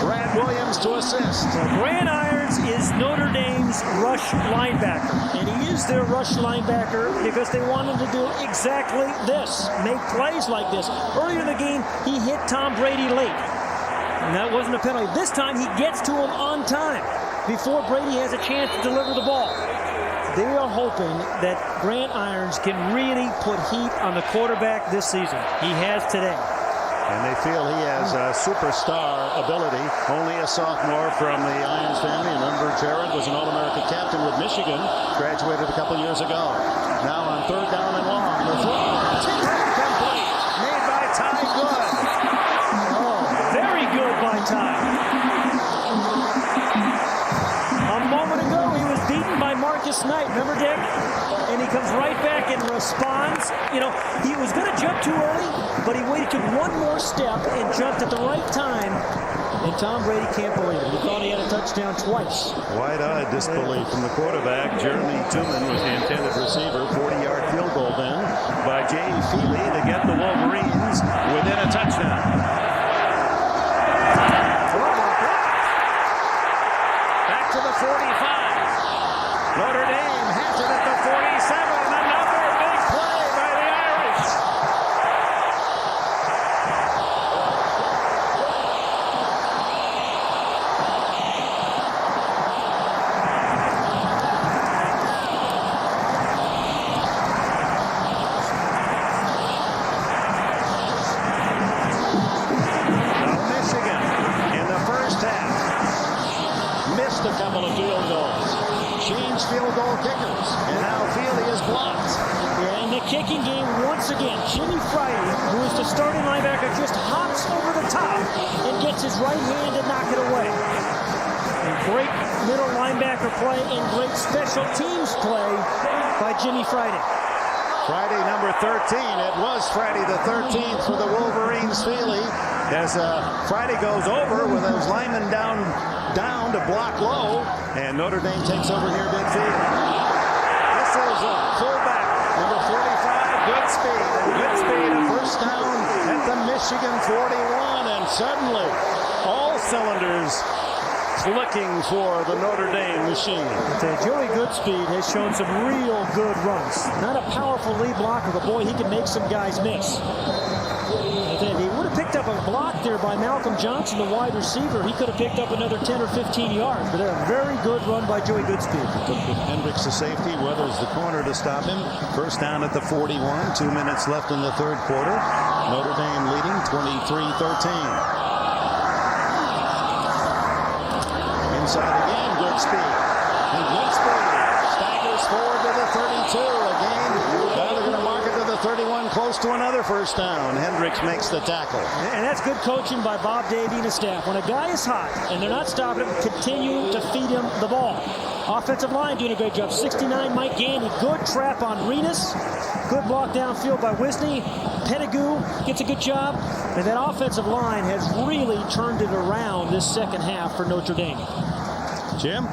Brad Williams to assist. Grant Irons is Notre Dame's rush linebacker, and he is their rush linebacker because they want him to do exactly this, make plays like this. Earlier in the game, he hit Tom Brady late, and that wasn't a penalty. This time, he gets to him on time before Brady has a chance to deliver the ball. They are hoping that Grant Irons can really put heat on the quarterback this season. He has today. And they feel he has a superstar ability. Only a sophomore from the Irons family. Remember, Jared was an All-American captain with Michigan. Graduated a couple years ago. Now on 3rd down and long. The throw. Complete. Made by Ty Good. Oh, very good by Ty. A moment ago, he was beaten by Marcus Knight. Remember, Dick? And he comes right back and responds. You know, he was going to jump too early, but he waited, took one more step, and jumped at the right time. And Tom Brady can't believe it. He thought he had a touchdown twice. Wide-eyed disbelief from the quarterback. Jeremy Tooman was the intended receiver. 40-yard field goal then by Jay Feely to get the Wolverines within a touchdown. Back to the 45. Notre Dame has it at the 47. Another big play by the Irish. Now Michigan in the first half missed a couple of field goals. Changed field goal kickers, and now Feely is blocked. Yeah, in the kicking game, once again, Jimmy Friday, who is the starting linebacker, just hops over the top and gets his right hand to knock it away. And great middle linebacker play and great special teams play by Jimmy Friday. Friday number 13. It was Friday the 13th for the Wolverines. Feely, as Friday goes over with those linemen down to block low, and Notre Dame takes over near midfield. This is fullback number 45, Goodspeed. And Goodspeed, a first down at the Michigan 41, and suddenly all cylinders clicking for the Notre Dame machine. Joey Goodspeed has shown some real good runs. Not a powerful lead blocker, but boy, he can make some guys miss. He would have picked up a block there by Malcolm Johnson, the wide receiver. He could have picked up another 10 or 15 yards, but a very good run by Joey Goodspeed. Hendricks, the safety, Weathers, the corner to stop him. First down at the 41, 2 minutes left in the third quarter. Notre Dame leading 23-13. Inside again, Goodspeed. And Goodspeed staggers forward to the 32 again. Now they're going to mark it to the 31, close to another first down. Hendricks makes the tackle. And that's good coaching by Bob Davie and his staff. When a guy is hot and they're not stopping him, continue to feed him the ball. Offensive line doing a great job. 69, Mike Gandy. Good trap on Renas. Good block downfield by Wisney. Pettigrew gets a good job. And that offensive line has really turned it around this second half for Notre Dame. Jim?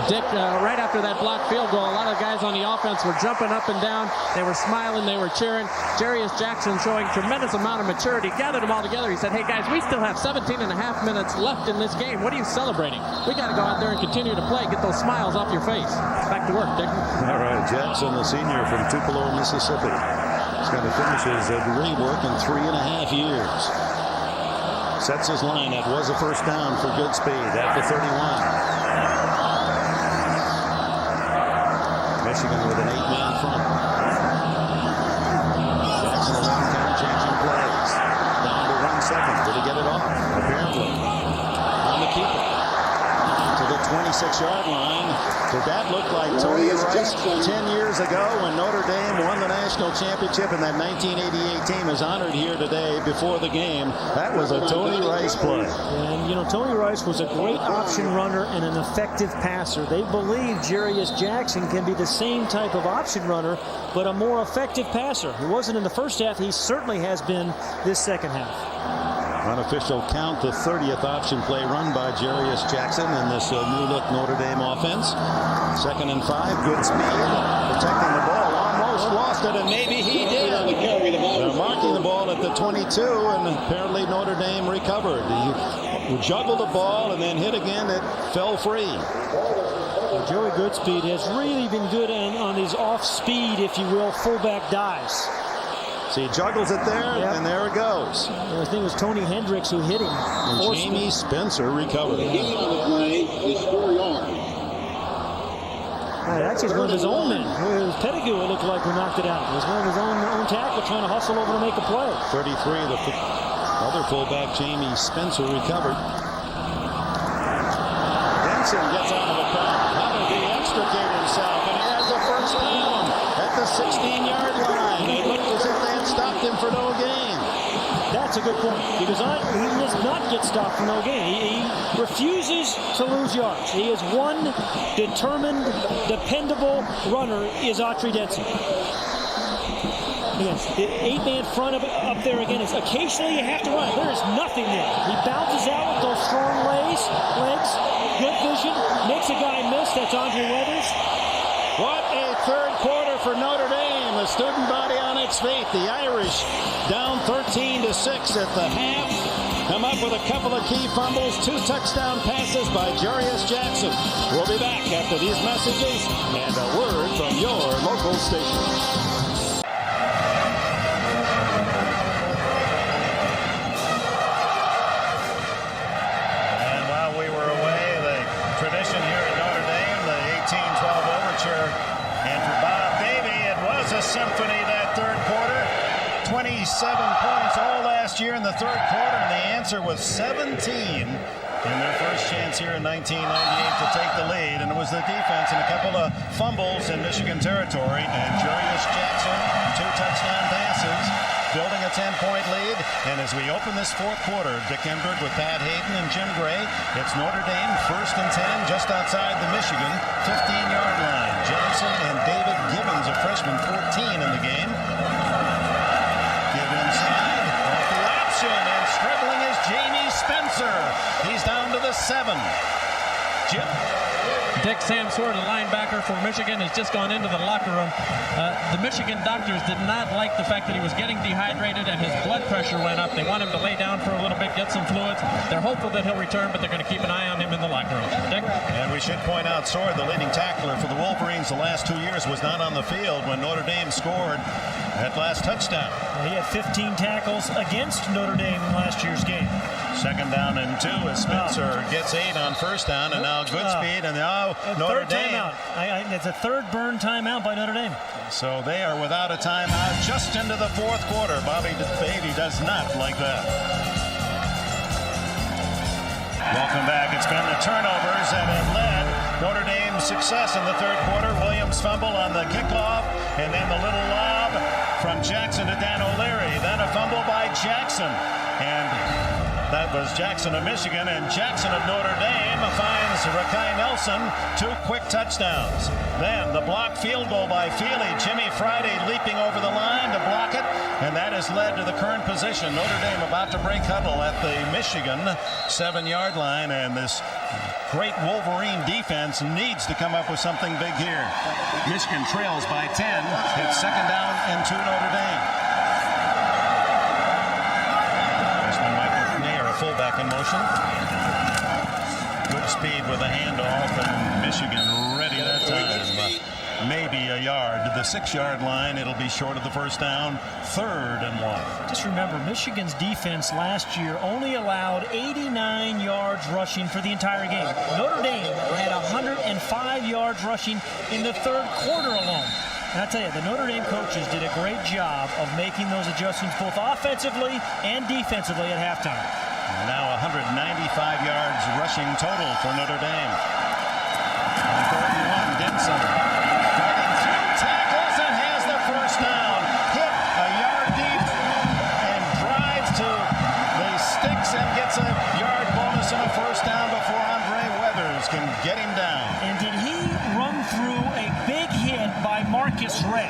Dick, right after that blocked field goal, a lot of guys on the offense were jumping up and down. They were smiling. They were cheering. Cherries Jackson showing tremendous amount of maturity. Gathered them all together. He said, hey, guys, we still have 17 and a half minutes left in this game. What are you celebrating? We got to go out there and continue to play. Get those smiles off your face. Back to work, Dick. All right, Jackson, the senior from Tupelo, Mississippi. He's going to finish his degree work in 3.5 years. Sets his line. That was a first down for Goodspeed at the 31. Michigan with an 8-man front. Jackson 11 count changing plays. Down to 1 second. Did he get it off? Apparently. On the keeper. To the 26-yard line. Did that look like Tony Rice 10 years ago when Notre Dame won the national championship and that 1988 team is honored here today before the game? That was a Tony Rice play. And, you know, Tony Rice was a great option runner and an effective passer. They believe Cherries Jackson can be the same type of option runner, but a more effective passer. He wasn't in the first half. He certainly has been this second half. Unofficial count, the 30th option play run by Cherries Jackson in this new-look Notre Dame offense. 2nd and 5, good speed, protecting the ball, almost lost it, and maybe he did. The mark kicking the ball at the 22, and apparently Notre Dame recovered. He juggled the ball and then hit again. It fell free. Well, Joey Goodspeed has really been good on these off-speed, if you will, fullback dives. So he juggles it there, yep. And there it goes. I think it was Tony Hendricks who hit him. And Jamie Spencer recovered. The gain on the play is 4 yards. Actually, it's one of his own men. It was Pettigrew, it looked like, who knocked it out. It was one of his own tackle trying to hustle over to make a play. 33, the other fullback, Jamie Spencer, recovered. Benson gets out of the crowd. How did he extricate himself? And he has the first down at the 16-yard line. It looked as if they had stopped him for no gain. That's a good point, because he does not get stopped for no gain. He refuses to lose yards. He is one determined, dependable runner, is Autry Denson. Yes, the 8-man front up there again is occasionally you have to run. There is nothing there. He bounces out with those strong legs, good vision, makes a guy miss. That's Andre Weathers. What a third quarter for Notre Dame. The student body on its feet. The Irish down 13-6 at the half. Come up with a couple of key fumbles, 2 touchdown passes by Cherries Jackson. We'll be back after these messages and a word from your local station. Symphony that third quarter. 27 points all last year in the third quarter, and the answer was 17 in their first chance here in 1998 to take the lead. And it was the defense and a couple of fumbles in Michigan territory. And Cherries Jackson, 2 touchdown passes, building a 10-point lead. And as we open this fourth quarter, Dick Enberg with Pat Hayden and Jim Gray. It's Notre Dame 1st and 10 just outside the Michigan 15-yard line. Johnson and David Gibbons, a freshman, 14 in the game. Give inside, off the option, and struggling is Jamie Spencer. He's down to the 7. Jim? Dick Samsworth, a linebacker for Michigan, has just gone into the locker room. The Michigan doctors did not like the fact that he was getting dehydrated and his blood pressure went up. They want him to lay down for a little bit, get some fluids. They're hopeful that he'll return, but they're going to keep an eye on him in the locker room. Dick? And we should point out, Sword, the leading tackler for the Wolverines the last 2 years, was not on the field when Notre Dame scored that last touchdown. He had 15 tackles against Notre Dame in last year's game. 2nd down and 2 as Spencer gets 8 on 1st down, and now Goodspeed, and now Notre Dame. Timeout. It's a third burn timeout by Notre Dame. So they are without a timeout just into the fourth quarter. Bobby Beatty does not like that. Welcome back. It's been the turnovers that have led Notre Dame's success in the third quarter. Williams fumble on the kickoff, and then the little lob from Jackson to Dan O'Leary. Then a fumble by Jackson, and that was Jackson of Michigan, and Jackson of Notre Dame finds Rakai Nelson 2 quick touchdowns. Then the blocked field goal by Feely. Jimmy Friday leaping over the line to block it, and that has led to the current position. Notre Dame about to break huddle at the Michigan 7-yard line, and this great Wolverine defense needs to come up with something big here. Michigan trails by 10. It's 2nd down and 2 Notre Dame. Fullback in motion. Goodspeed with a handoff, and Michigan ready that time. Maybe a yard to the 6-yard line. It'll be short of the first down. 3rd and 1. Just remember, Michigan's defense last year only allowed 89 yards rushing for the entire game. Notre Dame had 105 yards rushing in the third quarter alone. And I tell you, the Notre Dame coaches did a great job of making those adjustments both offensively and defensively at halftime. Now 195 yards rushing total for Notre Dame. On 3rd and 1, Denson fighting through tackles and has the first down. Hit a yard deep and drives to the sticks and gets a yard bonus and a first down before Andre Weathers can get him down. And did he run through a big hit by Marcus Ray?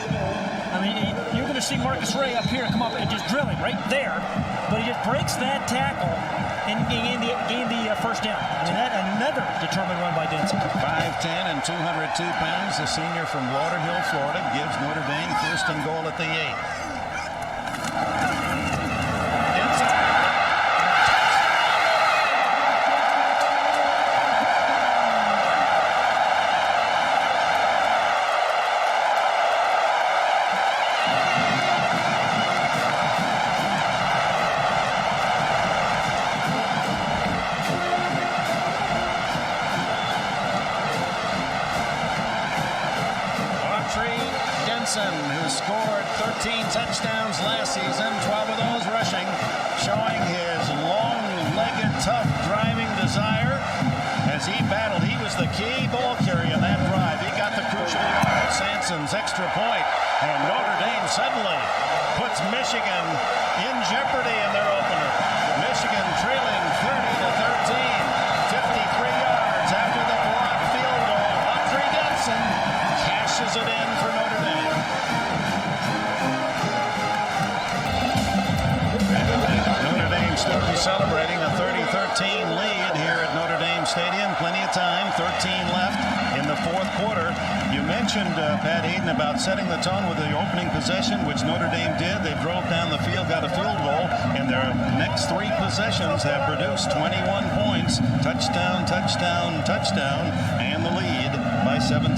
I mean, you're going to see Marcus Ray up here come up and just drill him right there, but he just breaks that tackle and gained the first down. I mean, that another determined run by Denson. 5'10" and 202 pounds, the senior from Lauderhill, Florida, gives Notre Dame 1st and goal at the 8. Who scored 13 touchdowns last season, 12 of those rushing, showing his long-legged, tough driving desire as he battled. He was the key ball carrier in that drive. He got the crucial yard. Sanson's extra point, and Notre Dame suddenly puts Michigan in jeopardy in their opener. Michigan trailing 30-13, 53 yards after the blocked field goal. Autry Denson cashes it in for Notre Dame. Notre Dame still be celebrating a 30-13 lead here at Notre Dame Stadium. Plenty of time, 13 left in the fourth quarter. You mentioned, Pat Hayden, about setting the tone with the opening possession, which Notre Dame did. They drove down the field, got a field goal, and their next three possessions have produced 21 points. Touchdown, touchdown, touchdown, and the lead by 17.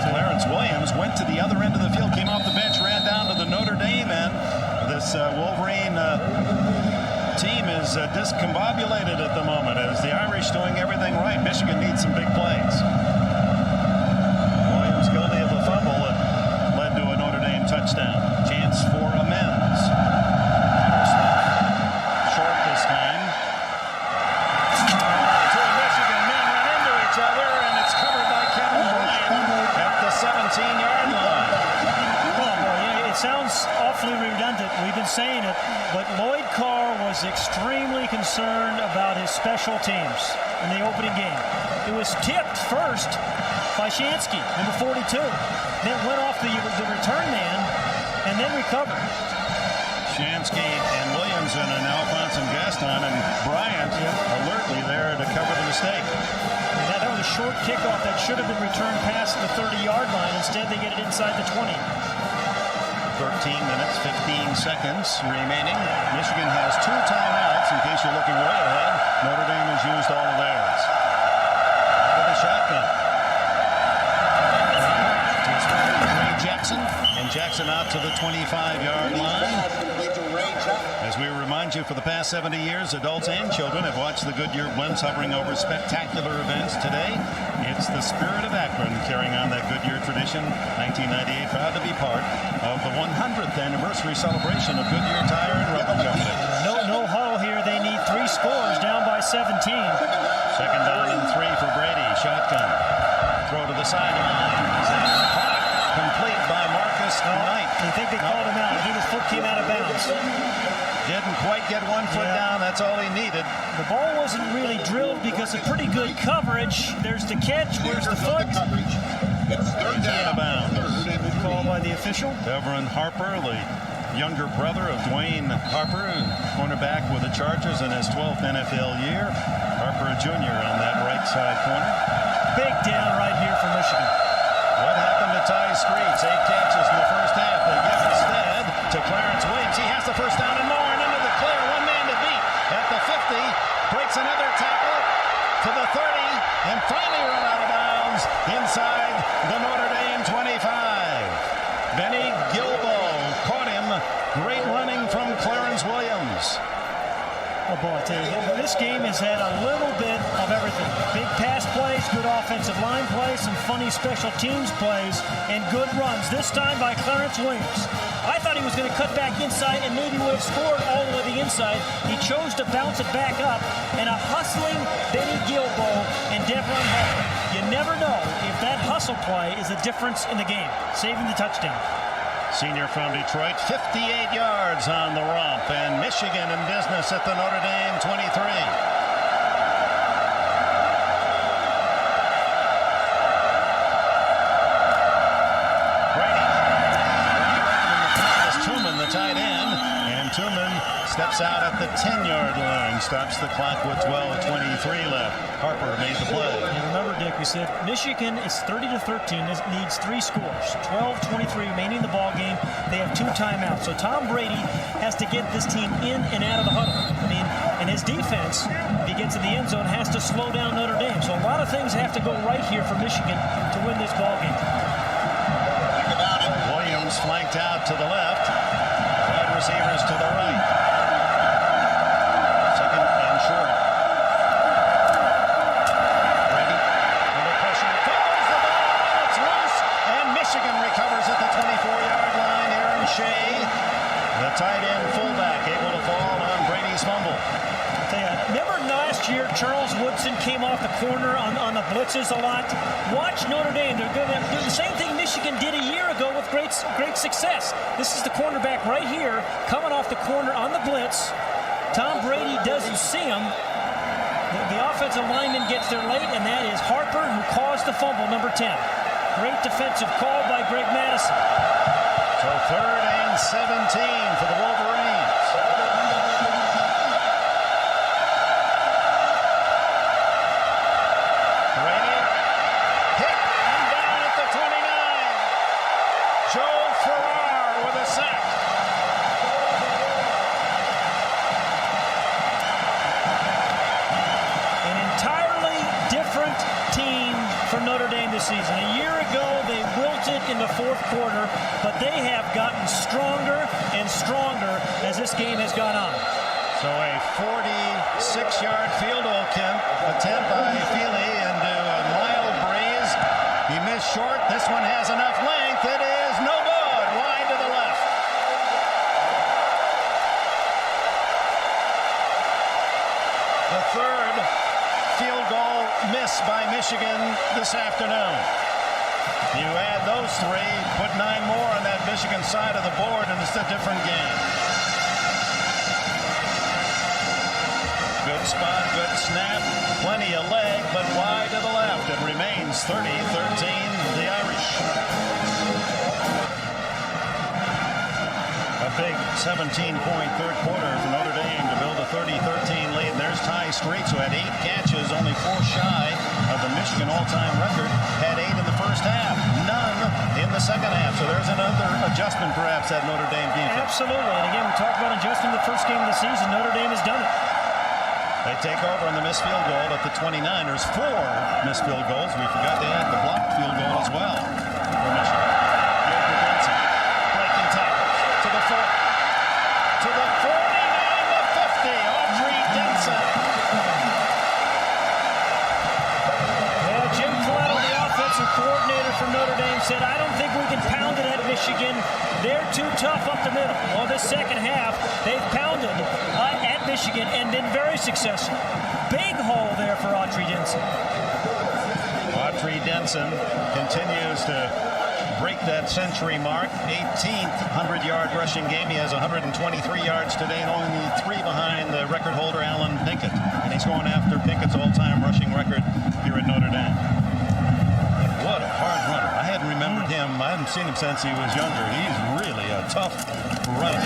Clarence Williams went to the other end of the field, came off the bench, ran down to the Notre Dame end. This Wolverine team is discombobulated at the moment as the Irish doing everything right. Michigan needs some big plays. Williams guilty of a fumble that led to a Notre Dame touchdown. Chance for amends. Short this time. Two Michigan men run into each other, and it's covered by Kevin Bryant at the 17-yard line. It sounds awfully redundant. We've been saying it, but Lloyd Carr was extremely concerned about his special teams in the opening game. It was tipped first by Shansky, number 42. Then went off the return man and then recovered. Shansky and Williamson and Alphonse and Gaston and Bryant alertly there to cover the mistake. And that was a short kickoff that should have been returned past the 30-yard line. Instead, they get it inside the 20. 13 minutes, 15 seconds remaining. Michigan has 2 timeouts in case you're looking way ahead. Notre Dame has used all of theirs. Out of the shotgun. Jackson, and Jackson out to the 25-yard line. As we remind you, for the past 70 years, adults and children have watched the Goodyear blimps hovering over spectacular events. Today, it's the Spirit of Akron carrying on that Goodyear tradition. 1998, proud to be part of the 100th anniversary celebration of Goodyear Tire and Rubber Company. No huddle here. They need 3 scores, down by 17. Second down and 3 for Brady. Shotgun. Throw to the sideline. Complete by Marcus Knight. I think they called him out. His foot came out of bounds. Didn't quite get one foot down. That's all he needed. The ball wasn't really drilled because of pretty good coverage. There's the catch. Where's the foot? He's out of bounds. Good call by the official. Devin Harper, the younger brother of Dwayne Harper, cornerback with the Chargers in his 12th NFL year. Harper Jr. on that right side corner. Big down right here for Michigan. What happened to Ty Streets? 8 catches in the first half. They give instead to Clarence Williams. He has the first down and more, and into the clear. One man to beat at the 50. Breaks another tackle to the 30, and finally run out of bounds inside the Notre Dame 25. Benny Gilbo caught him. Great running from Clarence Williams. Oh boy, I tell you, this game has had a little bit of everything. Big pass plays, good offensive line plays, some funny special teams plays, and good runs, this time by Clarence Williams. I thought he was going to cut back inside and maybe would have scored all the way to the inside. He chose to bounce it back up, and a hustling Benny Gilbo and Devon Harper. You never know if that hustle play is the difference in the game, saving the touchdown. Senior from Detroit, 58 yards on the romp, and Michigan in business at the Notre Dame 23. Brady. Tooman, the tight end, and Tooman steps out at the 10-yard line, stops the clock with 12:23 left. Harper made the play. And remember, Dick, we said Michigan is 30-13. It needs 3 scores. 12:23 remaining in the ball game. They have 2 timeouts. So Tom Brady has to get this team in and out of the huddle. I mean, and his defense, if he gets in the end zone, has to slow down Notre Dame. So a lot of things have to go right here for Michigan to win this ball game. Williams flanked out to the left. Wide receivers to the right. Second and short. Brady under pressure. Throws the ball. It's loose. And Michigan recovers at the 24-yard line. Aaron Shea, the tight end fullback, able to fall on Brady's fumble. Remember last year, Charles Woodson came off the corner on the blitzes a lot? Watch Notre Dame. They're doing the same thing Michigan did a year ago with great success. This is the cornerback right here, coming off the corner on the blitz. Tom Brady doesn't see him. The offensive lineman gets there late, and that is Harper, who caused the fumble, number 10. Great defensive call by Greg Madison. So 3rd and 17 for the Wolverines. Season. A year ago, they wilted in the 4th quarter, but they have gotten stronger and stronger as this game has gone on. So a 46-yard field goal attempt by Feely into a mild breeze. He missed short. This one has enough length. It is no good. Wide to the left. The 3rd field goal miss by Michigan this afternoon. You add those 3, put 9 more on that Michigan side of the board, and it's a different game. Good spot, good snap, plenty of leg, but wide to the left. It remains 30-13, the Irish. A big 17-point 3rd quarter for Notre Dame to build a 30-13 lead. There's Ty Streets, who had 8 catches, only 4 shy of the Michigan all-time record, had 8 in the first half, none in the second half. So there's another adjustment perhaps at Notre Dame defense. Absolutely. And again, we talked about adjustment the first game of the season. Notre Dame has done it. They take over on the missed field goal at the 29ers. 4 missed field goals. We forgot to add the blocked field goal as well for Michigan. Breaking tackles to the 40, to the 49, the 50. Audrey Denson. Jim Coletto, the offensive coordinator for Notre Dame, said, I don't think we can pound it at Michigan. They're too tough up the middle. Well, this second half, they've pounded at Michigan and been very successful. Big hole there for Audrey Denson. Audrey Denson continues to break that century mark. 18th 100-yard rushing game. He has 123 yards today and only 3 behind the record holder, Allan Pinkett. And he's going after Pinkett's all-time rushing record here at Notre Dame. What a hard runner. I hadn't remembered him. I haven't seen him since he was younger. He's really a tough runner.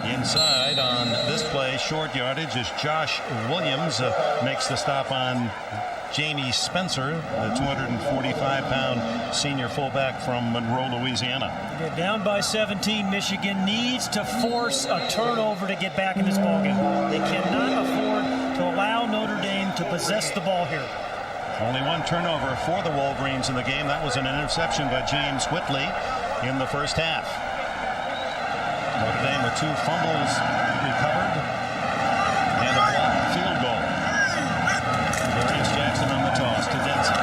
Inside on this play, short yardage, as Josh Williams makes the stop on Jamie Spencer, the 245-pound senior fullback from Monroe, Louisiana. They're down by 17. Michigan needs to force a turnover to get back in this ballgame. They cannot afford to allow Notre Dame to possess the ball here. Only 1 turnover for the Wolverines in the game. That was an interception by James Whitley in the first half. Notre Dame with 2 fumbles recovered and a blocked field goal. Darius Jackson on the toss to Denson.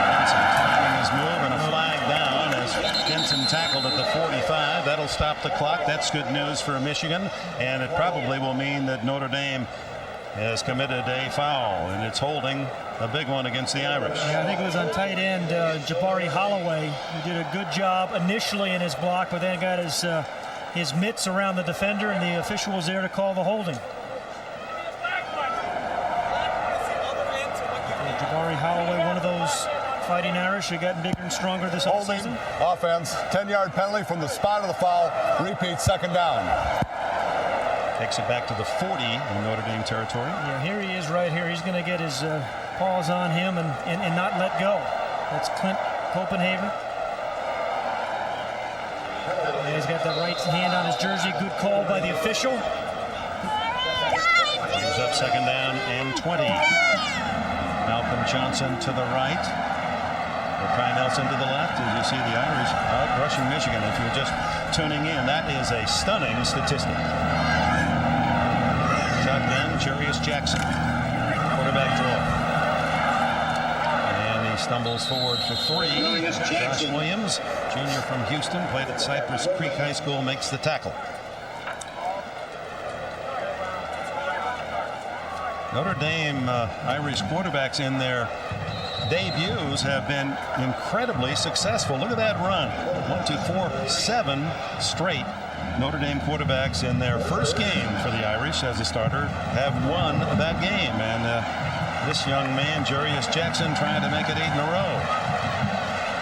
Denson timing his move and a flag down as Denson tackled at the 45. That'll stop the clock. That's good news for Michigan, and it probably will mean that Notre Dame has committed a foul, and it's holding a big one against the Irish. Yeah, I think it was on tight end Jabari Holloway, who did a good job initially in his block, but then got his mitts around the defender, and the official was there to call the holding. Jabari Holloway, one of those fighting Irish who gotten bigger and stronger this holding season. Offense, 10-yard penalty from the spot of the foul. Repeat, second down. Takes it back to the 40 in Notre Dame territory. Yeah, here he is right here. He's going to get his paws on him and not let go. That's Clint Copenhagen. And he's got the right hand on his jersey. Good call by the official. He's up second down and 20. Malcolm Johnson to the right. Kai Nelson to the left. As you see the Irish out rushing Michigan. If you're just tuning in, that is a stunning statistic. Shotgun, Cherries Jackson. Quarterback draw. And he stumbles forward for 3. Josh Williams, junior from Houston, played at Cypress Creek High School, makes the tackle. Notre Dame Irish quarterbacks in their debuts have been incredibly successful. Look at that run. 1, 2, 4, 7 straight Notre Dame quarterbacks in their first game for the Irish as a starter have won that game. And this young man, Cherries Jackson, trying to make it 8 in a row.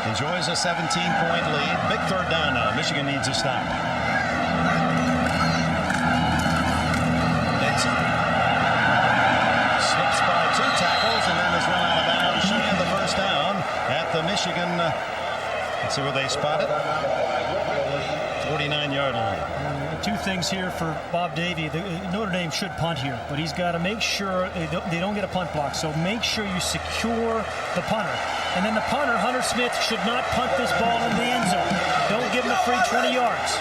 Enjoys a 17-point lead. Big third down now. Michigan needs a stop. Benson slips by 2 tackles and then is run out of bounds. She had the first down at the Michigan. Let's see where they spot it. 49-yard line. 2 things here for Bob Davie. Notre Dame should punt here, but he's got to make sure they don't get a punt block. So make sure you secure the punter. And then the punter, Hunter Smith, should not punt this ball in the end zone. Don't give him a free 20 yards.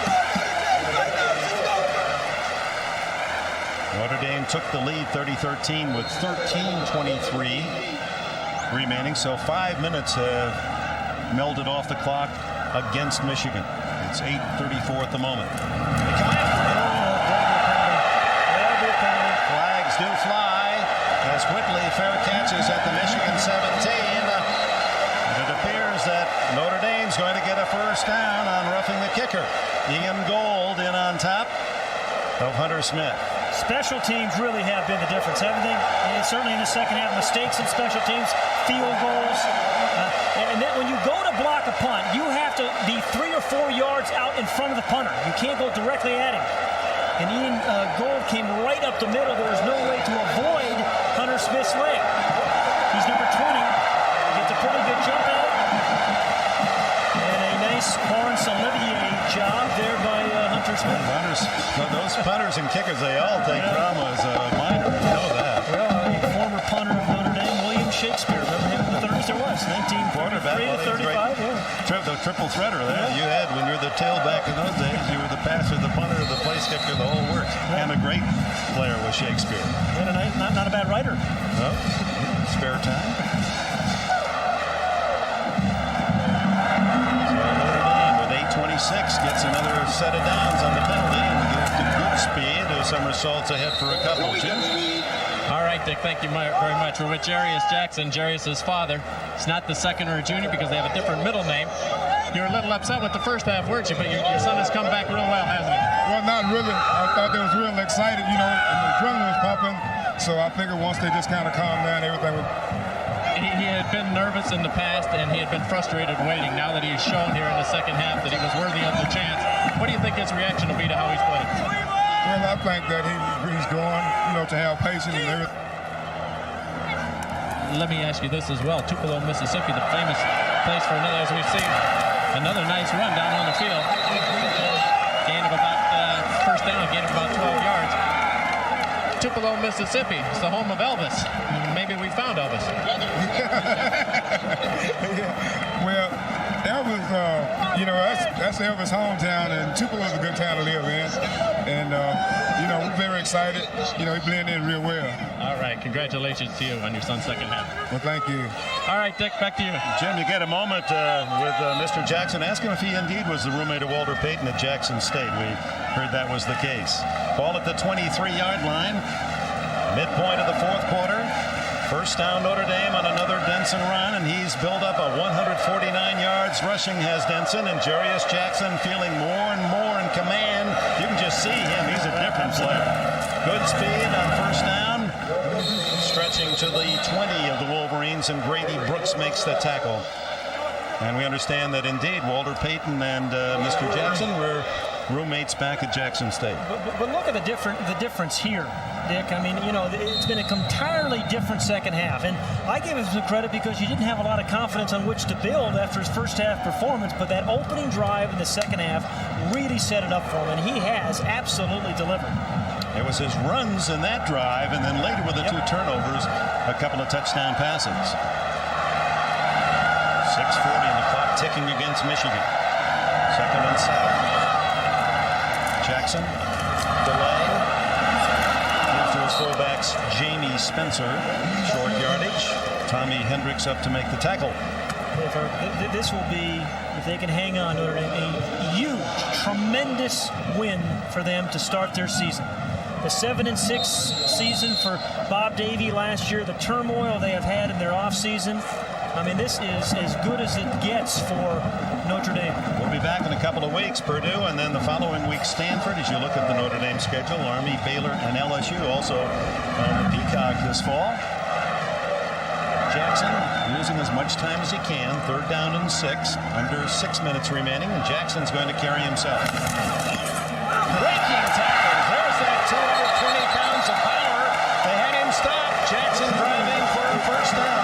Notre Dame took the lead 30-13 with 13:23 remaining. So 5 minutes have melded off the clock against Michigan. It's 8:34 at the moment. Flags do fly as Whitley fair catches at the Michigan 17. And it appears that Notre Dame's going to get a first down on roughing the kicker. Ian Gold in on top of Hunter Smith. Special teams really have been the difference, haven't they? And certainly in the second half, mistakes in special teams, field goals. And then when you go to block a punt, you have to be 3 or 4 yards out in front of the punter. You can't go directly at him. And Ian Gold came right up the middle. There was no way to avoid Hunter Smith's leg. He's number 20. Gets a pretty good jump at it. And a nice Lawrence Olivier job there by Hunter Smith. Those punters and kickers, they all take trauma as a minor. You know that. Well, a former punter of Notre Dame, William Shakespeare. Remember him in the 30s? There was 1943 to 35. Yeah. The triple threader there. You had, when you were the tailback in those days, you were the passer, the punter, the place kicker, the whole works. Yeah. And a great player was Shakespeare. And not a bad writer. No, spare time. So Notre Dame with 8:26 gets another set of downs on the penalty and gets to good speed. There's some results ahead for a couple. Jim? All right, Dick, thank you very much. We're with Cherries Jackson, Cherries' father. It's not the second or a junior because they have a different middle name. You're a little upset with the first half, weren't you? But your son has come back real well, hasn't he? Well, not really. I thought they was real excited, you know, and the adrenaline was pumping. So I figured once they just kind of calmed down, everything would... He had been nervous in the past, and he had been frustrated waiting. Now that he's shown here in the second half that he was worthy of the chance, what do you think his reaction will be to how he's played? Well, I think that he's going, you know, to have patience and everything. Let me ask you this as well. Tupelo, Mississippi, the famous place for another, as we've seen, another nice run down on the field. Gain of about, first down, gain of about 12 yards. Tupelo, Mississippi, it's the home of Elvis. Maybe we found Elvis. Well, Elvis, you know, that's Elvis' hometown, and Tupelo's a good town to live in. And, you know, we're very excited. You know, he blended in real well. All right, congratulations to you on your son's second half. Well, thank you. All right, Dick, back to you. Jim, you get a moment with Mr. Jackson. Ask him if he indeed was the roommate of Walter Payton at Jackson State. We heard that was the case. Ball at the 23-yard line. Midpoint of the fourth quarter. First down Notre Dame on another Denson run, and he's built up a 149 yards rushing, has Denson, and Cherries Jackson feeling more and more in command. You can just see him. He's a different player. Good speed on first down. Stretching to the 20 of the Wolverines, and Grady Brooks makes the tackle. And we understand that indeed Walter Payton and Mr. Jackson were roommates back at Jackson State. But look at the difference here, Dick. I mean, you know, it's been an entirely different second half. And I give him some credit because he didn't have a lot of confidence on which to build after his first half performance. But that opening drive in the second half really set it up for him. And he has absolutely delivered. It was his runs in that drive, and then later with the 2 turnovers, a couple of touchdown passes. 6:40 and the clock ticking against Michigan. 2nd and 7. Jackson, delay. Gives to his fullbacks, Jamie Spencer. Short yardage. Tommy Hendricks up to make the tackle. This will be, if they can hang on, Notre Dame, a huge, tremendous win for them to start their season. The 7-6 season for Bob Davie last year, the turmoil they have had in their offseason. I mean, this is as good as it gets for Notre Dame. We'll be back in a couple of weeks, Purdue, and then the following week, Stanford, as you look at the Notre Dame schedule. Army, Baylor, and LSU also on the Peacock this fall. Jackson using as much time as he can. 3rd down and 6. Under 6 minutes remaining, and Jackson's going to carry himself. Breaking tackles. There's that 220 pounds of power. They had him stopped. Jackson driving for a first down.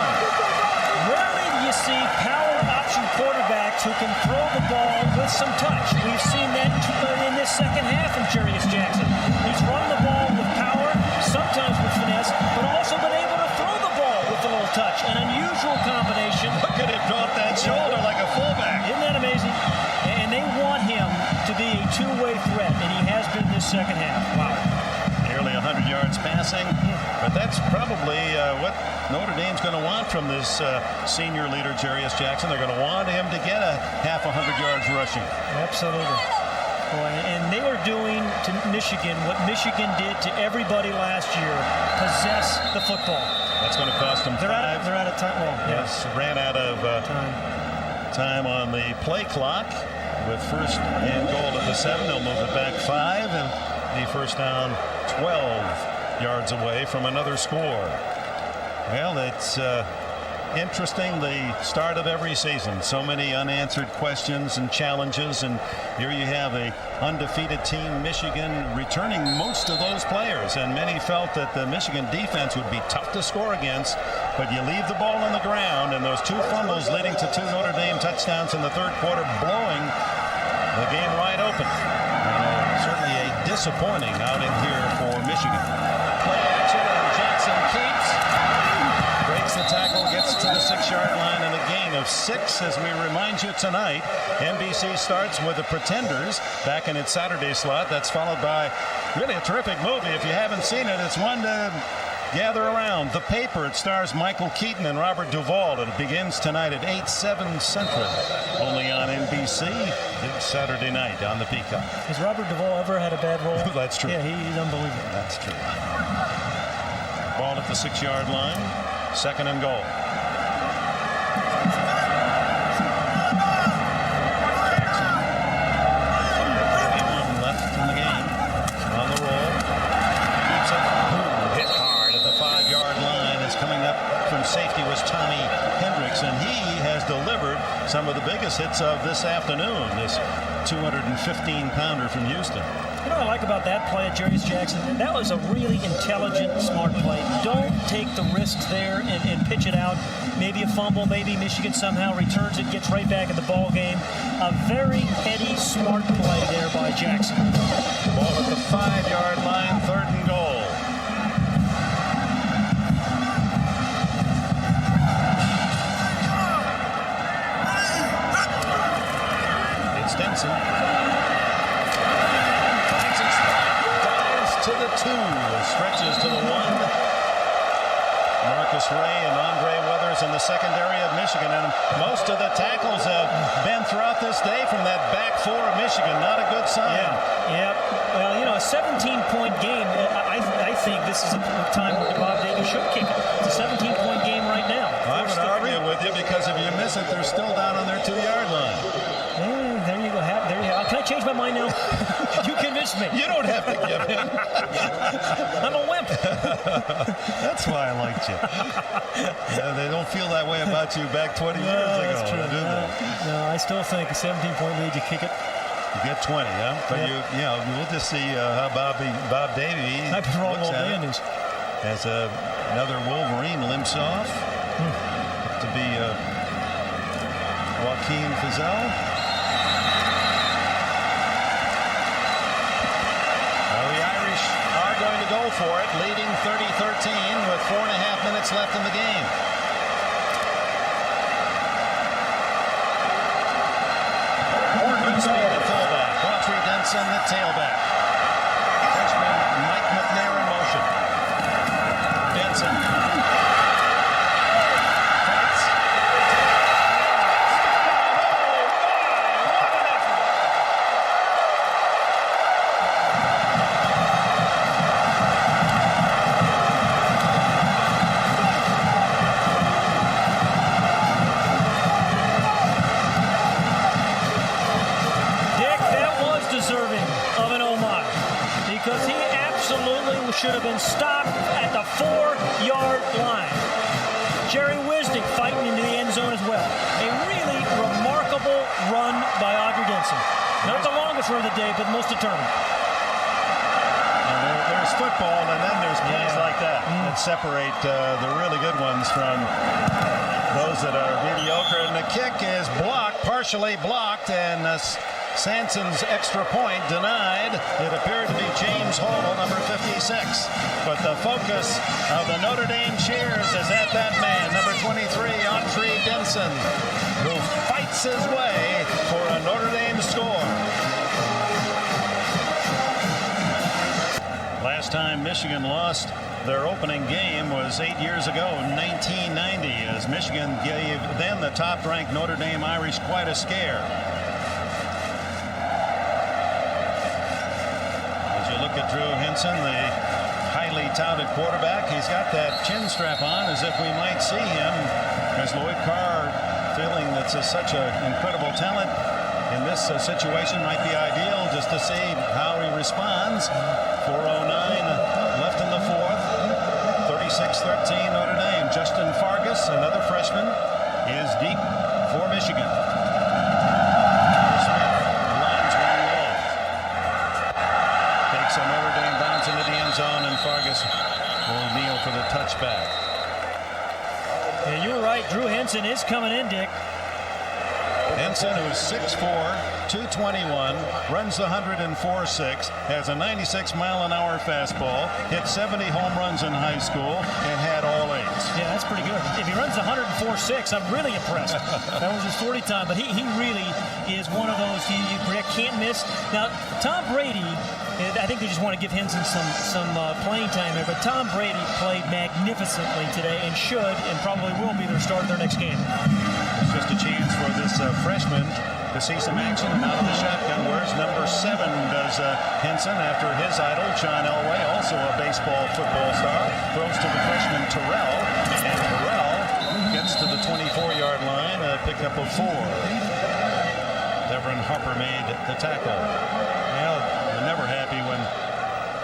Rarely do you see power option quarterbacks who can throw the ball with some touch. We've seen that in this second half from Cherries Jackson. He's run the ball with power, sometimes with finesse, but also been able to throw the ball with a little touch. An unusual combination. Look at him drop that shoulder like a fullback. Isn't that amazing? And they want him to be a two-way threat, and he has been this second half. Wow. Nearly 100 yards passing, but that's probably what Notre Dame's going to want from this senior leader, Cherries Jackson. They're going to want him to get a half 100 yards rushing. Absolutely. Boy, and they are doing to Michigan what Michigan did to everybody last year: possess the football. That's going to cost them They're out of time. Well, yes, ran out of time on the play clock with 1st and goal at the 7. They'll move it back 5, and the first down 12 yards away from another score. Well, it's interesting, the start of every season. So many unanswered questions and challenges, and here you have a undefeated team, Michigan, returning most of those players, and many felt that the Michigan defense would be tough to score against, but you leave the ball on the ground, and those 2 fumbles leading to 2 Notre Dame touchdowns in the 3rd quarter, blowing the game wide open. Certainly a disappointing outing here for Michigan. Play action, and Jackson keeps. Breaks the tackle, gets to the 6-yard line, and a gain of 6 as we remind you tonight. NBC starts with the Pretenders back in its Saturday slot. That's followed by really a terrific movie. If you haven't seen it, it's one to gather around. The Paper. It stars Michael Keaton and Robert Duvall. It begins tonight at 8/7 Central, only on NBC. Big Saturday night on the Peacock. Has Robert Duvall ever had a bad role? That's true. Yeah, he's unbelievable. That's true. Ball at the 6-yard line. 2nd and goal. Jackson. 5:41 left in the game. On the roll. Keeps it. Hit hard at the 5-yard line. It's coming up from safety was Tommy Hendricks, and he has delivered some of the biggest hits of this afternoon. This 215-pounder from Houston. You know what I like about that play at Cherries Jackson? That was a really intelligent, smart play. Don't take the risks there and pitch it out. Maybe a fumble, maybe Michigan somehow returns it, gets right back in the ball game. A very heady, smart play there by Jackson. Ball at the 5-yard line, 3rd and goal. It's Denson. To the 2, stretches to the 1. Marcus Ray and Andre Weathers in the secondary of Michigan, and most of the tackles have been throughout this day from that back 4 of Michigan. Not a good sign. Yeah. Well, you know, a 17-point game. I think this is a time where Bob Davie should kick it. It's a 17-point game right now. I'm going to argue with you because if you miss it, they're still down on their 2-yard line. There you go. There you go. Can I change my mind now? You convinced me. You don't have to give in. I'm a wimp. That's why I liked you. Yeah, they don't feel that way about you back 20 years ago. That's true. Do they? No, I still think a 17-point lead, you kick it. Get 20, huh? But we'll just see how Bob Davey looks at it. As another Wolverine limps off. To be Joaquin Fizel. Well, the Irish are going to go for it, leading 30-13 with 4.5 minutes left in the game. Good speed at fullback. Autry Denson at tailback. Freshman Mike McNair in motion. Denson. Should have been stopped at the 4-yard line. Jerry Wisnick fighting into the end zone as well. A really remarkable run by Audrey Denson. Not the longest run of the day, but most determined. There's football, and then there's plays like that that separate the really good ones from those that are mediocre. And the kick is blocked, partially blocked, and Sanson's extra point denied. It appeared to be James Hall, number 56. But the focus of the Notre Dame cheers is at that man, number 23, Autry Denson, who fights his way for a Notre Dame score. Last time Michigan lost their opening game was 8 years ago in 1990, as Michigan gave then the top-ranked Notre Dame Irish quite a scare. At Drew Henson, the highly touted quarterback. He's got that chin strap on as if we might see him, as Lloyd Carr, feeling that's such an incredible talent in this situation, might be ideal just to see how he responds. 4:09 left in the fourth. 36-13 Notre Dame. Justin Ferguson, another freshman, is deep for Michigan. So Notre Dame bounce into the end zone, and Fargus will kneel for the touchback. Yeah, you were right. Drew Henson is coming in, Dick. Henson, who's 6'4", 221, runs the 104.6, has a 96-mile-an-hour fastball, hit 70 home runs in high school, and had all A's. Yeah, that's pretty good. If he runs the 104.6, I'm really impressed. That was his 40 time, but he really is one of those you can't miss. Now, Tom Brady, I think they just want to give Henson some playing time there, but Tom Brady played magnificently today and should and probably will be their starter their next game. It's just a chance for this freshman to see some action, and out of the shotgun, where's number 7 does Henson after his idol, John Elway, also a baseball football star, throws to the freshman Terrell, and Terrell gets to the 24-yard line, picked up a 4. Devin Harper made the tackle. Well, you're never happy when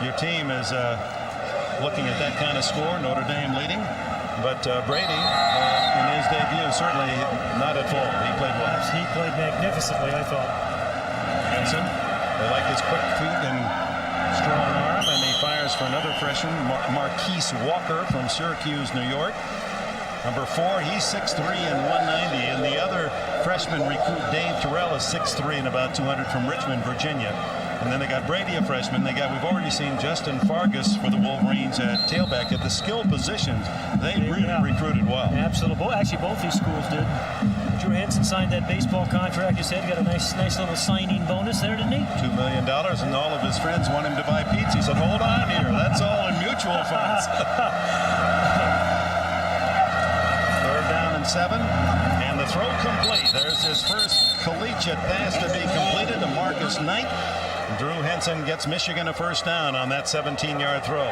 your team is looking at that kind of score, Notre Dame leading. But Brady, in his debut, certainly not at fault. He played well. He played magnificently, I thought. Henson, they like his quick feet and strong arm, and he fires for another freshman, Marquise Walker from Syracuse, New York. Number 4, he's 6'3" and 190, and the other freshman recruit, Dave Terrell, is 6'3" and about 200 from Richmond, Virginia. And then they got Brady, a freshman. We've already seen Justin Fargus for the Wolverines at tailback. At the skill positions, they really recruited well. Absolutely. Actually, both these schools did. Drew Henson signed that baseball contract. You said he got a nice little signing bonus there, didn't he? $2 million, and all of his friends want him to buy pizza. He said, hold on here. That's all in mutual funds. 3rd down and 7. And the throw complete. There's his first collegiate pass to be completed to Marcus Knight. Drew Henson gets Michigan a first down on that 17-yard throw.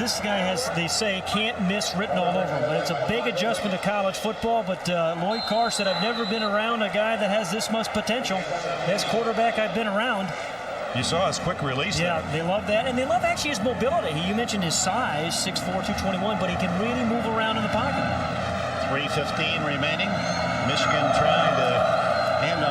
This guy has, they say, can't miss written all over him. It's a big adjustment to college football, but Lloyd Carr said, I've never been around a guy that has this much potential. Best quarterback I've been around. You saw his quick release. Yeah, they love that. And they love actually his mobility. You mentioned his size, 6'4", 221, but he can really move around in the pocket. 3:15 remaining. Michigan trying to hand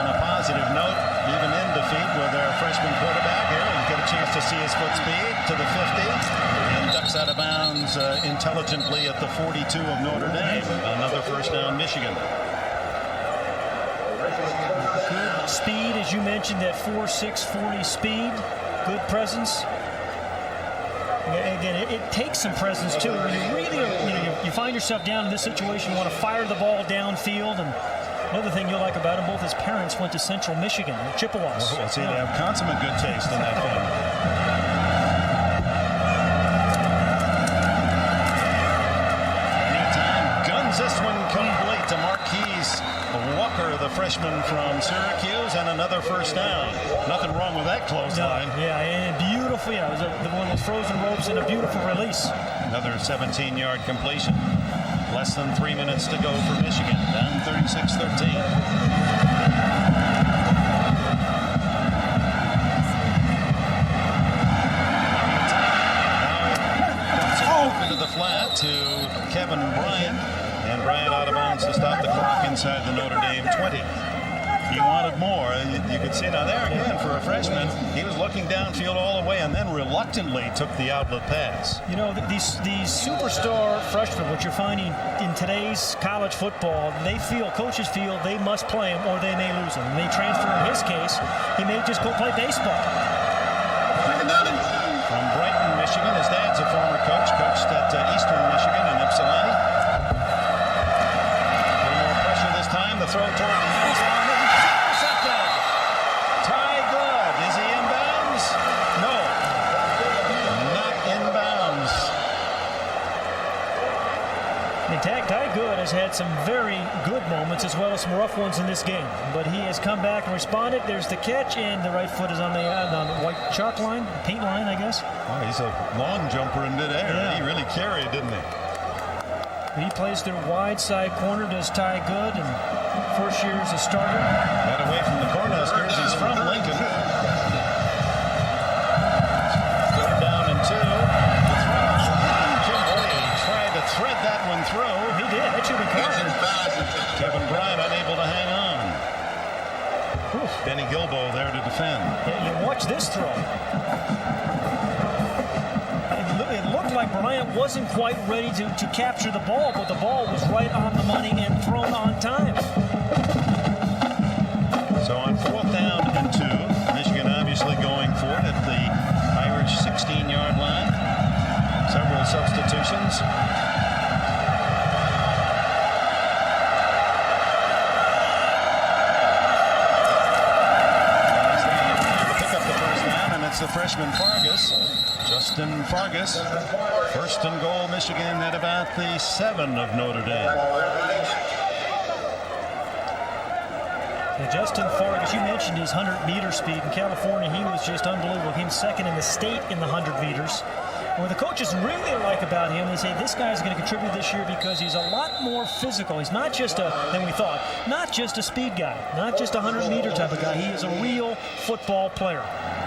throws intelligently at the 42 of Notre Dame. Another first down, Michigan. Good speed, as you mentioned, that 4.6 40 speed. Good presence. Again, it takes some presence too. When you really, you find yourself down in this situation, you want to fire the ball downfield. And another thing you'll like about him, both his parents went to Central Michigan, Chippewas. Well, see, they have consummate good taste in that family. Anytime, guns this one complete to Marquise Walker, the freshman from Syracuse, and another first down. Nothing wrong with that clothesline. Yeah, and beautiful. Yeah, it was one of those frozen ropes and a beautiful release. Another 17-yard completion. Less than 3 minutes to go for Michigan. Down 36-13. Into the flat to Kevin Bryant, and Bryant out of bounds to stop the clock inside the Notre Dame 20. He wanted more. You could see now there again for a freshman, he was looking downfield all the way and then reluctantly took the outlet pass. You know, these superstar freshmen, what you're finding in today's college football, coaches feel they must play him or they may lose him. And they transfer in his case, he may just go play baseball. From Brighton, Michigan, his dad's a former coach, coached at Eastern Michigan and Ypsilanti. A little more pressure this time, the throw toward the end zone. Ty Good, is he inbounds? No, not inbounds. Ty Good has had some very good moments as well as some rough ones in this game, but he has come back and responded. There's the catch, and the right foot is on the white chalk line, paint line, I guess. Oh, he's a long jumper in midair. Yeah. He really carried, didn't he? He plays their wide side corner, does Ty Good, and first year as a starter. Got away from the Cornhuskers. He's from Lincoln. Third down and 2. Tried to thread that one through. He did. That should have been caught. Kevin Bryant unable to hang on. Benny Gilbo there to defend. Yeah, you watch this throw. It looked like Bryant wasn't quite ready to capture the ball, but the ball was right on the money and thrown on time. So on 4th down and 2, Michigan obviously going for it at the Irish 16-yard line. Several substitutions. The freshman Fargus, Justin Fargus, first and goal Michigan at about the 7 of Notre Dame. Justin Fargus, you mentioned his 100-meter speed. In California, he was just unbelievable. He came second in the state in the 100 meters. What the coaches really like about him, they say this guy's going to contribute this year because he's a lot more physical. He's not just than we thought, not just a speed guy, not just a 100-meter type of guy. He is a real football player.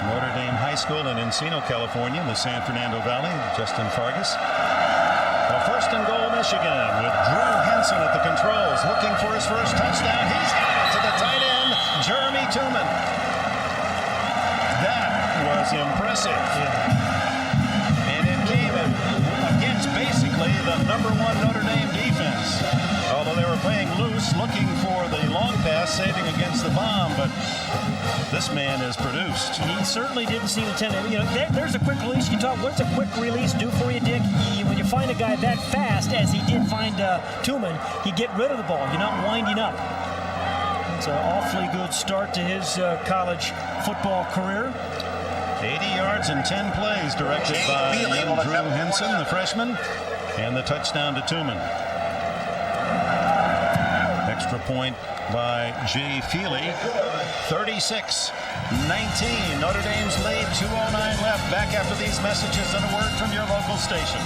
Notre Dame High School in Encino, California, in the San Fernando Valley. Justin Fargus. Well, first and goal, Michigan, with Drew Henson at the controls, looking for his first touchdown. He's got it to the tight end, Jeremy Tuman. That was impressive. And it came against basically the #1 Notre Dame defense. Although they were playing loose, looking for the long pass, saving against the bomb, but this man is produced. He certainly didn't seem intended. You know, there's a quick release. You talk, what's a quick release do for you, Dick? When you find a guy that fast, as he did find Tuman, you get rid of the ball. You're not winding up. It's an awfully good start to his college football career. 80 yards and 10 plays directed by young Drew Henson, the freshman, and the touchdown to Tuman. Extra point by Jay Feely. 36-19. Notre Dame's lead. 2:09 left. Back after these messages and a word from your local station.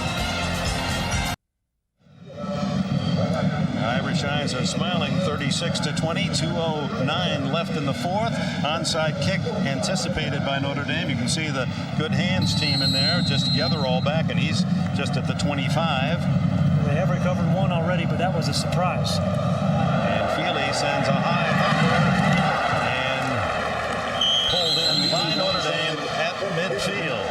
Irish eyes are smiling. 36-20. 2:09 left in the 4th. Onside kick anticipated by Notre Dame. You can see the good hands team in there just together all back, and he's just at the 25. They have recovered one already, but that was a surprise. And Feely sends a high hopper and pulled in by Notre Dame at midfield.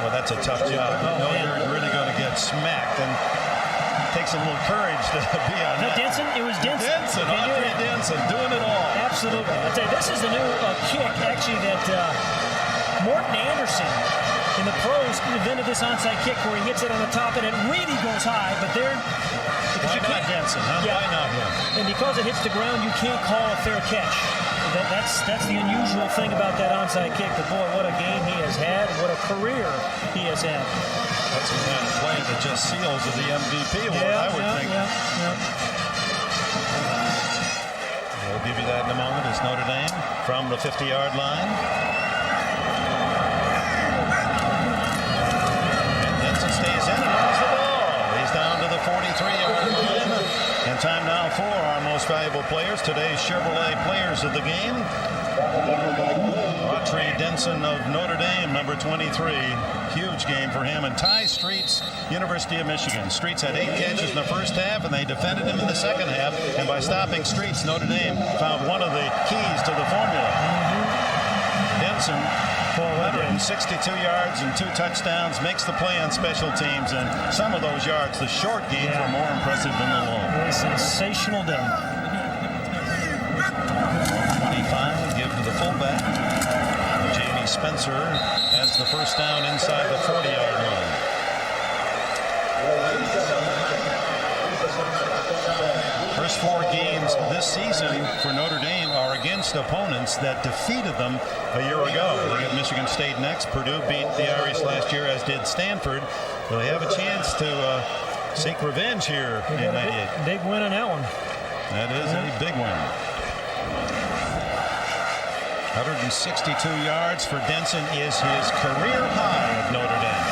Well, that's a tough job. You know you're really going to get smacked, and it takes a little courage to be on that. Denson? It was Denson. Audrey Denson, doing it all. Absolutely. I'll tell you, this is the new kick, actually, that Morton Anderson in the pros invented this onside kick where he hits it on the top and it really goes high, but there... Why not Denson, huh? Yeah. Why not him? And because it hits the ground, you can't call a fair catch. That's the unusual thing about that onside kick. But boy, what a game he has had. What a career he has had. That's the kind of play that just seals the MVP award, I would think. We'll give you that in a moment as Notre Dame from the 50-yard line. And Denson stays in and runs the ball. He's down to the 43-yard line. And time now for our most valuable players, today's Chevrolet players of the game. Audrey Denson of Notre Dame, number 23. Huge game for him. And Ty Streets, University of Michigan. Streets had 8 catches in the first half, and they defended him in the second half. And by stopping Streets, Notre Dame found one of the keys to the formula. Denson, 462 yards and 2 touchdowns, makes the play on special teams. And some of those yards, the short games, were more impressive than the long. A sensational day. 25, give to the fullback. Jamie Spencer has the first down inside the 40-yard line. First 4 games this season for Notre Dame are against opponents that defeated them a year ago. They get Michigan State next. Purdue beat the Irish last year, as did Stanford. So they have a chance to seek revenge here in 98. Big win on that one. That is a big win. 162 yards for Denson is his career high at Notre Dame.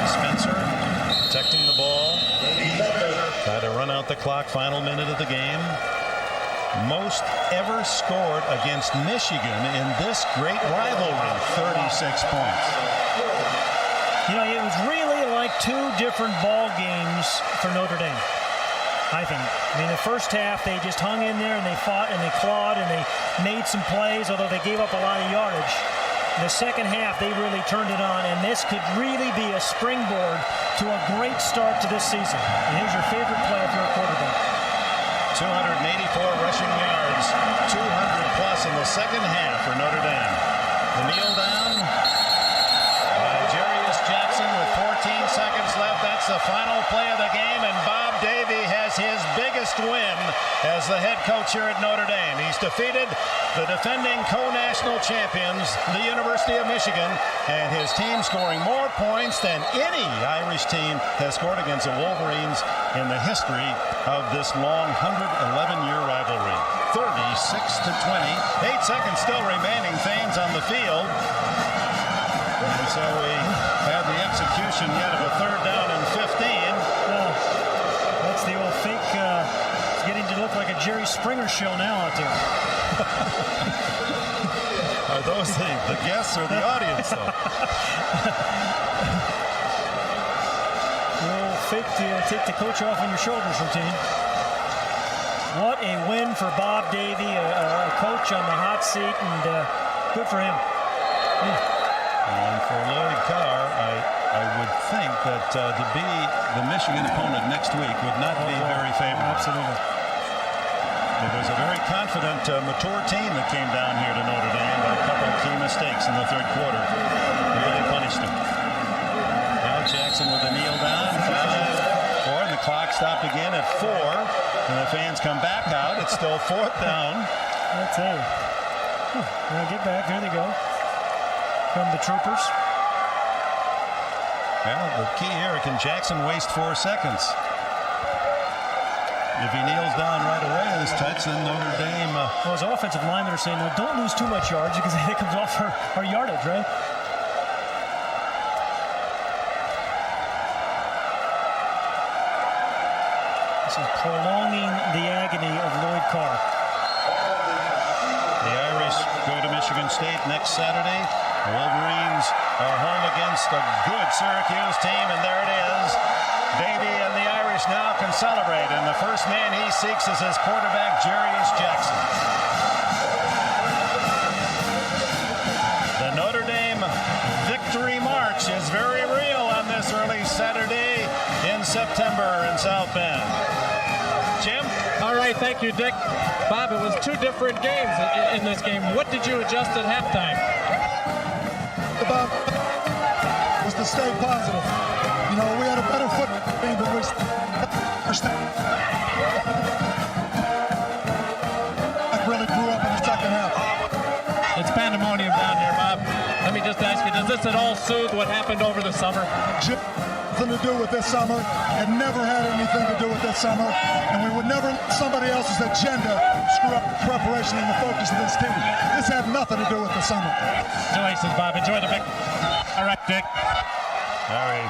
Spencer protecting the ball. Try to run out the clock, final minute of the game. Most ever scored against Michigan in this great rivalry, 36 points. You know, it was really like 2 different ball games for Notre Dame, I think. I mean, the first half, they just hung in there and they fought and they clawed and they made some plays, although they gave up a lot of yardage. The second half, they really turned it on, and this could really be a springboard to a great start to this season. And here's your favorite play if you're a quarterback. 284 rushing yards, 200 plus in the second half for Notre Dame. The kneel down by Cherries Jackson with 14 seconds left. That's the final play of the game, and Bob Davie has his biggest win as the head coach here at Notre Dame. He's defeated the defending co-national champions, the University of Michigan, and his team scoring more points than any Irish team has scored against the Wolverines in the history of this long 111-year rivalry. 36-20. 8 seconds still remaining. Thames on the field. And so we have the execution yet of a 3rd down and 15. That's the old fake. It's getting to look like a Jerry Springer show now out there. Are those the guests or the audience, though? The old fake to take the coach off on your shoulders routine. What a win for Bob Davie, a coach on the hot seat, and good for him. And for Lloyd Carr, I would think that to be the Michigan opponent next week would not be very favorable. Absolutely. It was a very confident, mature team that came down here to Notre Dame, but a couple of key mistakes in the 3rd quarter really punished them. Now Jackson with a kneel down, 5, 4, and the clock stopped again at 4, and the fans come back out. It's still 4th down. I'll tell you. Now get back. Here they go. Come the troopers. Well, the key here, can Jackson waste 4 seconds? If he kneels down right away this touch, then Notre Dame... Well, his offensive linemen are saying, no, don't lose too much yards because it comes off our yardage, right? This is prolonging the agony of Lloyd Carr. The Irish go to Michigan State next Saturday. The Wolverines are home against a good Syracuse team, and there it is. Davie and the Irish now can celebrate, and the first man he seeks is his quarterback, Cherries Jackson. The Notre Dame victory march is very September in South Bend. Jim? All right, thank you, Dick. Bob, it was two different games in this game. What did you adjust at halftime? Bob, was to stay positive. You know, we had a better football team than we really grew up in the second half. It's pandemonium down here, Bob. Let me just ask you, does this at all soothe what happened over the summer? Nothing to do with this summer. It never had anything to do with this summer. And we would never let somebody else's agenda screw up the preparation and the focus of this team. This had nothing to do with the summer. Congratulations, Bob. Enjoy the big... All right, Dick. Very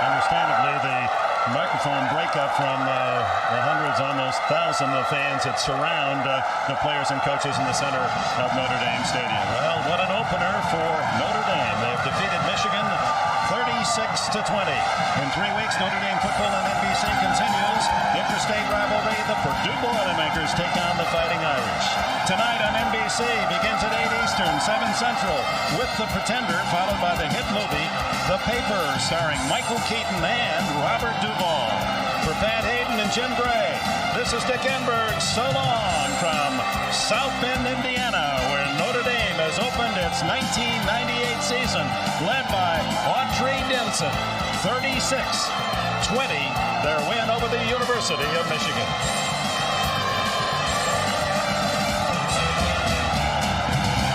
understandably, the microphone breakup from the hundreds, almost thousand of fans that surround the players and coaches in the center of Notre Dame Stadium. Well, what an opener for Notre Dame. They have defeated Michigan 36-20. In 3 weeks, Notre Dame football on NBC continues. Interstate rivalry, the Purdue Boilermakers take on the Fighting Irish. Tonight on NBC begins at 8 Eastern, 7 Central, with The Pretender, followed by the hit movie The Paper, starring Michael Keaton and Robert Duvall. For Pat Hayden and Jim Gray, this is Dick Enberg. So long from South Bend, Indiana, where Notre Dame has opened its 1998 season, led by Audrey Denson. 36-20, their win over the University of Michigan.